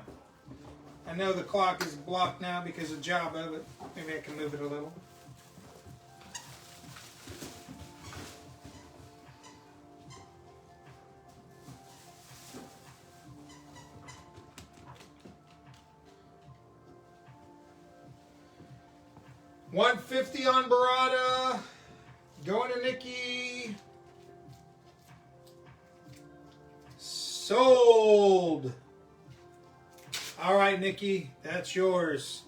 I know the clock is blocked now because of Java, but maybe I can move it a little. $150 on Barada. Going to Nikki. Sold. All right, Nikki, that's yours.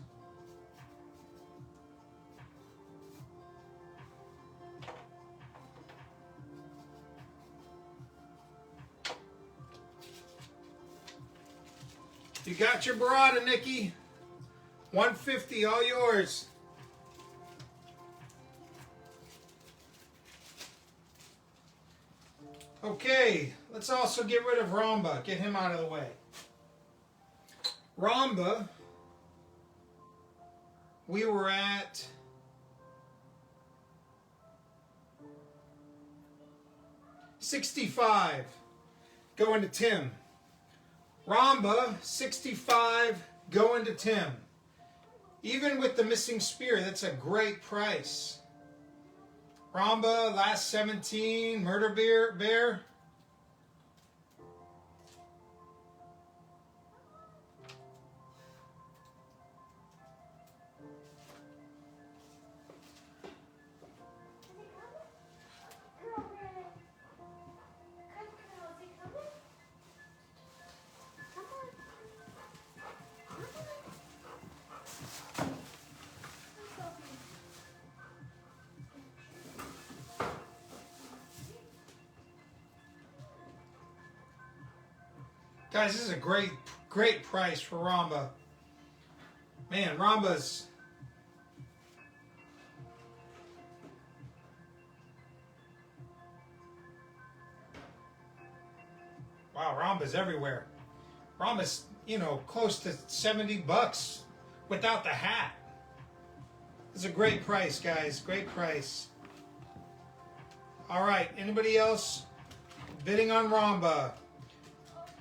You got your Barada, Nikki. 150, all yours. Okay, let's also get rid of Ramba. Get him out of the way. Ramba, we were at $65 going to Tim. Ramba, $65 going to Tim. Even with the missing spear, that's a great price. Ramba, last 17, Murder Bear. Guys, this is a great price for Ramba. Man, Ramba's... Wow, Ramba's everywhere. Ramba's close to $70 without the hat. It's a great price, guys. Great price. All right. Anybody else bidding on Ramba?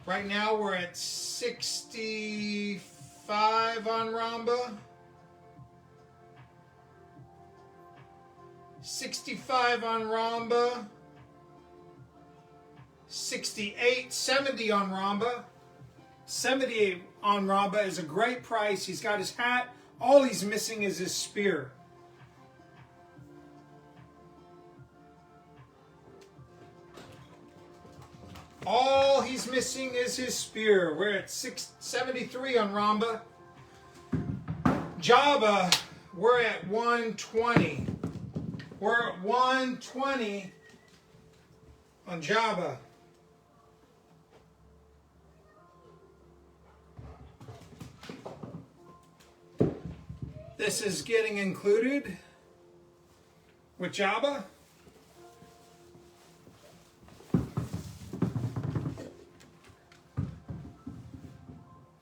Right now we're at 65 on Ramba. 65 on Ramba. 68, 70 on Ramba. 78 on Ramba is a great price. He's got his hat. All he's missing is his spear. All he's missing is his spear. We're at 73 on Ramba. Java, we're at 120. We're at 120 on Java. This is getting included with Java.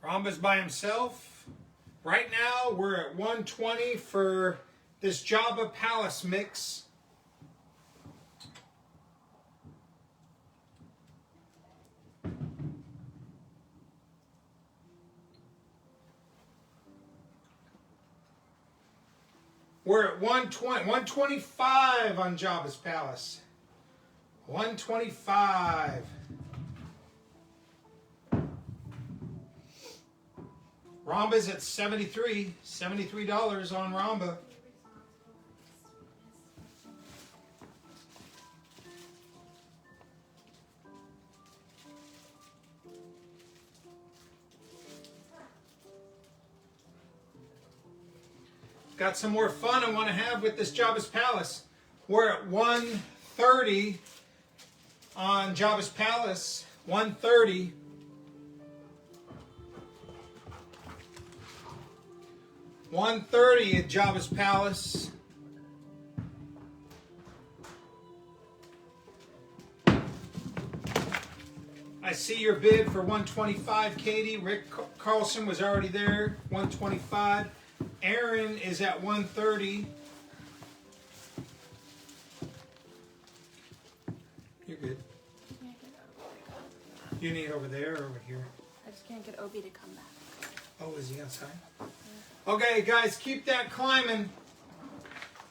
Ramba's by himself. Right now, we're at 120 for this Java Palace mix. We're at 120, 125 on Java's Palace. 125. Ramba's at $73 on Ramba. Got some more fun I want to have with this Java's Palace. We're at 130 on Java's Palace. 130. $130 at Java's Palace. I see your bid for 125, Katie. Rick Carlson was already there. 125. Aaron is at 130. You're good. You need over there or over here? I just can't get Obi to come back. Oh, is he outside? Okay, guys, keep that climbing.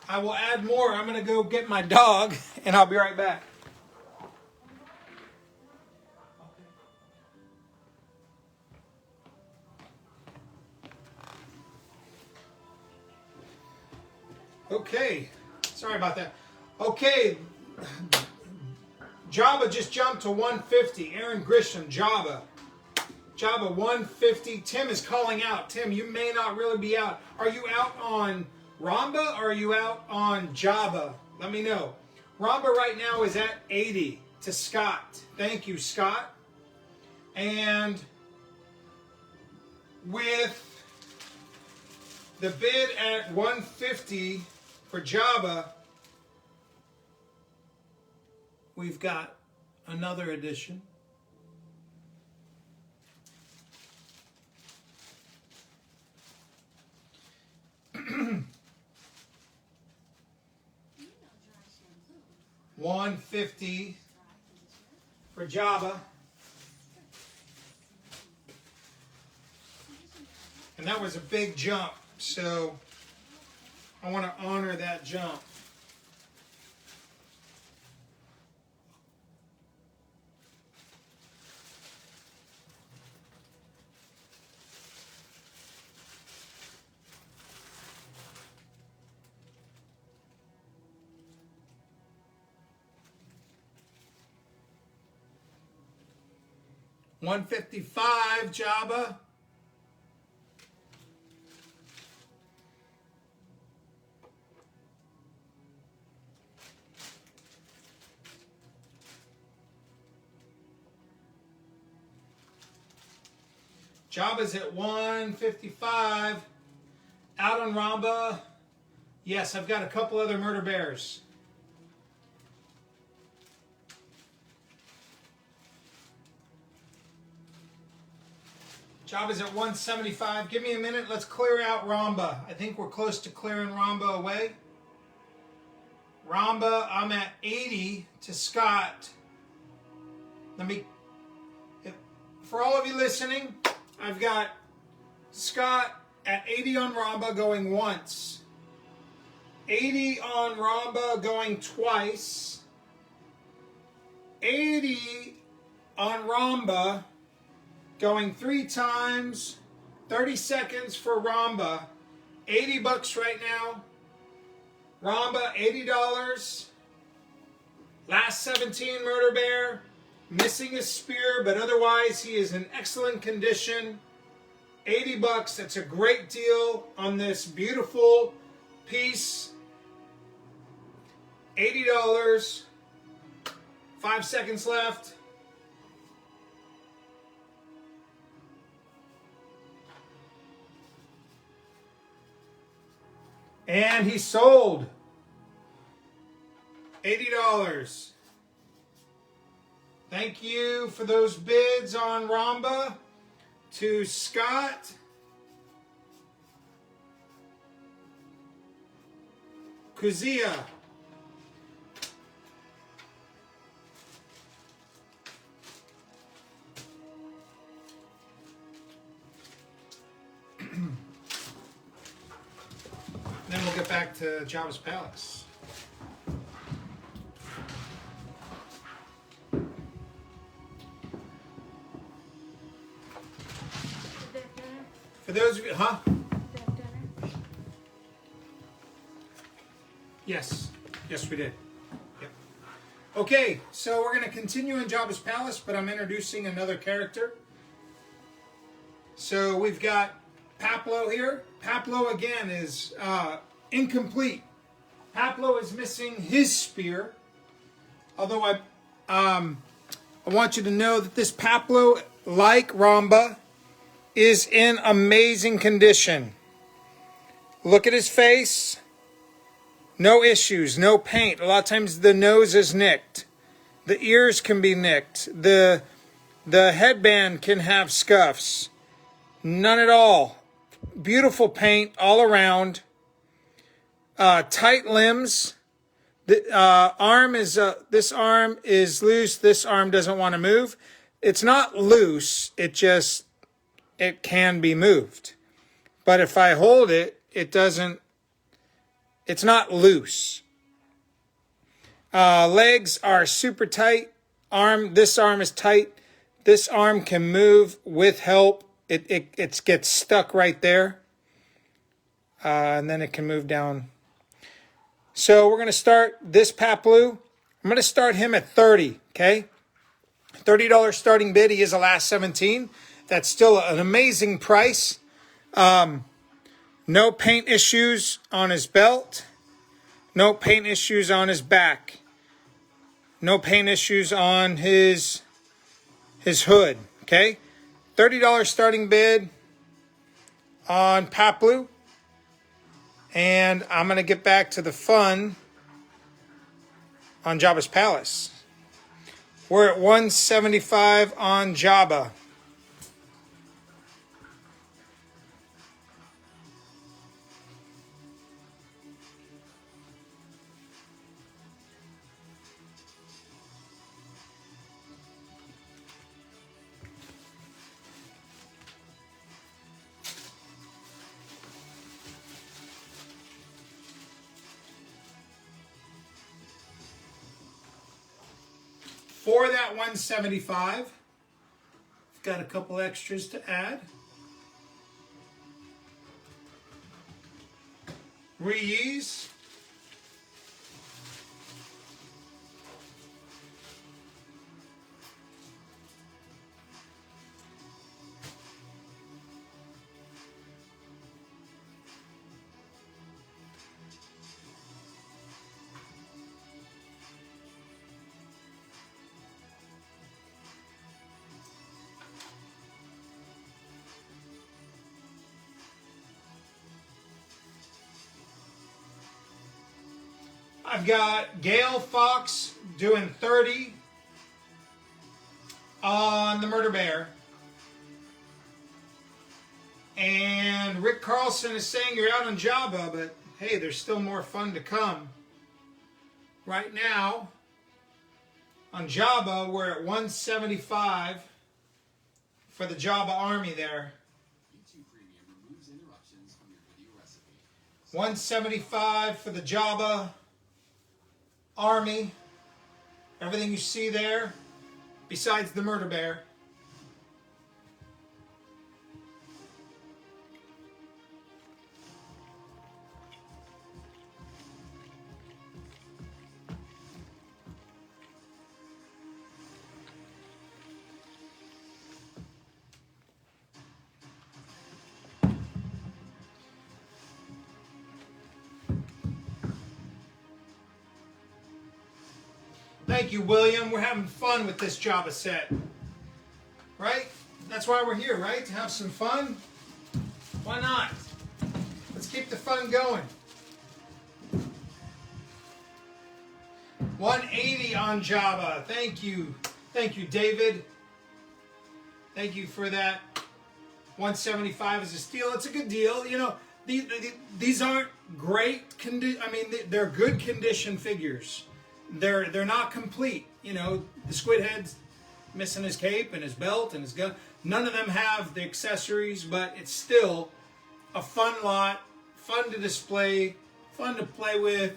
I will add more. I'm going to go get my dog, and I'll be right back. Okay, sorry about that. Okay, Java just jumped to 150. Aaron Grisham, Java. Java 150. Tim is calling out. Tim, you may not really be out. Are you out on Ramba or are you out on Java? Let me know. Ramba right now is at 80 to Scott. Thank you, Scott. And with the bid at 150 for Java, we've got another addition. $150 for Java. And that was a big jump, so I want to honor that jump. $155 Java. Java's at 155. Out on Ramba. Yes, I've got a couple other murder bears. Job is at 175. Give me a minute. Let's clear out Ramba. I think we're close to clearing Ramba away. Ramba, I'm at 80 to Scott. For all of you listening, I've got Scott at 80 on Ramba going once. 80 on Ramba going twice. 80 on Ramba going 3 times. 30 seconds for Ramba. 80 bucks right now. Ramba, $80. Last 17 Murder Bear. Missing his spear, but otherwise he is in excellent condition. 80 bucks. That's a great deal on this beautiful piece. $80. 5 seconds left. And he sold. $80. Thank you for those bids on Ramba to Scott. Kuzia. Then we'll get back to Jabba's Palace. For those of you, huh? Yes. Yes, we did. Yep. Okay, so we're going to continue in Jabba's Palace, but I'm introducing another character. So we've got Paplo here. Paplo, again, is incomplete. Paplo is missing his spear. Although I want you to know that this Paplo, like Ramba, is in amazing condition. Look at his face. No issues, no paint. A lot of times the nose is nicked. The ears can be nicked. The headband can have scuffs. None at all. Beautiful paint all around. Tight limbs. The arm is this arm is loose. This arm doesn't want to move. It's not loose. It can be moved. But if I hold it, it's not loose. Legs are super tight. This arm is tight. This arm can move with help. It gets stuck right there. And then it can move down. So we're going to start this Paplu. I'm going to start him at 30, okay? $30 starting bid. He is a last 17. That's still an amazing price. No paint issues on his belt. No paint issues on his back. No paint issues on his hood. Okay? $30 starting bid on Paplu. And I'm going to get back to the fun on Jabba's Palace. We're at 175 on Jabba. For that 175, I've got a couple extras to add. Reuse. I've got Gail Fox doing 30 on the Murder Bear. And Rick Carlson is saying you're out on Jabba, but hey, there's still more fun to come. Right now, on Jabba, we're at 175 for the Jabba army there. 175 for the Jabba army. Everything you see there, besides the murder bear. Thank you, William. We're having fun with this Jabba set. Right? That's why we're here, right? To have some fun? Why not? Let's keep the fun going. 180 on Jabba. Thank you. Thank you, David. Thank you for that. 175 is a steal. It's a good deal. You know, these aren't great condition. I mean, they're good condition figures. They're not complete. You know, the squid head's missing his cape and his belt and his gun. None of them have the accessories, but it's still a fun lot, fun to display, fun to play with,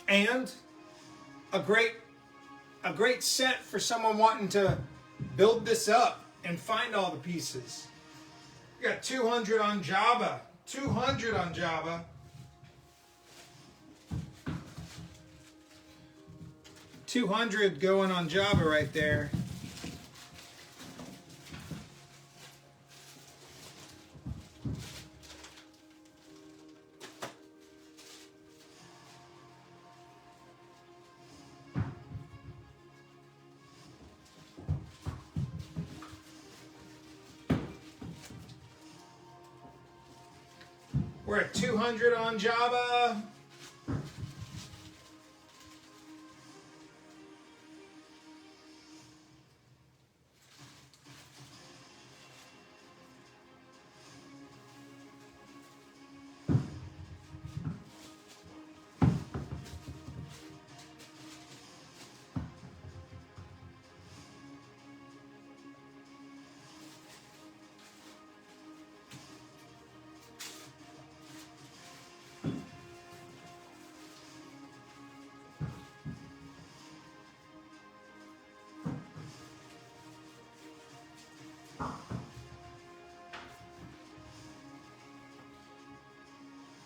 and a great set for someone wanting to build this up and find all the pieces. We got 200 on Jabba. 200 on Jabba. $200 going on Jabba right there. We're at 200 on Jabba.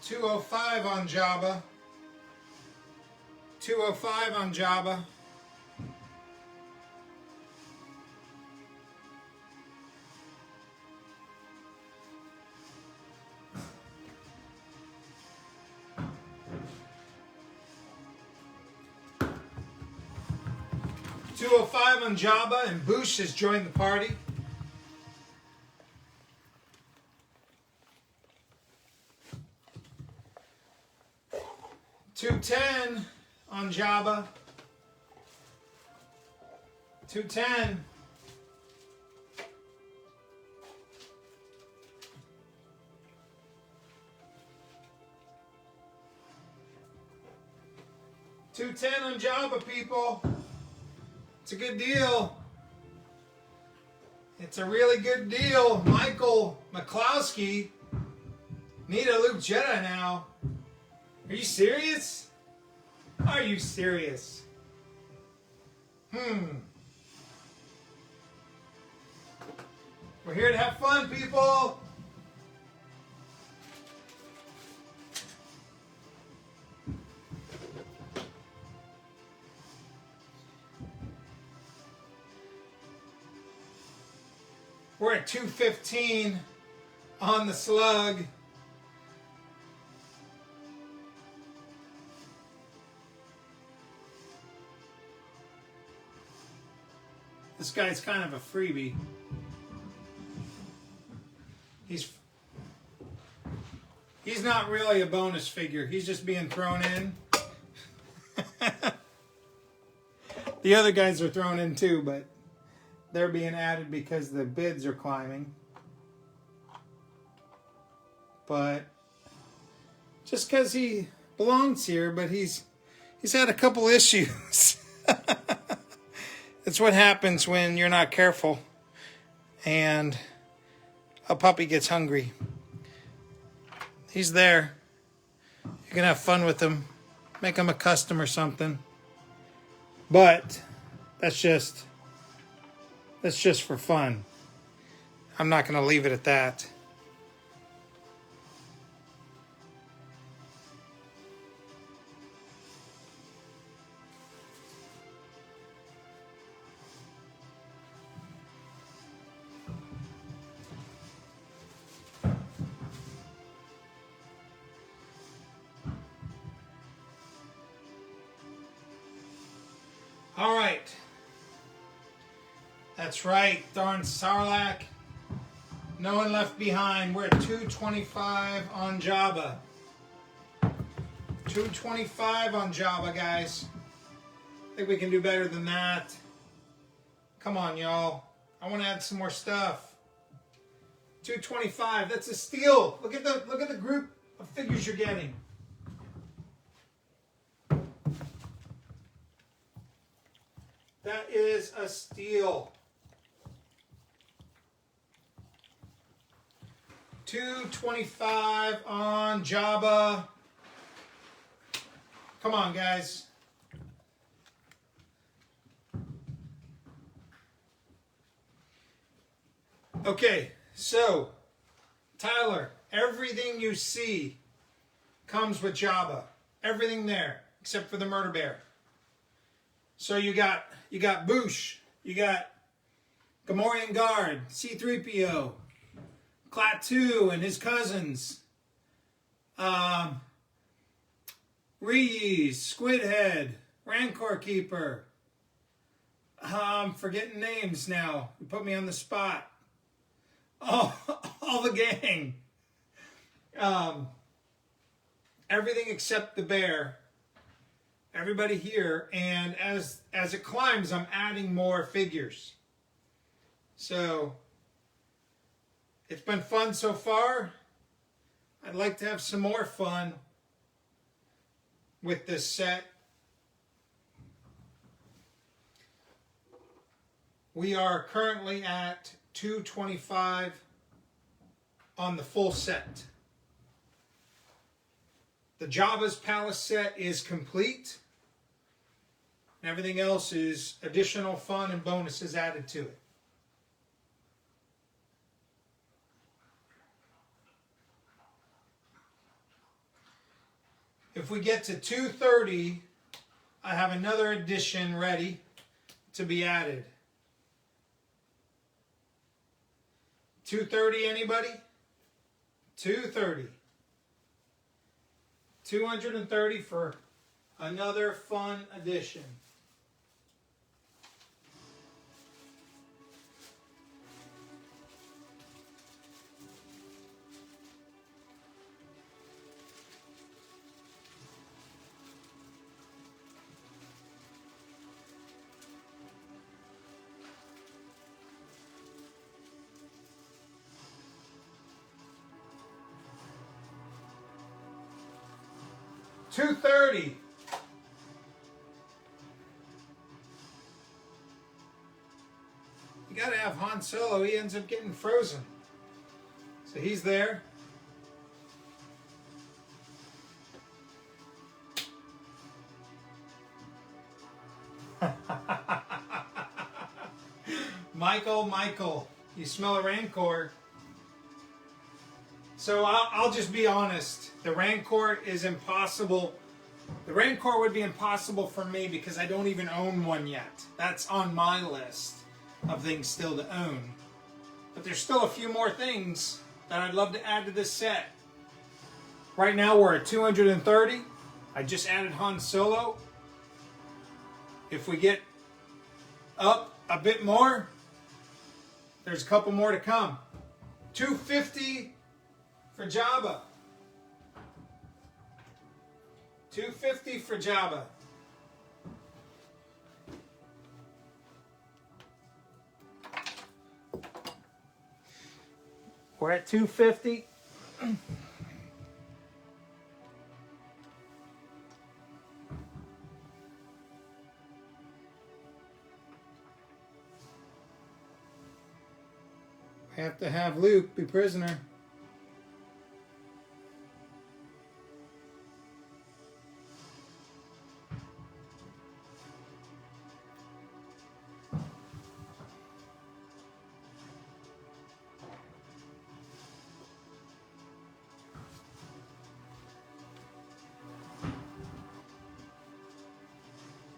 $205 on Jabba. 205 on Jabba. $205 on Jabba, and Boosh has joined the party. $210 on Jabba. 210. $210 on Jabba, people. It's a good deal. It's a really good deal. Michael McCloskey. Need a Luke Jedi now. Are you serious? Are you serious? We're here to have fun, people. We're at 215 on the slug. This guy's kind of a freebie. He's not really a bonus figure. He's just being thrown in. The other guys are thrown in too, but they're being added because the bids are climbing. but just because he belongs here, but he's had a couple issues. It's what happens when you're not careful and a puppy gets hungry. He's there. You can have fun with him, make him a custom or something. But that's just for fun. I'm not going to leave it at that. All right. That's right, darn Sarlacc. No one left behind. We're at 225 on Jabba. 225 on Jabba, guys. I think we can do better than that. Come on, y'all. I want to add some more stuff. 225. That's a steal. Look at the group of figures you're getting. That is a steal. 225 on Jabba. Come on, guys. Okay, so Tyler, everything you see comes with Jabba. Everything there, except for the murder bear. So you got Boosh, you got Gamorrean Guard, C-3PO, Klaatu and his cousins, Reese, Squidhead, Rancor Keeper. I'm forgetting names now. You put me on the spot. Oh, all the gang. Everything except the bear. Everybody here, and as it climbs, I'm adding more figures. So it's been fun so far. I'd like to have some more fun with this set. We are currently at 225 on the full set. The Jabba's Palace set is complete. And everything else is additional fun and bonuses added to it. If we get to 230, I have another addition ready to be added. 230, anybody? 230. 230 for another fun addition. $230. You gotta have Han Solo. He ends up getting frozen. So he's there. Michael, you smell a Rancor. So I'll just be honest. The Rancor is impossible. The Rancor would be impossible for me because I don't even own one yet. That's on my list of things still to own. But there's still a few more things that I'd love to add to this set. Right now we're at 230. I just added Han Solo. If we get up a bit more, there's a couple more to come. 250 for Jabba. 250 for Jabba. We're at 250. Have to have Luke be prisoner.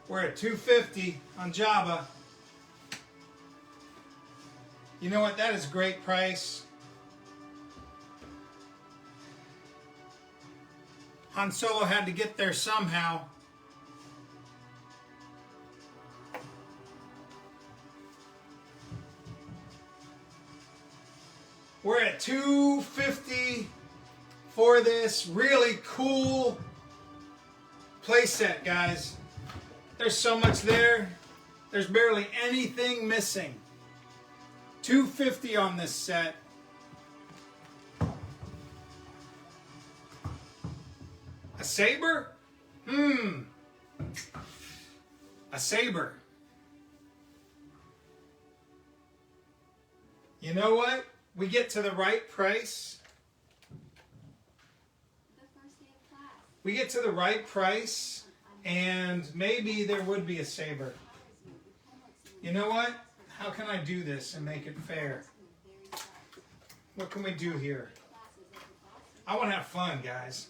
We're at 250 on Jabba. You know what? That is a great price. Han Solo had to get there somehow. We're at 250 for this really cool playset, guys. There's so much there. There's barely anything missing. 250 on this set. A saber? A saber. You know what? We get to the right price. The first day of class. We get to the right price, and maybe there would be a saber. You know what? How can I do this and make it fair? What can we do here? I want to have fun, guys.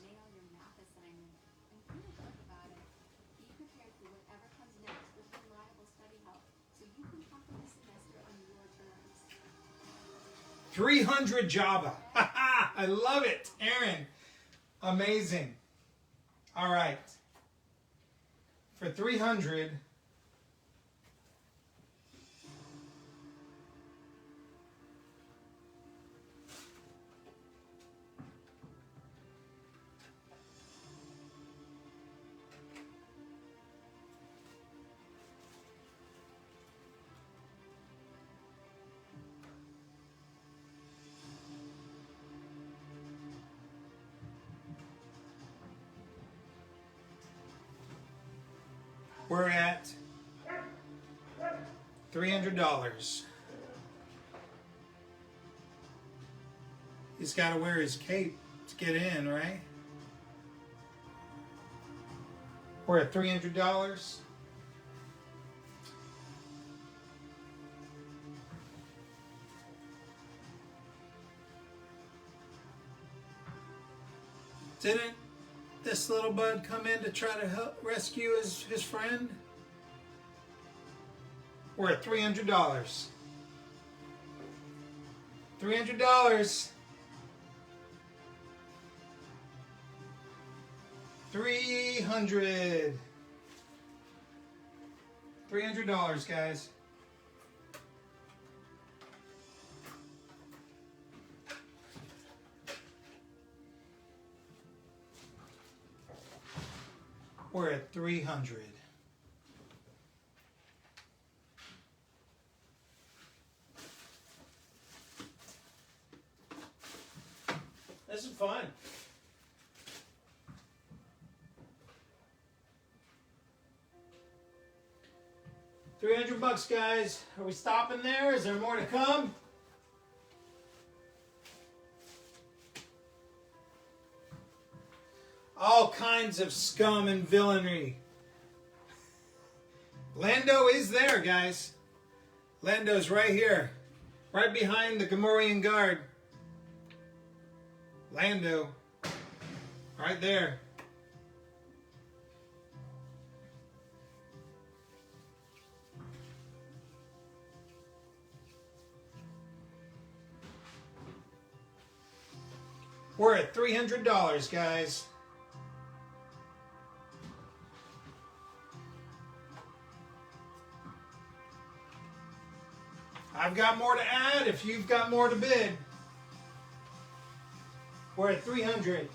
$300 Jabba. I love it. Aaron. Amazing. All right. For 300. We're at $300. He's got to wear his cape to get in, right? We're at $300. Didn't this little bud come in to try to help rescue his friend? We're at $300. $300. $300, guys. We're at 300. This is fun. $300, guys. Are we stopping there? Is there more to come? All kinds of scum and villainy. Lando is there, guys. Lando's right here. Right behind the Gamorrean guard. Lando. Right there. We're at $300, guys. I've got more to add if you've got more to bid. We're at 300.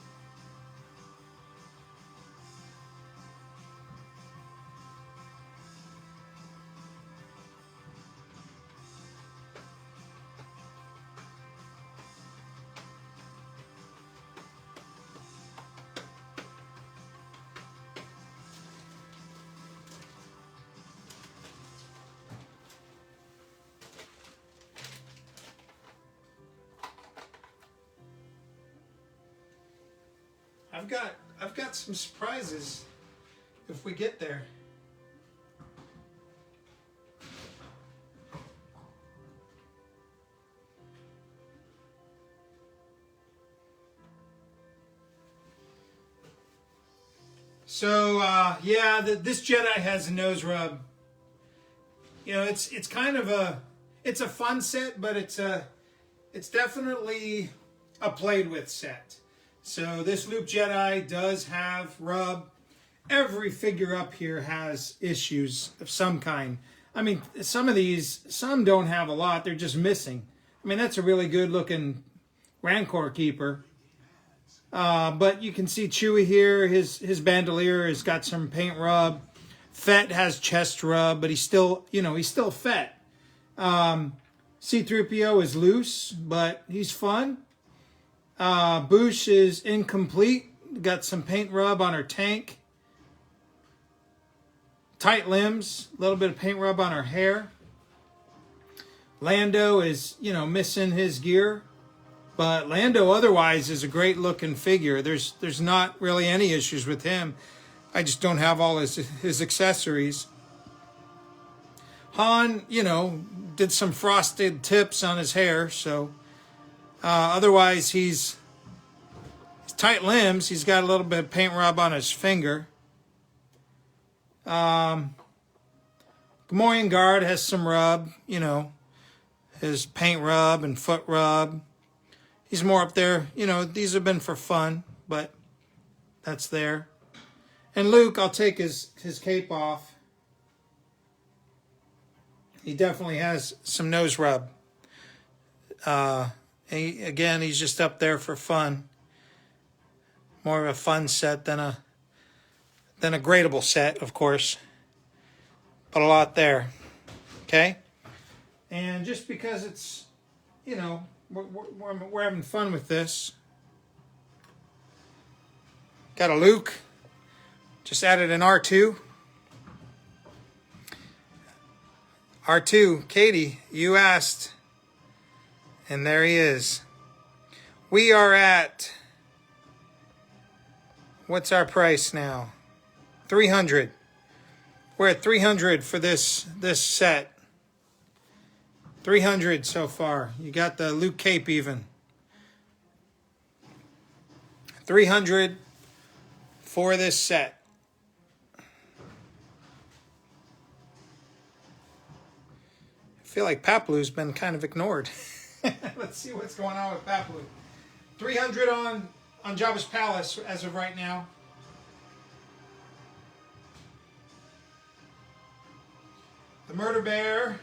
I've got some surprises if we get there. So yeah, this Jedi has a nose rub. You know, it's kind of a fun set, but it's definitely a played with set. So this Loop Jedi does have rub. Every figure up here has issues of some kind. I mean, some don't have a lot. They're just missing. I mean, that's a really good looking Rancor Keeper. But you can see Chewie here. His bandolier has got some paint rub. Fett has chest rub, but he's still Fett. C-3PO is loose, but he's fun. Boosh is incomplete. Got some paint rub on her tank. Tight limbs, a little bit of paint rub on her hair. Lando is, missing his gear. But Lando otherwise is a great looking figure. There's not really any issues with him. I just don't have all his accessories. Han, did some frosted tips on his hair, so otherwise he's tight limbs. He's got a little bit of paint rub on his finger. Gamorrean Guard has some rub, his paint rub and foot rub. He's more up there, these have been for fun, but that's there. And Luke, I'll take his cape off. He definitely has some nose rub. He's just up there for fun. More of a fun set than a gradable set, of course. But a lot there. Okay? And just because it's, we're having fun with this. Got a Luke. Just added an R2. R2, Katie, you asked. And there he is. We are at, what's our price now? 300. We're at 300 for this set. 300 so far. You got the Luke cape even. 300 for this set. I feel like Paplu's been kind of ignored. Let's see what's going on with Paplu. 300 on Jabba's Palace as of right now. The Murder Bear.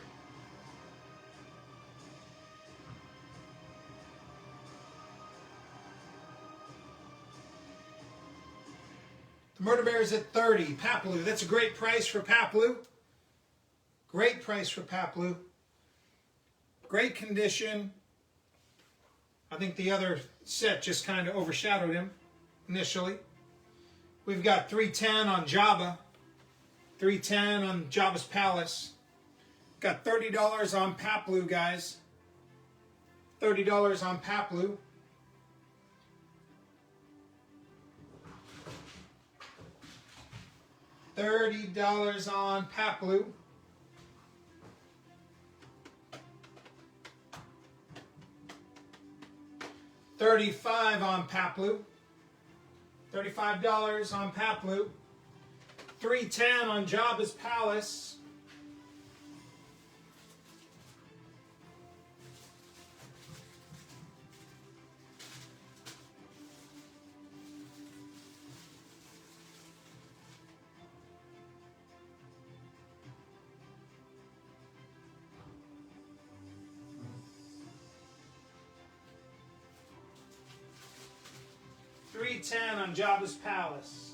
The Murder Bear is at 30. Paplu. That's a great price for Paplu. Great price for Paplu. Great condition. I think the other set just kind of overshadowed him initially. We've got 310 on Jabba. 310 on Jabba's Palace. Got $30 on Paplu, guys. $30 on Paplu. $30 on Paplu. $35 on Paplu. $35 on Paplu. 310 on Jabba's Palace. $310 on Jabba's Palace.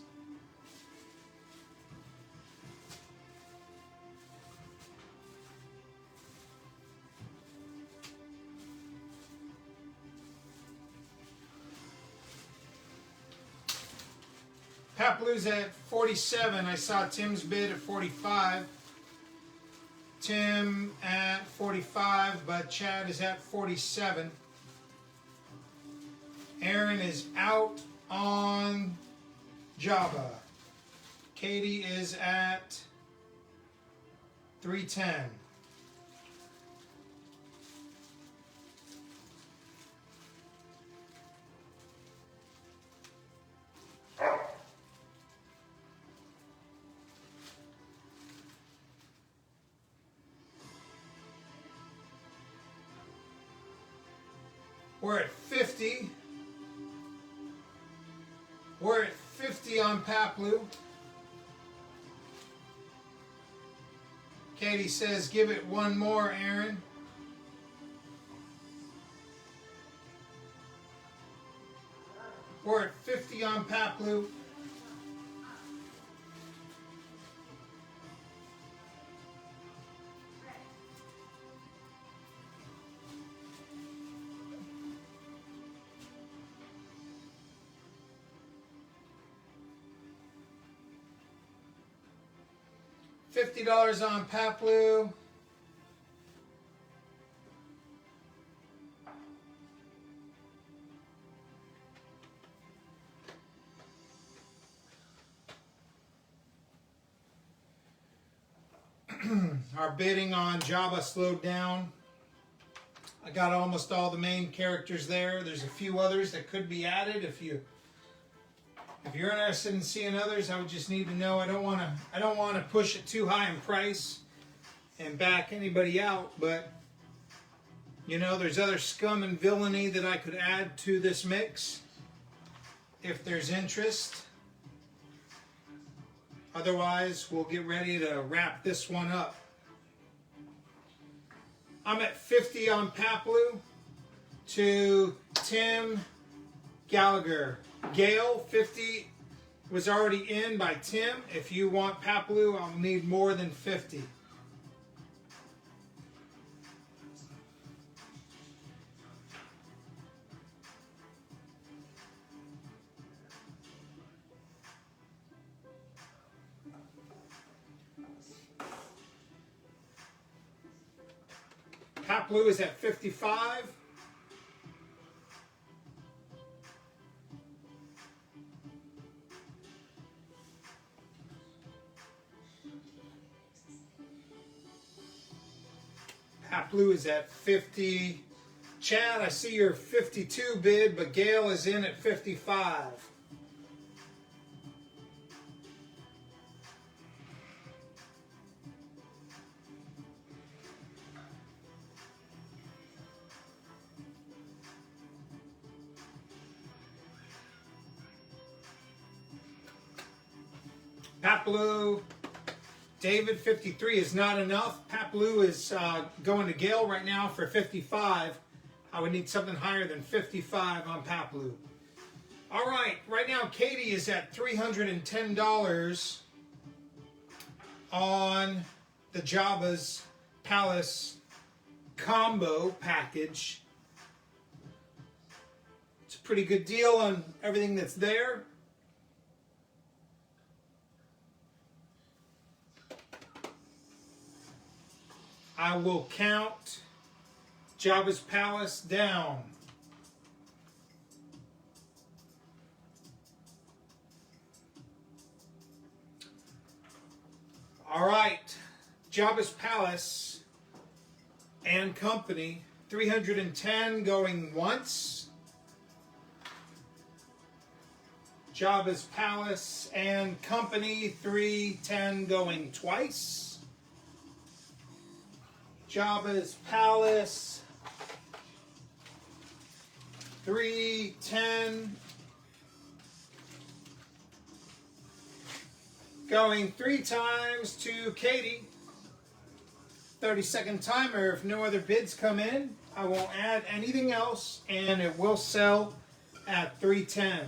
Paplu's at 47. I saw Tim's bid at 45. Tim at 45, but Chad is at 47. Aaron is out on Jabba. Katie is at 310. We're at 50. We're at 50 on Paplu. Katie says, give it one more, Aaron. We're at 50 on Paplu. $50 on Paplu. Our bidding on Jabba slowed down. I got almost all the main characters there. There's a few others that could be added. If you're interested in seeing others, I would just need to know. I don't want to push it too high in price and back anybody out, but you know, there's other scum and villainy that I could add to this mix if there's interest. Otherwise, we'll get ready to wrap this one up. I'm at 50 on Paplu to Tim Gallagher. Gail, 50 was already in by Tim. If you want Paplu, I'll need more than 50. Paplu is at 55. Paplu is at 50. Chad, I see your 52 bid, but Gail is in at 55. Paplu, David, 53 is not enough. Paplu is going to Gail right now for 55. I would need something higher than 55 on Paplu. All right, right now Katie is at $310 on the Jabba's Palace combo package. It's a pretty good deal on everything that's there. I will count Jabba's Palace down. All right, Jabba's Palace and Company, 310 going once. Jabba's Palace and Company, 310 going twice. Jabba's Palace, 310 going 3 times to Katie. 30-second timer. If no other bids come in, I won't add anything else, and it will sell at 310.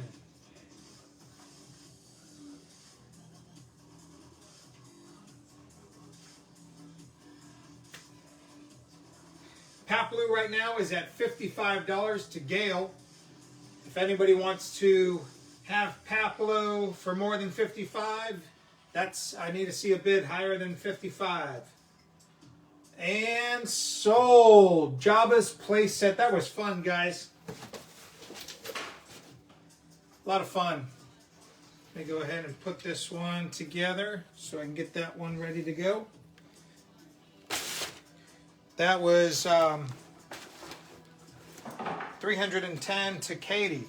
Paplu right now is at $55 to Gail. If anybody wants to have Paplu for more than 55, I need to see a bid higher than 55. And sold. Jabba's playset. That was fun, guys. A lot of fun. Let me go ahead and put this one together so I can get that one ready to go. That was 310 to Katie.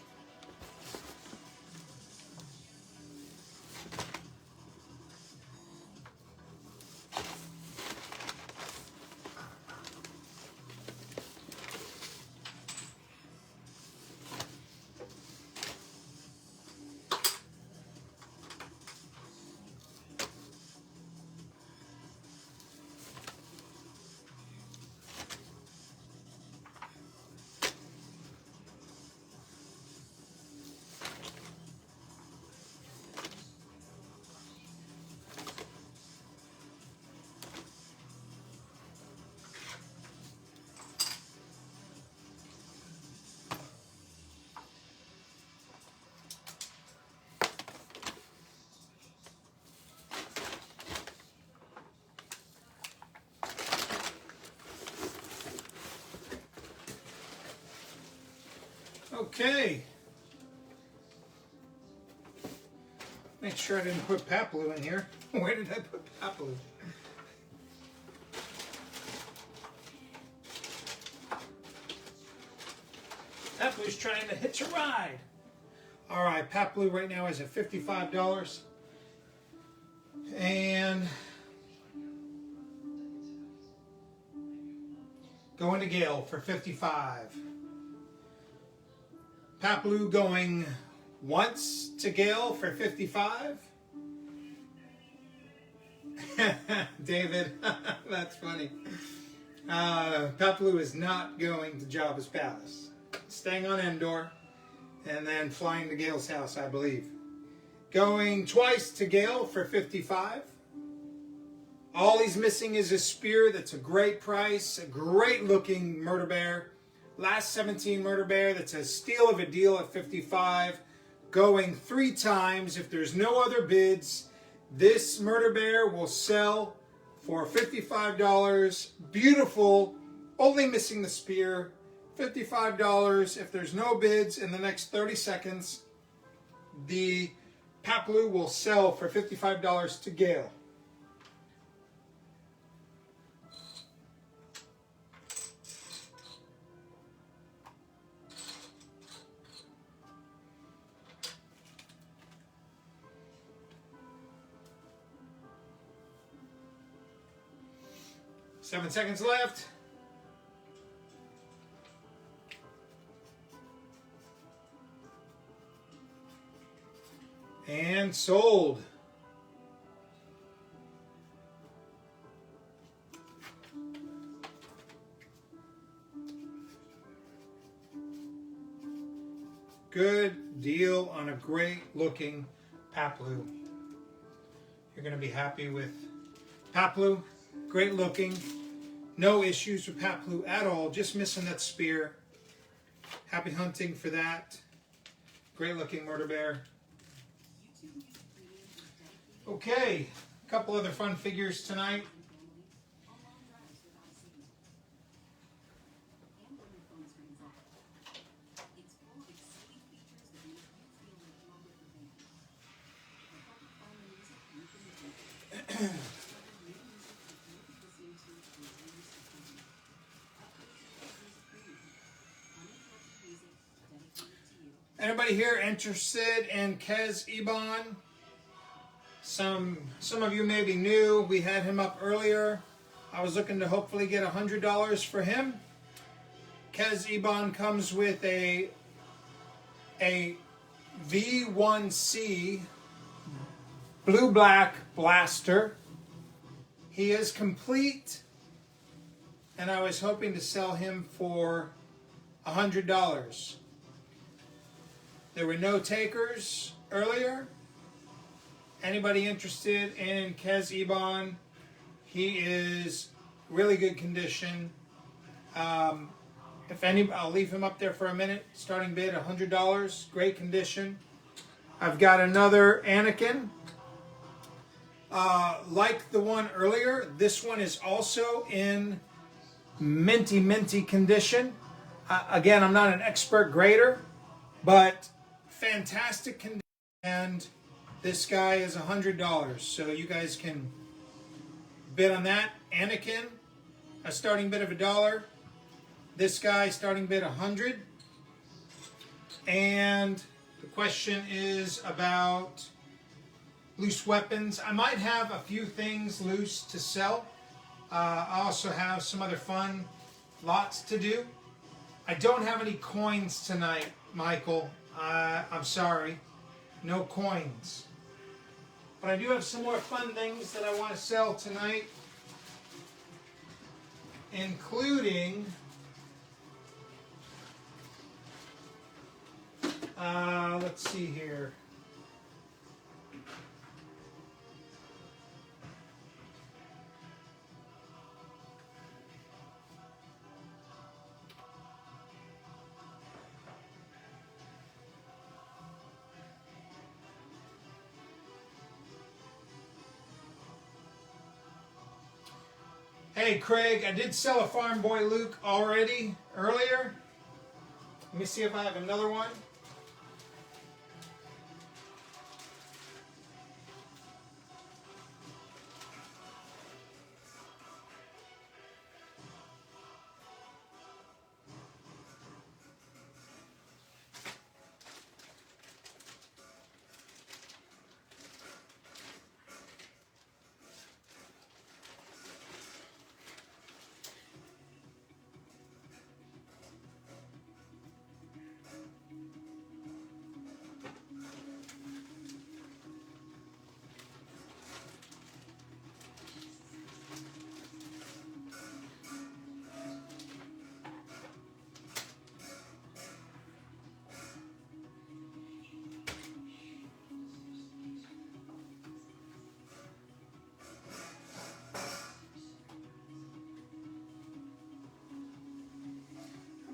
Okay. Make sure I didn't put Papaloo in here. Where did I put Papaloo? Papaloo's trying to hitch a ride. All right, Papaloo right now is at $55. And going to Gail for $55. Papaloo going once to Gail for $55. David, that's funny. Papaloo is not going to Jabba's palace. Staying on Endor and then flying to Gail's house, I believe. Going twice to Gail for $55. All he's missing is a spear. That's a great price. A great looking murder bear. Last 17 murder bear. That's a steal of a deal at $55. Going 3 times. If there's no other bids, this murder bear will sell for $55. Beautiful. Only missing the spear. $55. If there's no bids in the next 30 seconds, the Papaloo will sell for $55 to Gail. Seven seconds left. And sold. Good deal on a great looking Papaloo. You're going to be happy with Papaloo. Great looking. No issues with Papaloo at all. Just missing that spear. Happy hunting for that. Great looking murder bear. Okay, a couple other fun figures tonight. Anybody here interested in Kez Iban? Some of you may be new. We had him up earlier. I was looking to hopefully get $100 for him. Kez Iban comes with a V1C blue-black blaster. He is complete, and I was hoping to sell him for $100. There were no takers earlier. Anybody interested in Kez Iban? He is really good condition. I'll leave him up there for a minute. Starting bid $100. Great condition. I've got another Anakin. Like the one earlier, this one is also in minty condition. Again, I'm not an expert grader, but fantastic condition. And this guy is $100. So you guys can bid on that. Anakin, a starting bid of $1. This guy, starting bid $100. And the question is about loose weapons. I might have a few things loose to sell. I also have some other fun lots to do. I don't have any coins tonight, Michael. I'm sorry. No coins. But I do have some more fun things that I want to sell tonight, including let's see here. Hey Craig, I did sell a Farm Boy Luke already earlier. Let me see if I have another one.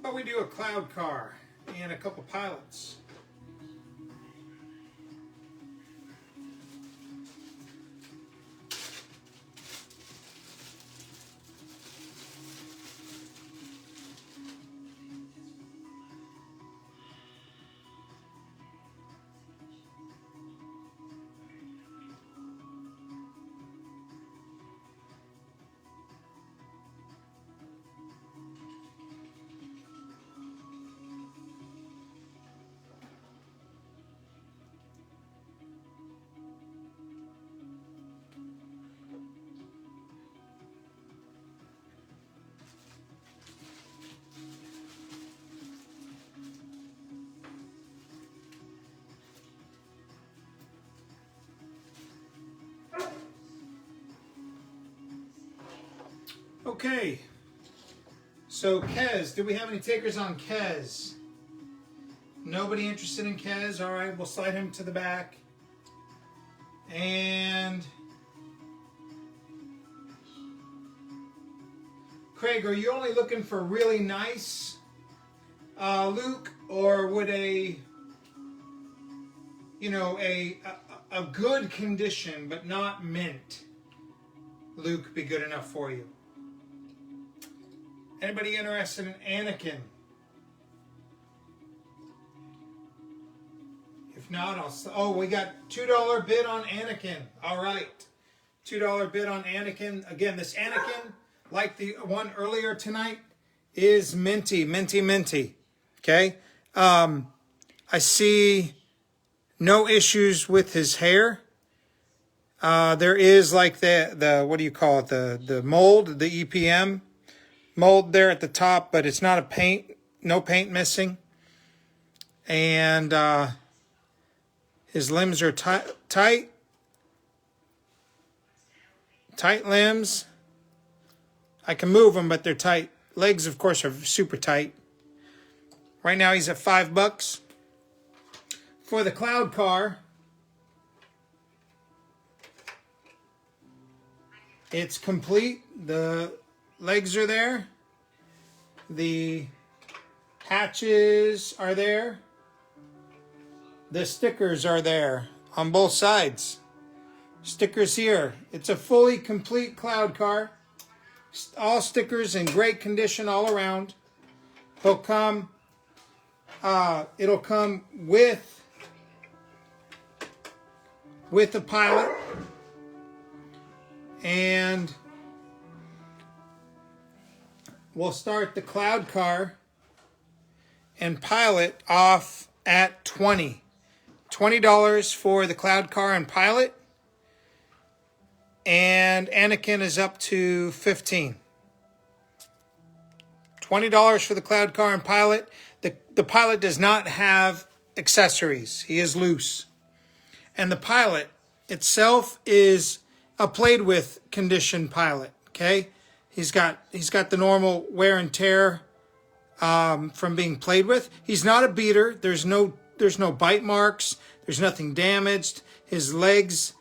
How about we do a cloud car and a couple pilots? Okay, so Kez, do we have any takers on Kez? Nobody interested in Kez? All right, we'll slide him to the back. And Craig, are you only looking for really nice Luke, or would a good condition but not mint Luke be good enough for you? Anybody interested in Anakin? If not, we got $2 bid on Anakin. All right. $2 bid on Anakin. Again, this Anakin, like the one earlier tonight, is minty. Okay? I see no issues with his hair. There is like the what do you call it? The mold, the EPM mold there at the top, but it's not a paint, no paint missing. And his limbs are tight limbs. I can move them, but they're tight. Legs, of course, are super tight. Right now he's at $5. For the cloud car, it's complete. The legs are there. The hatches are there. The stickers are there on both sides. Stickers here. It's a fully complete cloud car. All stickers in great condition all around. It'll come with with the pilot. And we'll start the cloud car and pilot off at $20. $20 for the cloud car and pilot. And Anakin is up to $15. $20 for the cloud car and pilot. The pilot does not have accessories. He is loose. And the pilot itself is a played with condition pilot. Okay, he's got the normal wear and tear from being played with. He's not a beater. There's no bite marks. There's nothing damaged. His legs,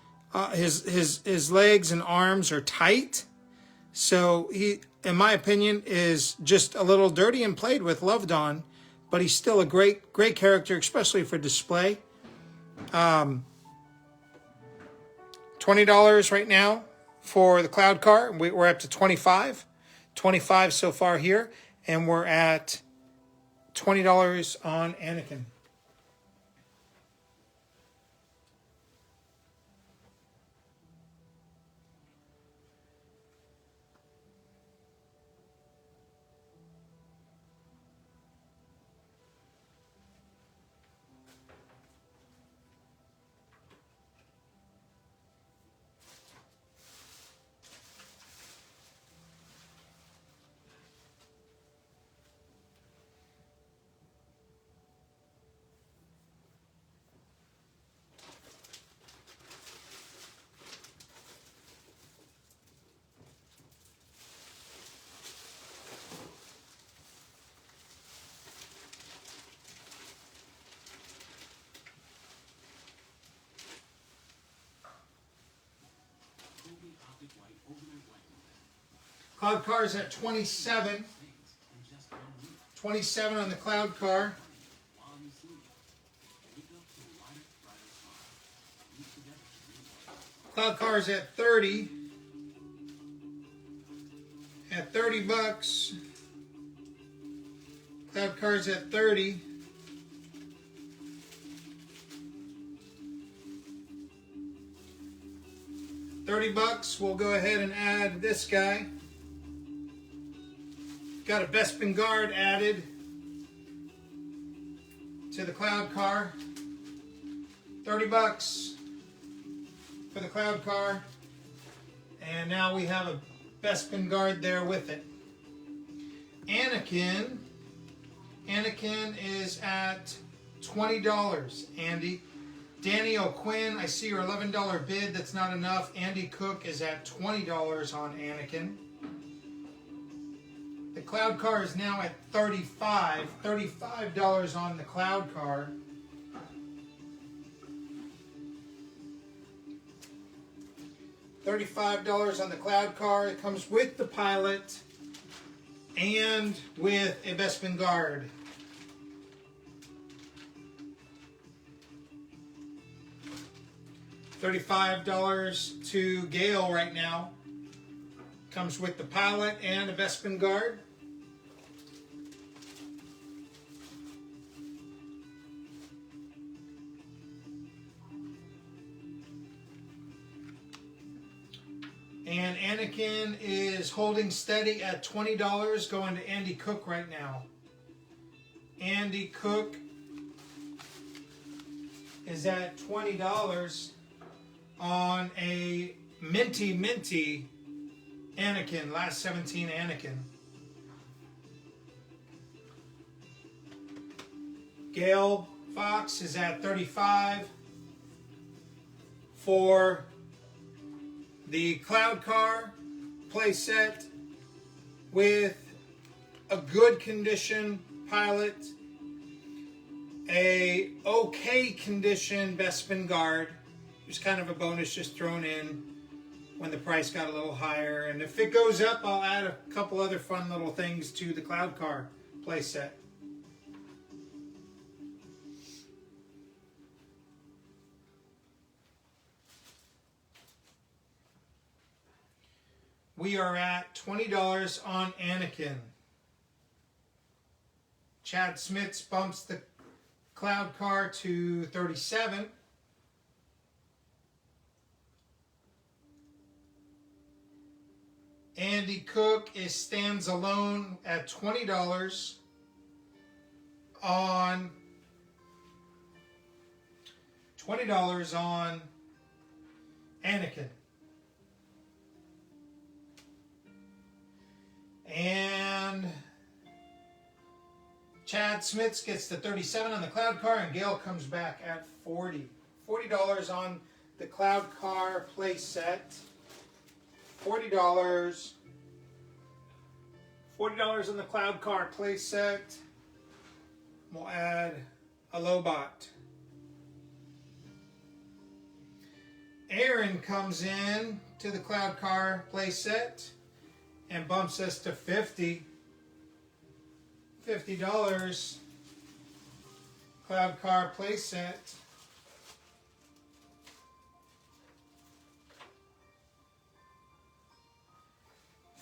his legs and arms are tight. So he, in my opinion, is just a little dirty and played with, loved on, but he's still a great character, especially for display. $20 right now for the cloud car. We're up to $25 so far here, and we're at $20 on Anakin. Cloud car is at 27. 27 on the cloud car. Cloud car is at 30. At $30. Cloud car is at 30. $30. We'll go ahead and add this guy. Got a Bespin guard added to the cloud car. $30 for the cloud car. And now we have a Bespin guard there with it. Anakin is at $20, Andy. Danny O'Quinn, I see your $11 bid. That's not enough. Andy Cook is at $20 on Anakin. The cloud car is now at $35 on the cloud car. $35 on the cloud car. It comes with the pilot and with a Bespin guard. $35 to Gale right now. Comes with the pilot and a Bespin guard. And Anakin is holding steady at $20, going to Andy Cook right now. Andy Cook is at $20 on a minty Anakin, last 17 Anakin. Gail Fox is at $35 for the cloud car playset with a good condition pilot, a okay condition Bespin guard. There's kind of a bonus just thrown in when the price got a little higher. And if it goes up, I'll add a couple other fun little things to the cloud car playset. We are at $20 on Anakin. Chad Smits bumps the cloud car to $37. Andy Cook stands alone at $20 on Anakin. And Chad Smits gets the 37 on the Cloud Car, and Gail comes back at 40. $40 on the Cloud Car play set. $40 on the Cloud Car play set. We'll add a Lobot. Aaron comes in to the Cloud Car play set and bumps us to $50. $50 Cloud Car play set.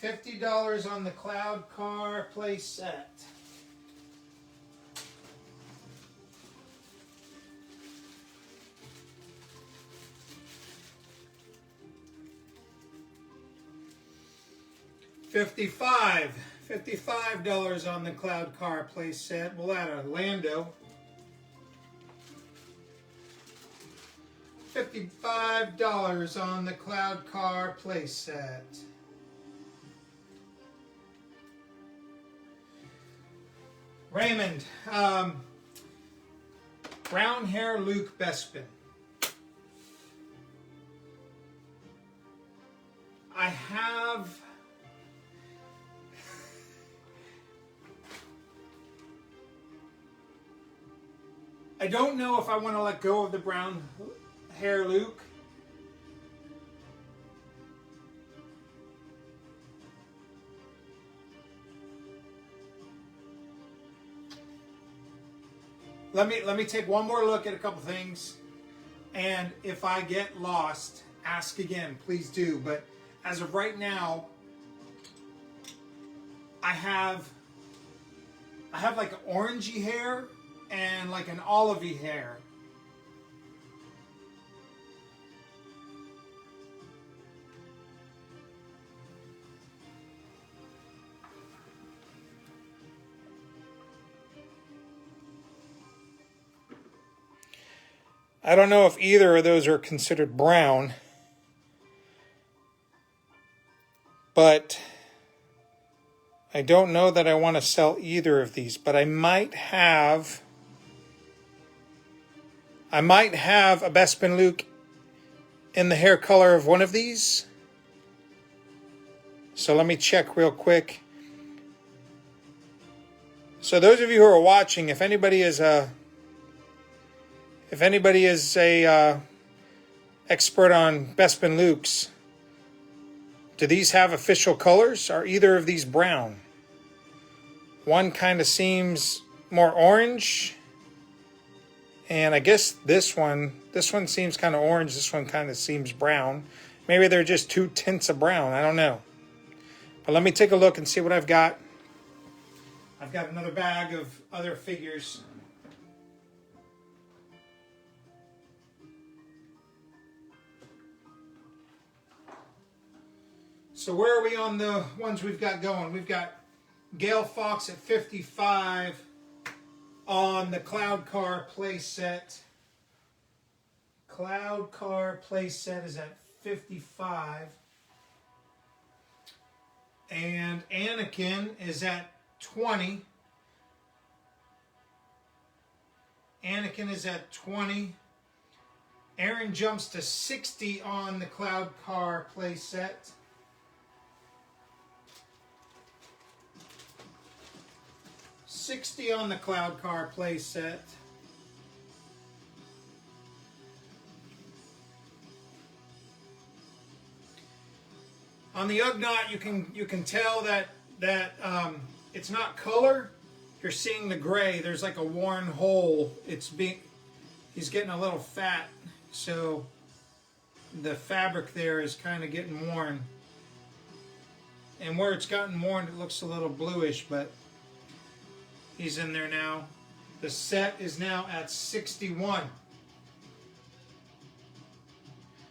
$50 on the Cloud Car play set. $55 on the Cloud Car play set. We'll add a Lando. $55 on the Cloud Car play set. Raymond, brown hair Luke Bespin. I don't know if I want to let go of the brown hair Luke. Let me take one more look at a couple things, and if I get lost, ask again, please do. But as of right now, I have like orangey hair and like an olivey hair. I don't know if either of those are considered brown, but I don't know that I want to sell either of these, but I might have a Bespin Luke in the hair color of one of these. So let me check real quick. So those of you who are watching, if anybody is a expert on Bespin Lukes, do these have official colors? Are either of these brown? One kind of seems more orange, and I guess this one seems kind of orange. This one kind of seems brown. Maybe they're just two tints of brown. I don't know. But let me take a look and see what I've got. I've got another bag of other figures. So where are we on the ones we've got going? We've got Gail Fox at 55 on the Cloud Car play set. Cloud Car play set is at 55. And Anakin is at 20. Anakin is at 20. Aaron jumps to 60 on the Cloud Car play set. $60 on the Cloud Car play set. On the Ugnaught, you can tell that it's not color. You're seeing the gray. There's like a worn hole. He's getting a little fat, so the fabric there is kind of getting worn. And where it's gotten worn, it looks a little bluish, but he's in there now. The set is now at 61.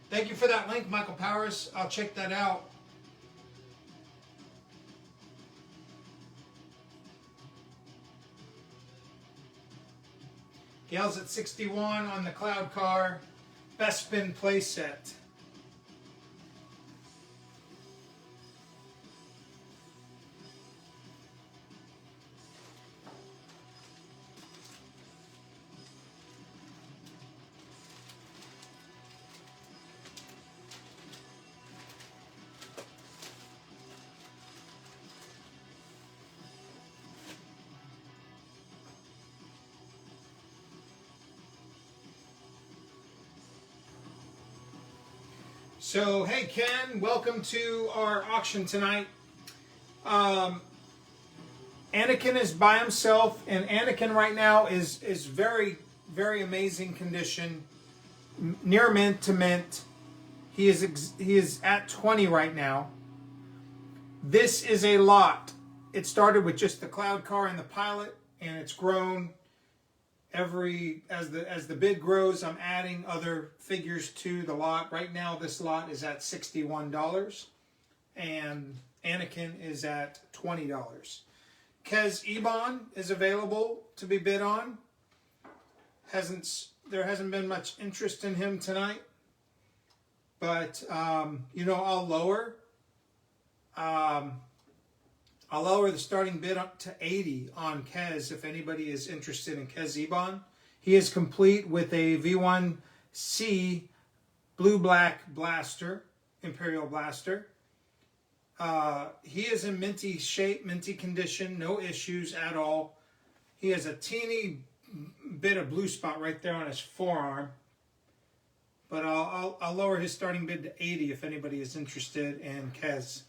Thank you for that link, Michael Powers. I'll check that out. Yells at 61 on the Cloud Car Bespin playset. So, hey Ken, welcome to our auction tonight. Anakin is by himself, and Anakin right now is very, very amazing condition, near mint to mint. He is at 20 right now. This is a lot. It started with just the Cloud Car and the Pilot, and it's grown. As the bid grows, I'm adding other figures to the lot. Right now, this lot is at $61, and Anakin is at $20. Kez Ebon is available to be bid on. There hasn't been much interest in him tonight, but I'll lower. I'll lower the starting bid up to 80 on Kez if anybody is interested in Kez Ebon. He is complete with a V1C blue-black blaster, Imperial blaster. He is in minty shape, minty condition, no issues at all. He has a teeny bit of blue spot right there on his forearm. But I'll lower his starting bid to 80 if anybody is interested in Kez.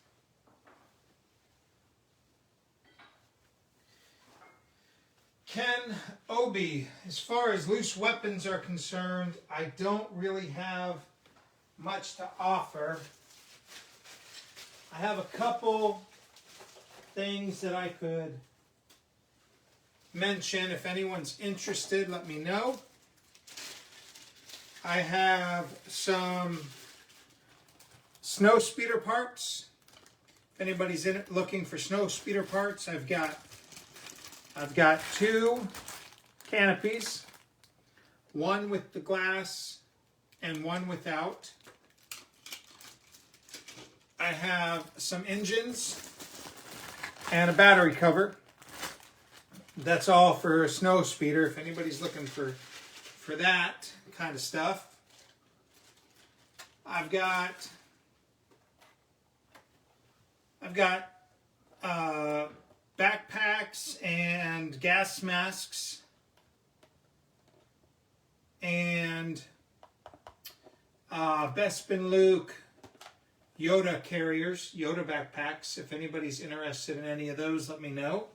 Ken Obi, as far as loose weapons are concerned, I don't really have much to offer. I have a couple things that I could mention. If anyone's interested, let me know. I have some snow speeder parts. If anybody's looking for snow speeder parts, I've got 2 canopies, one with the glass and one without. I have some engines and a battery cover. That's all for a snow speeder if anybody's looking for that kind of stuff. I've got backpacks and gas masks and Bespin Luke Yoda carriers, Yoda backpacks. If anybody's interested in any of those, let me know.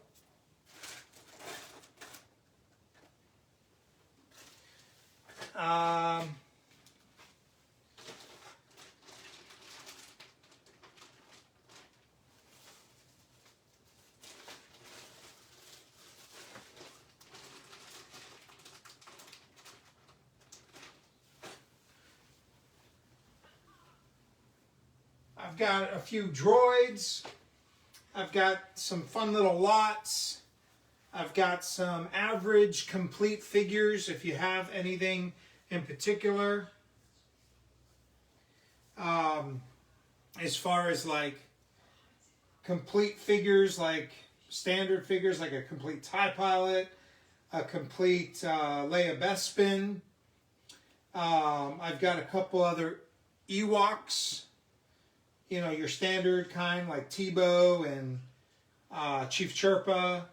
I've got a few droids. I've got some fun little lots. I've got some average complete figures if you have anything in particular. As far as like complete figures, like standard figures, like a complete TIE Pilot, a complete Leia Bespin. I've got a couple other Ewoks. You know, your standard kind like Tebow and Chief Chirpa.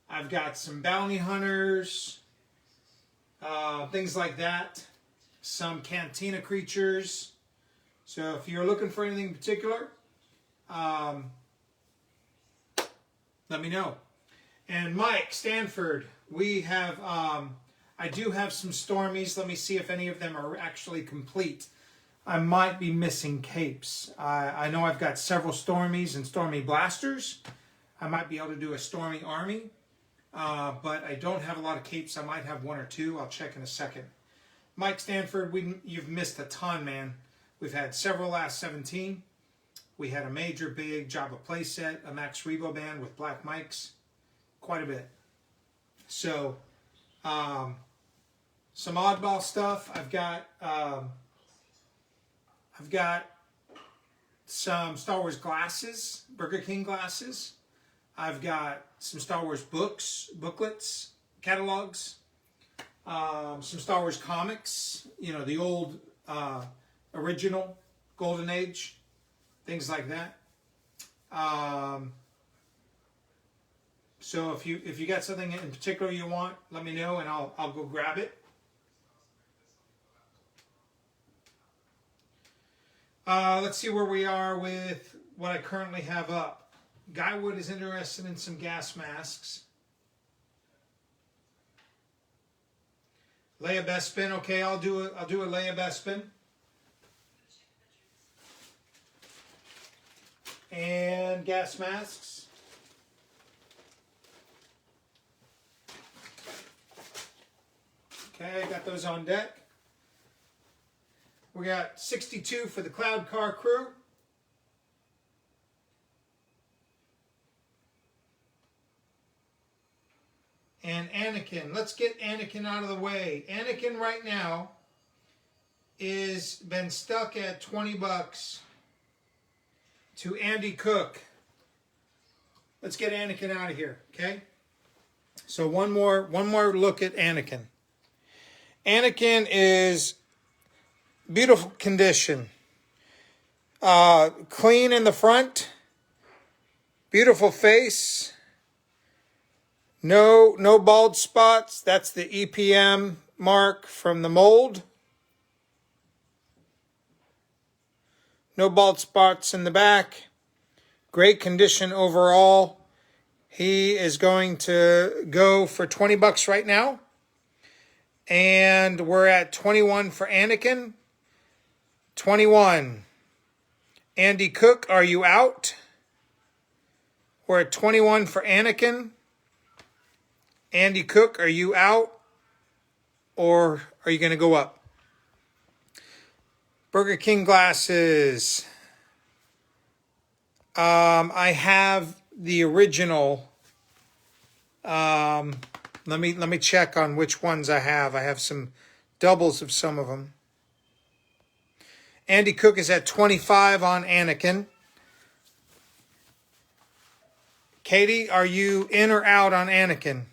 I've got some bounty hunters, things like that. Some Cantina creatures. So if you're looking for anything in particular, let me know. And Mike Stanford, we have, I do have some Stormies. Let me see if any of them are actually complete. I might be missing capes. I know I've got several Stormies and Stormy Blasters. I might be able to do a Stormy Army. But I don't have a lot of capes. I might have 1 or 2. I'll check in a second. Mike Stanford, you've missed a ton, man. We've had several last 17. We had a major big Jabba playset, a Max Rebo band with black mics. Quite a bit. So, some oddball stuff. I've got some Star Wars glasses, Burger King glasses. I've got some Star Wars booklets, catalogs, some Star Wars comics, you know, the old original Golden Age, things like that. So if you got something in particular you want, let me know and I'll go grab it. Let's see where we are with what I currently have up. Guywood is interested in some gas masks. Leia Bespin, okay, I'll do a Leia Bespin. And gas masks. Okay, got those on deck. We got 62 for the Cloud Car crew. And Anakin. Let's get Anakin out of the way. Anakin right now is been stuck at 20 bucks to Andy Cook. Let's get Anakin out of here, okay? So one more look at Anakin. Anakin is beautiful condition. Clean in the front. Beautiful face. No bald spots. That's the EPM mark from the mold. No bald spots in the back. Great condition overall. He is going to go for 20 bucks right now. And we're at 21 for Anakin. 21. Andy Cook, are you out? We're at 21 for Anakin. Andy Cook, are you out? Or are you going to go up? Burger King glasses. I have the original. Let me check on which ones I have. I have some doubles of some of them. Andy Cook is at 25 on Anakin. Katie, are you in or out on Anakin?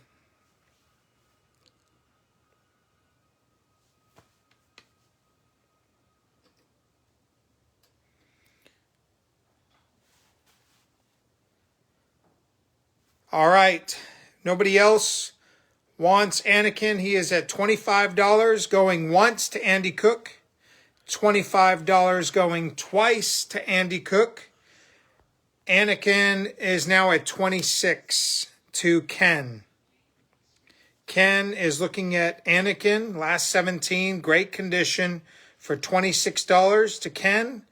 All right. Nobody else wants Anakin. He is at $25 going once to Andy Cook. $25 going twice to Andy Cook. Anakin is now at 26 to Ken. Ken is looking at Anakin, last 17, great condition for $26 to Ken.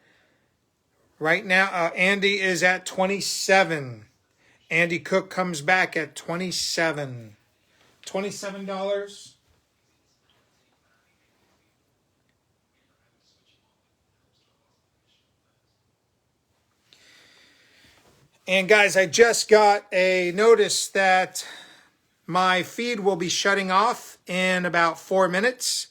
Right now, Andy is at 27. Andy Cook comes back at 27. $27. And guys, I just got a notice that my feed will be shutting off in about 4 minutes.